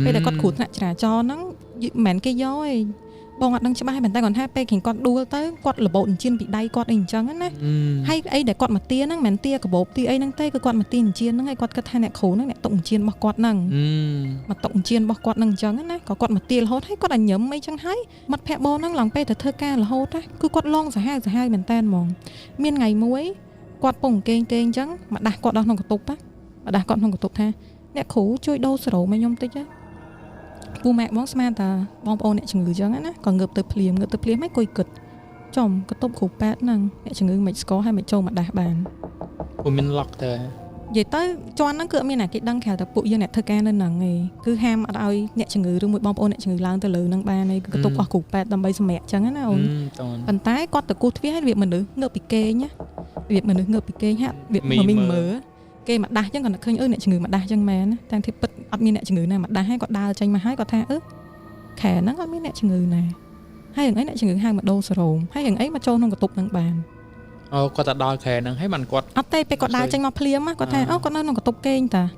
់ពេលដែលគាត់គ្រូថ្នាក់ចរាចរណ៍ហ្នឹងមិនមែនគេយកទេបងអត់ដឹងច្បាស់ទេប៉ុន្តែគាត់ថាពេលគាត់ដួលទៅគាត់របូតអញ្ជៀនពីដៃគាត់អីអញ្ចឹងណាហើយអីដែលគាត់មកទាហ្នឹងមិនមែនទាកបោបទីអីហ្នឹងទេគឺគាត់មកទាអញ្ជៀនហ្នឹងហើយគាត់គិតថាអ្នកគ្រូហ្នឹងអ្នកតុកអញ្ជៀនរបស់គាត់ហ្នឹងមកតុកអញ្ជៀនរបស់គាត់ហ្នឹងអញ្ចឹងណាក៏គាត់មកទារហូតហើយគាត់ឲ្យញឹមអីចឹងហើយមាត់ភ័ក្របងហ្នឹងឡើងពេលទៅធ្វើការរហូតណាគឺគាត់ឡងសាហាវមែនតើហ្មងមានថ្ងៃមួយគាត់ពងគេងអញ្ចឹងមកដាស់គាត់ដល់ក្នុងកតុបណាមកដាស់គាត់ក្នុងកតុបថាអ្នកគ្រូជួយដូរសេរ៉ូមកខ្ញុំតិចណាពូម៉ែបងស្មានតាបងប្អូនអ្នកជំងឺចឹងណាក៏ងើបទៅភ្លាមហើយគួយគិតចំកតុបគ្រូប៉ែតហ្នឹងអ្នកជំងឺមិនស្គាល់ហើយមិនចូលមកដាស់បានព្រោះមានឡុកទៅនិយាយទៅជន់ហ្នឹងគឺអត់មានអ្នកគេដឹងក្រៅតែពួកយើងអ្នកធ្វើការនៅហ្នឹងឯងគឺហាមអត់ឲ្យអ្នកជំងឺឬមួយបងប្អូនអ្នកជំងឺឡើងទៅលើហ្នឹងបានឯងគឺកតុបអស់គ្រូប៉ែតដើម្បីសម្រាប់ចឹងណាអូនប៉ុន្តែគាត់ទៅគោះទ្វារឲ្យវាមនុស្សងើបពីគេងណាវាមនុស្សងើបពីគេងហាក់វាមីងមើលគេមកដាស់ចឹងគាត់ឃើញអ្នកជំងឺមកដាស់ចឹងមែនណាតែទីពិតអត់មានអ្នកជំងឺណាមកដាស់ហើយគាត់ដើរចេញមកហើយគាត់ថាខែហ្នឹងអត់មានអ្នកជំងឺណាហើយយ៉ាងអីអ្នកជំងឺហៅមកដូរសេរ៉ូមហើយយ៉ាងអីមកចូលក្នុងកតុបហ្នឹងបានអូគាត់ទៅដល់ខែហ្នឹងហើយបានគាត់អត់ទេពេលគាត់ដើរចេញមកភ្លាមគាត់ថាគាត់នៅក្នុងកតុបគេងតា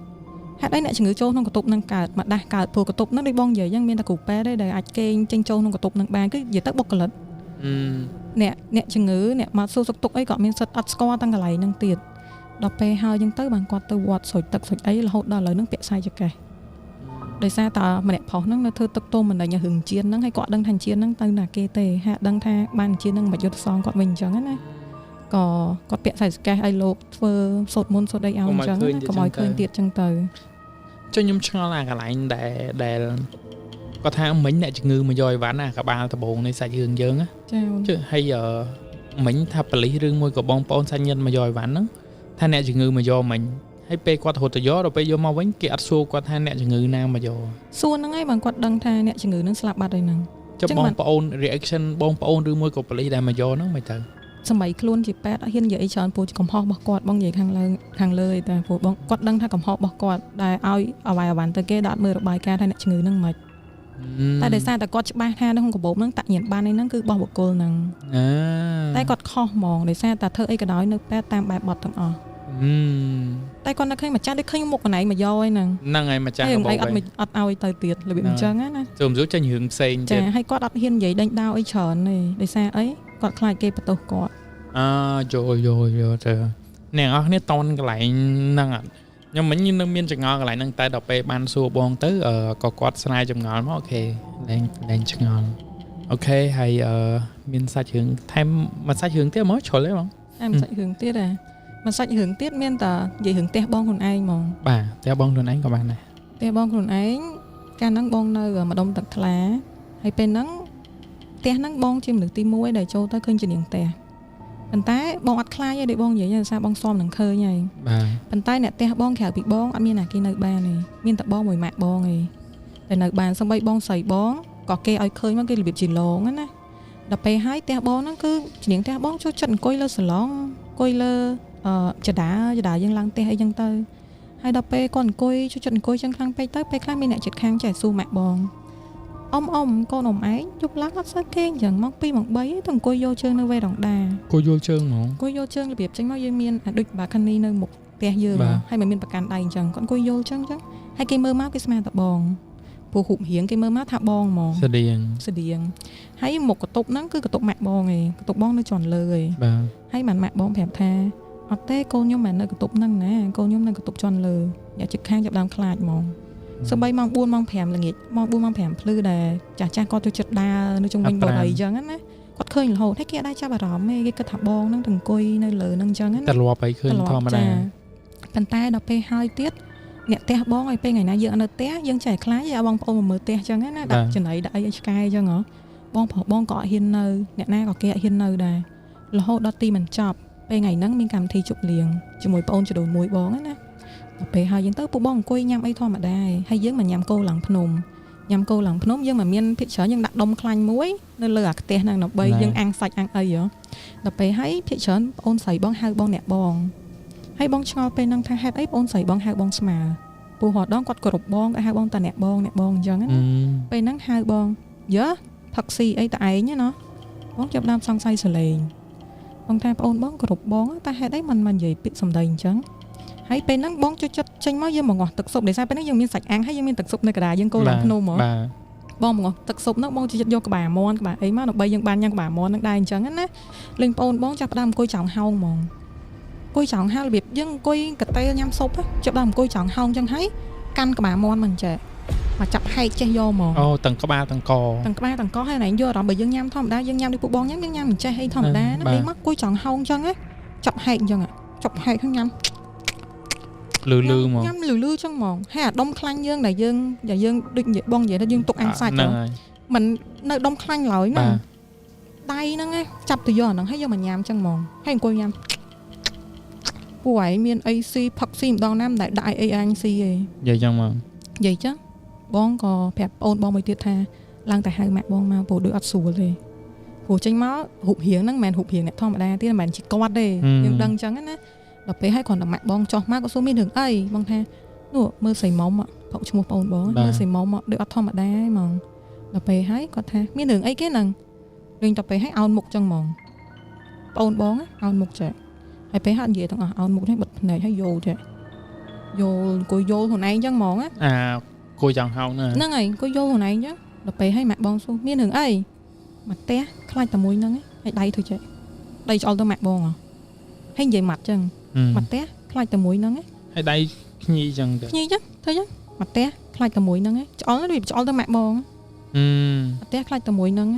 ហេតុអីអ្នកជំងឺចូលក្នុងកតុបហ្នឹងកើតមកដាស់កើតព្រោះកតុបហ្នឹងដូចបងនិយាយចឹងមានតែគ្រូប៉ែទេដែលអាចគេងចេញចូលក្នុងកតុបហ្នឹងបានគឺនិយាយទៅបុគ្គលិកអ្នកជំងឺអ្នកមកសួរសុខទុក្ខអីក៏មានសិទ្ធអត់ស្គាល់ទាំងកន្លែងហ្នឹងទៀតដល់ពេលហើយចឹងទៅបានគាត់ទៅវត្តស្រោចទឹកស្រោចអីរហូតដល់ឥឡូវហ្នឹងពាក់ខ្សែចង្កេះដោយសារតែម្នាក់ប្រុសហ្នឹងនៅធ្វើទឹកទុំមិនដឹងរឿងជៀនហ្នឹងហើយគាត់ដឹងថាជៀនហ្នឹងទៅណាគេទេហាក់ដឹងថាបានជៀនហ្នឹងមិនយុទ្ធសងគាត់វិញអញ្ចឹងណាក៏គាត់ពាក់ខ្សែចង្កេះឲ្យលោកធ្វើសូត្រមន្តសូត្រអីឲ្យអញ្ចឹងកុំឲ្យឃើញទៀតអញ្ចឹងទៅចុះខ្ញុំឆ្ងល់អាកន្លែងដែលគាត់ថាមិញអ្នកជំងឺមកយកអីវ៉ាន់អាកបាលដបងនៃសាច់រឿងយើងណាចាហើយមិញថាប៉ូលីសឬមួយក៏បងប្អូនសាច់ញាតិមកយកអីវ៉ាន់ហ្នឹងថាអ្នកជំងឺមកយកមិញហើយពេលគាត់រត់ទៅយកដល់ពេលយកមកវិញគេអត់សួរគាត់ថាអ្នកជំងឺណាមកយកសួរហ្នឹងហើយបងគាត់ដឹងថាអ្នកជំងឺហ្នឹងស្លាប់បាត់ហើយហ្នឹងចុះបងប្អូន reaction បងប្អូនឬមួយក៏ប៉ូលីសដែលមកយកហ្នឹងមិនទៅសម័យខ្លួនជាប៉ែតអត់ហ៊ាននិយាយអីច្រើនព្រោះកំហុសរបស់គាត់បងនិយាយខាងលើឯតែព្រោះបងគាត់ដឹងថាកំហុសរបស់គាត់ដែលឲ្យអ្វីទៅគេដាក់មើលរបាយការណ៍ថាអ្នកជំងឺហ្នឹងមិនតែដោយសារតែគាត់ច្បាស់ថាក្នុងកាបូបហ្នឹងតាក់ញៀនបានហ្នឹងគឺរបស់បុគ្គលហ្នឹងតែគាត់ខុសហ្មងដោយសារតែធ្វើអីក៏ដោយនៅប៉ែតតាមបែបបទទាំងអស់តែគាត់នៅឃើញម្ចាស់ដូចឃើញមុខកណៃមកយកហ្នឹងហើយម្ចាស់ក៏បងអត់ឲ្យទៅទៀតរបៀបអញ្ចឹងណាចូលមិនចេញរឿងផ្សេងទៀតចាហើយគាត់អត់ហ៊ាននិយាយដេញដោលអីច្រើនទេដោយសារអីគាត់ខ្លាចគេបន្ទោសគាត់យកទៅអ្នកអស់គ្នាតន់កន្លែងហ្នឹងអត់ខ្ញុំមិញនៅមានចងល់កន្លែងហ្នឹងតែដល់ពេលបានសួរបងទៅក៏គាត់ស្រាយចម្ងល់មកអូខេលែងឆ្ងល់ អូខេហើយមានសាច់រឿងថែមមួយសាច់រឿងទៀតមកជ្រុលទេបងមិនសាច់រឿងទៀតមិនសាច់រឿងទៀតមានតែនិយាយរឿងផ្ទះបងខ្លួនឯងហ្មងបាទផ្ទះបងខ្លួនឯងក៏បានដែរផ្ទះបងខ្លួនឯងកាលហ្នឹងបងនៅម្ដុំទឹកថ្លាហើយពេលហ្នឹងផ្ទះហ្នឹងបងជាមនុស្សទី1ដែលចូលទៅឃើញជានាងផ្ទះប៉ុន្តែបងអត់ខ្លាចទេបងនិយាយថាបងស៊ាំនឹងឃើញហើយបាទប៉ុន្តែអ្នកផ្ទះបងក្រៅពីបងអត់មានណាគេនៅបានទេមានតែបងមួយម៉ាក់បងឯងតែនៅបានសំបីបងស្រីបងក៏គេឲ្យឃើញមកគេរបៀបជាឡងណាដល់ពេលហើយផ្ទះបងហ្នឹងគឺជានាងផ្ទះបងចូលចិត្តអង្គុយលើសាឡុងអង្គុយលើចដាយើងឡើងផ្ទះអីចឹងទៅហើយដល់ពេលគាត់អង្គុយចូលចិត្តអង្គុយចឹងខ្លាំងពេកទៅពេលខ្លះមានអ្នកជិតខាងចេះស៊ូម៉ាក់បងអ៊ំកូនឯងយប់ឡើងអត់សូវគេអញ្ចឹងមក2 3ទៅអង្គុយយកជើងនៅវេរ៉ង់ដាអង្គុយយកជើងហ្មងអង្គុយយកជើងរបៀបចេញមកយើងមានដូច balcony នៅមុខផ្ទះយើងហើយមិនមានប្រកាន់ដៃអញ្ចឹងគាត់អង្គុយយកចឹងហើយគេមើលមកគេស្មានតែបងពូហូបរៀងគេមើលមកថាបងហ្មងស្តៀងហើយមុខកតុបហ្នឹងគឺកតុបម៉ាក់បងឯងកតុបបងនៅជាន់លើឯងបាទហើយម៉ាក់បងប្រាប់ថាអត់ទេកូនខ្ញុំមិននៅកតុបហ្នឹងណាកូនខ្ញុំនៅកតុបជាន់លើអ្នកជិតខាងចាប់ដើមខ្លាចហ្មងសម្បីម៉ោង4ម៉ោង5ល្ងាចម៉ោង4ម៉ោង5ភ្លឺដែរចាស់គាត់ចូលចិត្តដើរនៅជុំវិញបរិយាអញ្ចឹងណាគាត់ឃើញរហូតហើយគេអត់ដែរចាប់អារម្មណ៍ទេគេគិតថាបងហ្នឹងទៅអង្គុយនៅលើហ្នឹងអញ្ចឹងណាតែលាប់ឲ្យឃើញធម្មតាប៉ុន្តែដល់ពេលហើយទៀតអ្នកផ្ទះបងឲ្យពេលថ្ងៃណាយើងអត់នៅផ្ទះយើងចេះខ្លាចឲ្យបងប្អូនមកមើលផ្ទះអញ្ចឹងណាដាក់ចំណៃដាក់អីឲ្យឆ្កែអញ្ចឹងហ៎បងប្រុសបងក៏អត់ហ៊ាននៅអ្នកណាក៏គេអត់ហ៊ាននៅដែររហូតដល់ទីមិនចប់ពេលថ្ងៃហ្នឹងមានកម្មវិធីជប់លៀងជាមួយប្អូនចដូនមួយបងណាដល់ពេលហើយយើងទៅពួកបងអង្គុយញ៉ាំអីធម្មតាហើយយើងមកញ៉ាំគោឡើងភ្នំយើងមិនមានភាគច្រើនយើងដាក់ដុំខ្លាញ់មួយនៅលើអាផ្ទះហ្នឹងដើម្បីយើងអាំងសាច់អាំងអីហ៎ដល់ពេលហើយភាគច្រើនប្អូនស្រីបងហៅបងអ្នកបងហើយបងឆ្ងល់ពេលហ្នឹងថាហេតុអីប្អូនស្រីបងហៅបងស្មាពូហត់ដងគាត់គោរពបងក៏ហៅបងតាអ្នកបងអញ្ចឹងណាពេលហ្នឹងហៅបងយើផឹកស៊ីអីតឯងណាបងចាប់ដើមសង្ស័យសលេងបងថាប្អូនបងគោរពបងតែហេតុអីមិននិយាយពាក្យសម្ដីអញ្ចឹងហើយពេលហ្នឹងបងចូលចិត្តចេញមកយើងមកងាស់ទឹកស៊ុបដោយសារពេលហ្នឹងយើងមានសាច់អាំងហើយយើងមានទឹកស៊ុបនៅកណ្ដាលយើងកូនឡើងភ្នំហ្មងបងមកងាស់ទឹកស៊ុបហ្នឹងបងចូលចិត្តយកក្បាលមាន់ក្បាលអីមកដើម្បីយើងបានញ៉ាំក្បាលមាន់ហ្នឹងដែរអញ្ចឹងណាលេងប្អូនបងចាប់ដើមអង្គុយចောင်းហោងហ្មងអង្គុយចောင်းហោងរបៀបយើងអង្គុយកតេញ៉ាំស៊ុបចាប់ដើមអង្គុយចောင်းហោងអញ្ចឹងហើយកាន់ក្បាលមាន់មិនចេះមកចាប់ហែកចេះយកហ្មងអូទាំងក្បាលទាំងកហើយណែយកអារម្មណ៍បើយើងញ៉ាំធម្មតាយើងញ៉ាំដូចពួកបងញ៉ាំយើងញ៉ាំមិនចេះអីធម្មតាណាលេងមកអង្គុយចောင်းហោងអញ្ចឹងណាចាប់ហែកអញ្ចឹងចាប់ហែកហើយញ៉ាំលឺហ្មងញ៉ាំលឺចឹងហ្មងហើយអាដុំខ្លាញ់យើងដែលយើងដូចនិយាយបងនិយាយថាយើងទុកអាំងសាច់មិននៅដុំខ្លាញ់ឡើយណាដៃហ្នឹងចាប់ទៅយកអាហ្នឹងហើយយកមកញ៉ាំចឹងហ្មងហើយអង្គុយញ៉ាំពួកឯងមានអីស៊ីផឹកស៊ីម្ដងណាមិនដែលដាក់អីអញស៊ីទេនិយាយចឹងហ្មងនិយាយចឹងបងក៏ប្រាប់ប្អូនបងមួយទៀតថាឡើងតែហៅម៉ាក់បងមកព្រោះដូចអត់ស្រួលទេព្រោះចេញមករូបរាងហ្នឹងមិនមែនរូបរាងអ្នកធម្មតាទេមិនមែនជាគាត់ទេយើងដឹងចឹងណាដល់ពេលហើយគ្រាន់តែម៉ាក់បងចោះមកក៏សួរមានរឿងអីបងថានោះមើលសៃមុំផុកឈ្មោះប្អូនបងមើលសៃមុំដូចអត់ធម្មតាហ្មងដល់ពេលហើយគាត់ថាមានរឿងអីគេហ្នឹងលេងដល់ពេលហើយអោនមុខចឹងហ្មងប្អូនបងអោនមុខចេះហើយពេលហាត់និយាយទាំងអស់អោនមុខនេះបិទភ្នែកហើយយល់ចេះយល់អង្គុយយល់ខ្លួនឯងចឹងហ្មងអង្គុយចង់ហោងហ្នឹងហើយអង្គុយយល់ខ្លួនឯងចឹងដល់ពេលហើយម៉ាក់បងសួរមានរឿងអីមកផ្ទះខ្លាចតែមួយហ្នឹងហើយដៃធ្វើចេះដៃច្អល់ទៅម៉ាក់បងហើយនិយាយម៉ាត់ចឹងមកផ្ទះខ្លាចតែមួយហ្នឹងហើយដៃខ្ញីចឹងទៅខ្ញីចឹងធ្វើចឹងមកផ្ទះខ្លាចតែមួយហ្នឹងច្អល់វាច្អល់ទៅម៉ាក់បងមកផ្ទះខ្លាចតែមួយហ្នឹង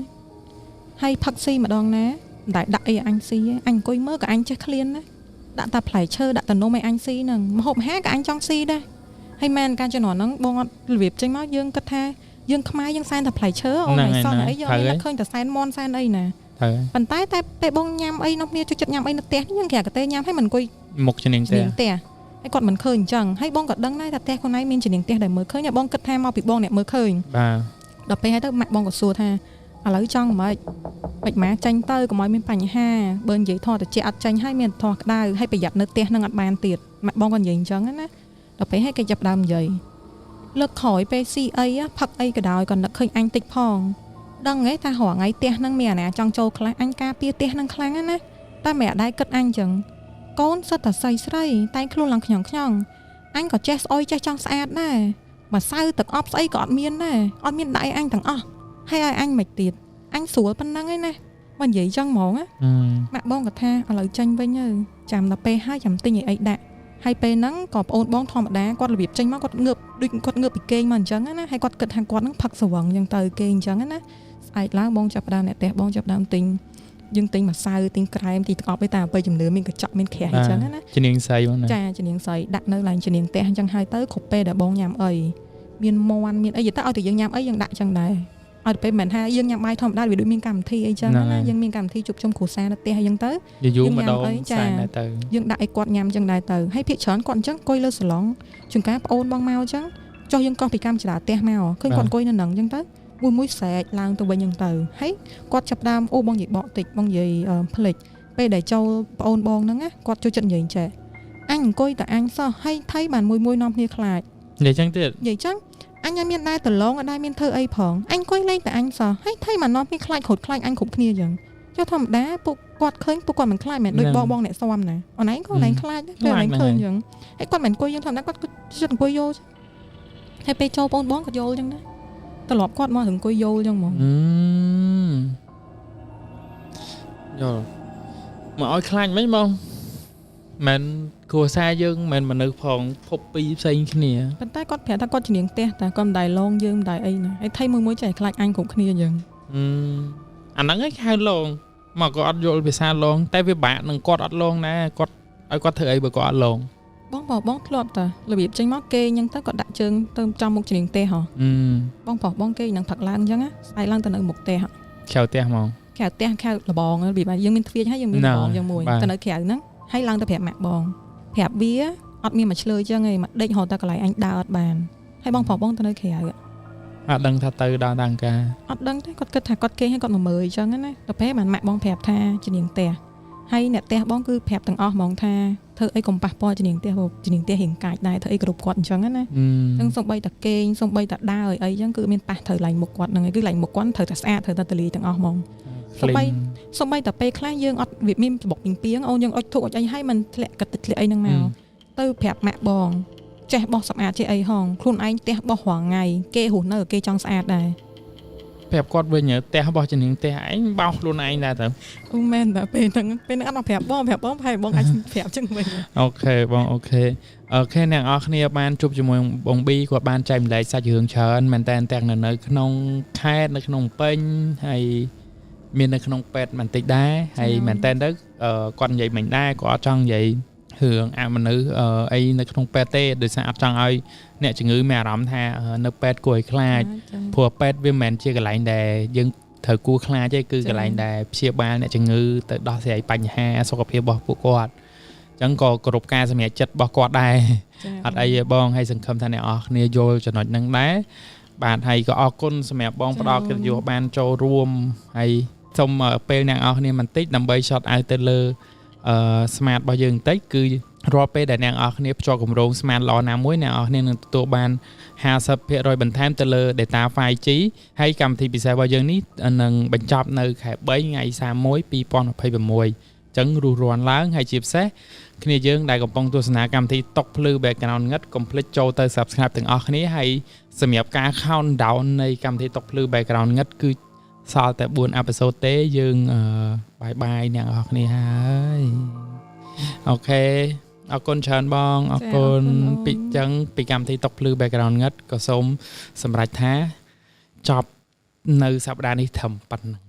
ហើយផឹកស៊ីម្ដងណាមិនដែលដាក់អីអញស៊ីអញអង្គុយមើលក៏អញចេះឃ្លានណាដាក់តែផ្លែឈើដាក់តែនំឲ្យអញស៊ីហ្នឹងម្ហូបអាហារក៏អញចង់ស៊ីដែរហើយមែនការជំនាន់ហ្នឹងបងអត់របៀបចេញមកយើងគិតថាយើងខ្មែរយើងសែនតែផ្លែឈើអូនឯងសោះអីយើងអត់ឃើញតែសែនមន់សែនអីណាប៉ុន្តែពេលបងញ៉ាំអីនោះគ្នាជួយចិត្តញ៉ាំអីនៅផ្ទះយើងគេកតេញ៉ាំឲ្យមិនអង្គុយមុខជំនាញផ្ទះហើយគាត់មិនឃើញអញ្ចឹងហើយបងក៏ដឹងដែរថាផ្ទះខ្លួនឯងមានជំនាញផ្ទះដែលមើលឃើញហើយបងគិតថាមកពីបងអ្នកមើលឃើញបាទដល់ពេលហើយទៅម៉ាក់បងក៏សួរថាឥឡូវចង់មិនម៉ាចាញ់ទៅកុំឲ្យមានបញ្ហាបើនិយាយធေါ်តិចអត់ចាញ់ហើយមានធေါ်ក្តៅហើយប្រយ័ត្ននៅផ្ទះនឹងអត់បានទៀតម៉ាក់បងក៏និយាយអញ្ចឹងណាដល់ពេលហើយគេចាប់ដើមនិយាយលើកក្រោយពេលស៊ីអីផឹកអីក៏ដោយក៏នឹកឃើញអញតិចផងដឹងហ៎ថារហងៃផ្ទះហ្នឹងមានអាណាចង់ចូលខ្លះអញការពារផ្ទះហ្នឹងខ្លាំងណាតែមិនអាចដែរគិតអញអញ្ចឹងកូនសិតតែស្រីតែខ្លួនឡើងខ្ញងអញក៏ចេះស្អុយចេះចង់ស្អាតដែរមកសៅទឹកអប់ស្អីក៏អត់មានដែរអត់មានដៃអញទាំងអស់ហើយឲ្យអញមិនទៀតអញស្រួលប៉ុណ្ណឹងឯណាមកនិយាយចឹងហ្មងណាម៉ាក់បងក៏ថាឥឡូវចាញ់វិញទៅចាំដល់ពេលហើយចាំទិញអីដាក់ហើយពេលហ្នឹងក៏ប្អូនបងធម្មតាគាត់របៀបចេញមកគាត់ងើបដូចគាត់ងើបពីគេងមកអញ្ចឹងណាហើយគាត់គិតថាគាត់ហ្នឹងផឹកស្វឹងអញ្ចឹងទៅគេអញ្ចឹងណា ai lá bong chập đam nè tẹt bong chập đam tinh dương tinh mà sao tinh cài thì ọp với ta bây chừng nữa mình cứ chọn mình khẽ hay chăng á chân niềng say bong này cha chân niềng say đặt nơi lại chân niềng tẹt chăng hai tới khục pe để bong nhảm ấy miền mòn miền ấy giờ ta ở từ dương nhảm ấy dương đại chăng này ởไปเหมือนให้ยังยังไม่ทำได้วิดีมีการที่ไอ้จังนะยังมีการที่จุบชมขู่แซ่นะเตะยังเต๋อยุ่งมาโดนแซ่ได้เต๋อยังได้กอดยำจังได้เต๋อให้เพียช้อนก่อนจังก้อยเลือดสลองจึงการโอนบางเมาจังจอยังก่อนปีกามจะด่าเตะเมาขึ้นก่อนก้อยนั่นหนังจังเต๋อมุ้ยแสกลางตัวใบยังเต๋อให้กอดจับดามโอ้บางหยิบเบาติดบางหยิบผลิตไปได้เจ้าโอนบองนั่งอ่ะกอดเจ้าจันหยิบแฉanhก้อยแต่anh saoให้ไทยบ้านมุ้ยน้อมเนี่ยคลายใหญ่จังเต๋อใหญ่จังanhยังมีได้แต่ร้องได้มีเธอไอ้ผองanhก้อยเล่นแต่anhสอให้ไทยมันน้องมีคลายขดคลายanhขบគ្នាយ៉ាងเจ้าทำได้ปุกกอดเคยปุกกอดมันคลายแม่โดยบองเนี่ยซ้อมนะอันไหนก็ไหนคลายเป็นไหนเคยอย่างไอ้กอดมันก้อยยังทำได้ก็จะก้อยโยให้ไปโจปนบ้องก็โยจังได้ตลอดกอดมาถึงก้อยโยจังมั้งโยมาเอาคลายไหมมองมันครัวซาយើងមិនមនុស្សផងភពពីរផ្សេងគ្នាប៉ុន្តែគាត់ប្រាប់ថាគាត់ជំនាញផ្ទះតែគាត់មិនដែរឡងយើងមិនដែរអីណាហើយថៃមួយចែកខ្លាចអញគ្រប់គ្នាយើងអាហ្នឹងឯងហៅឡងមកក៏អត់យល់ភាសាឡងតែវាបាក់នឹងគាត់អត់ឡងណាគាត់ឲ្យគាត់ធ្វើអីបើគាត់អត់ឡងបងធ្លាប់តារបៀបចេញមកគេអញ្ចឹងទៅគាត់ដាក់ជើងទៅចំមុខជំនាញផ្ទះហ៎បងគេនឹងផឹកឡើងអញ្ចឹងស្អែកឡើងទៅនៅមុខផ្ទះក្រៅផ្ទះហ្មងក្រៅផ្ទះក្រៅលបងរបៀបយើងមានទ្វារហើយយើងមានលបងយ៉ាងមួយទៅនៅក្រៅហ្នឹងហើយឡើងទៅប្រាប់ម៉ាក់បងប្រាប់វាអត់មានមកឆ្លើយចឹងឯងមកដេករហូតតែកន្លែងអញដើរអត់បានហើយបងប្រុសបងទៅនៅក្រៅអត់ដឹងថាទៅដល់ដល់ការអត់ដឹងទេគាត់គិតថាគាត់គេឲ្យគាត់មកមើលអញ្ចឹងណាទៅពេលបានម៉ាក់បងប្រាប់ថាជំនាញផ្ទះហើយអ្នកផ្ទះបងគឺប្រាប់ទាំងអស់ហ្មងថាធ្វើអីកុំប៉ះពាល់ជំនាញផ្ទះជំនាញផ្ទះរៀងកាចដែរធ្វើអីគ្រប់គាត់អញ្ចឹងណាអញ្ចឹងសូម្បីតែគេងសូម្បីតែដើរអីអញ្ចឹងគឺមានប៉ះត្រូវឡើងមុខគាត់ហ្នឹងឯងគឺឡើងមុខគាត់ត្រូវតែស្អាតត្រូវតែតលីទាំងអស់ហ្មងសូម្បីតែពេលខ្លះយើងអត់វាមានបបុកពីងអូនយើងអុចធុកអុចអីឲ្យมันធ្លាក់កទឹកធ្លាក់អីហ្នឹងមកទៅប្រាប់ម៉ាក់បងចេះបោះសម្អាតចេះអីហងខ្លួនឯងផ្ទះបោះរាល់ថ្ងៃគេរស់នៅគេចង់ស្អាតដែរប្រាប់គាត់វិញផ្ទះបោះជំនាញផ្ទះឯងបោះខ្លួនឯងដែរទៅអូមែនតែពេលហ្នឹងអត់មកប្រាប់បងផែបងអាចប្រាប់ចឹងវិញអូខេបងអូខេអ្នកនរគ្នាបានជួបជាមួយបងប៊ីគាត់បានចែកម្លែកសាច់រឿងច្រើនមែនតើទាំងនៅក្នុងខេត្តនៅក្នុងពេញហើយមាននៅក្នុងពេទ្យបន្តិចដែរហើយមែនតើទៅគាត់និយាយមិនដែរគាត់អត់ចង់និយាយរឿងអមនុស្សអីនៅក្នុងពេទ្យទេដោយសារអត់ចង់ឲ្យអ្នកជំងឺមានអារម្មណ៍ថានៅពេទ្យគួរឲ្យខ្លាចព្រោះពេទ្យវាមិនមែនជាកន្លែងដែលយើងត្រូវគួរខ្លាចទេគឺកន្លែងដែលព្យាបាលអ្នកជំងឺទៅដោះស្រាយបញ្ហាសុខភាពរបស់ពួកគាត់អញ្ចឹងក៏គោរពការសម្រេចចិត្តរបស់គាត់ដែរអត់អីទេបងហើយសង្ឃឹមថាអ្នកនរគ្នាយល់ចំណុចហ្នឹងដែរបាទហើយក៏អរគុណសម្រាប់បងផ្ដល់កិត្តិយសបានចូលរួមហើយសូមពេលអ្នកនរគ្នាបន្តិចដើម្បី shot out ទៅលើsmart របស់យើងបន្តិចគឺរាល់ពេលដែលអ្នកនរគ្នាភ្ជាប់គម្រោង smart ល្អណាមួយអ្នកនរគ្នានឹងទទួលបាន 50% បន្ថែមទៅលើ data 5G ហើយកម្មវិធីពិសេសរបស់យើងនេះនឹងបញ្ចប់នៅខែ3ថ្ងៃ31 2026ចឹងរស់រានឡើងហើយជាពិសេសគ្នាយើងដែលកំពុងទស្សនាកម្មវិធីតុកភ្លឺ background ងឹតកុំភ្លេចចូលទៅ subscribe ទាំងអស់គ្នាហើយសម្រាប់ការ countdown នៃកម្មវិធីតុកភ្លឺ background ងឹតគឺសល់តែ4 episode ទេយើងបាយអ្នកនរគ្នាហើយអូខេអរគុណច្រើនបងអរគុណពីចឹងពីកម្មវិធីតុកភ្លឺ background ងឹតក៏សូមសម្រេចថាចប់នៅសប្តាហ៍នេះត្រឹមប៉ុណ្្នឹង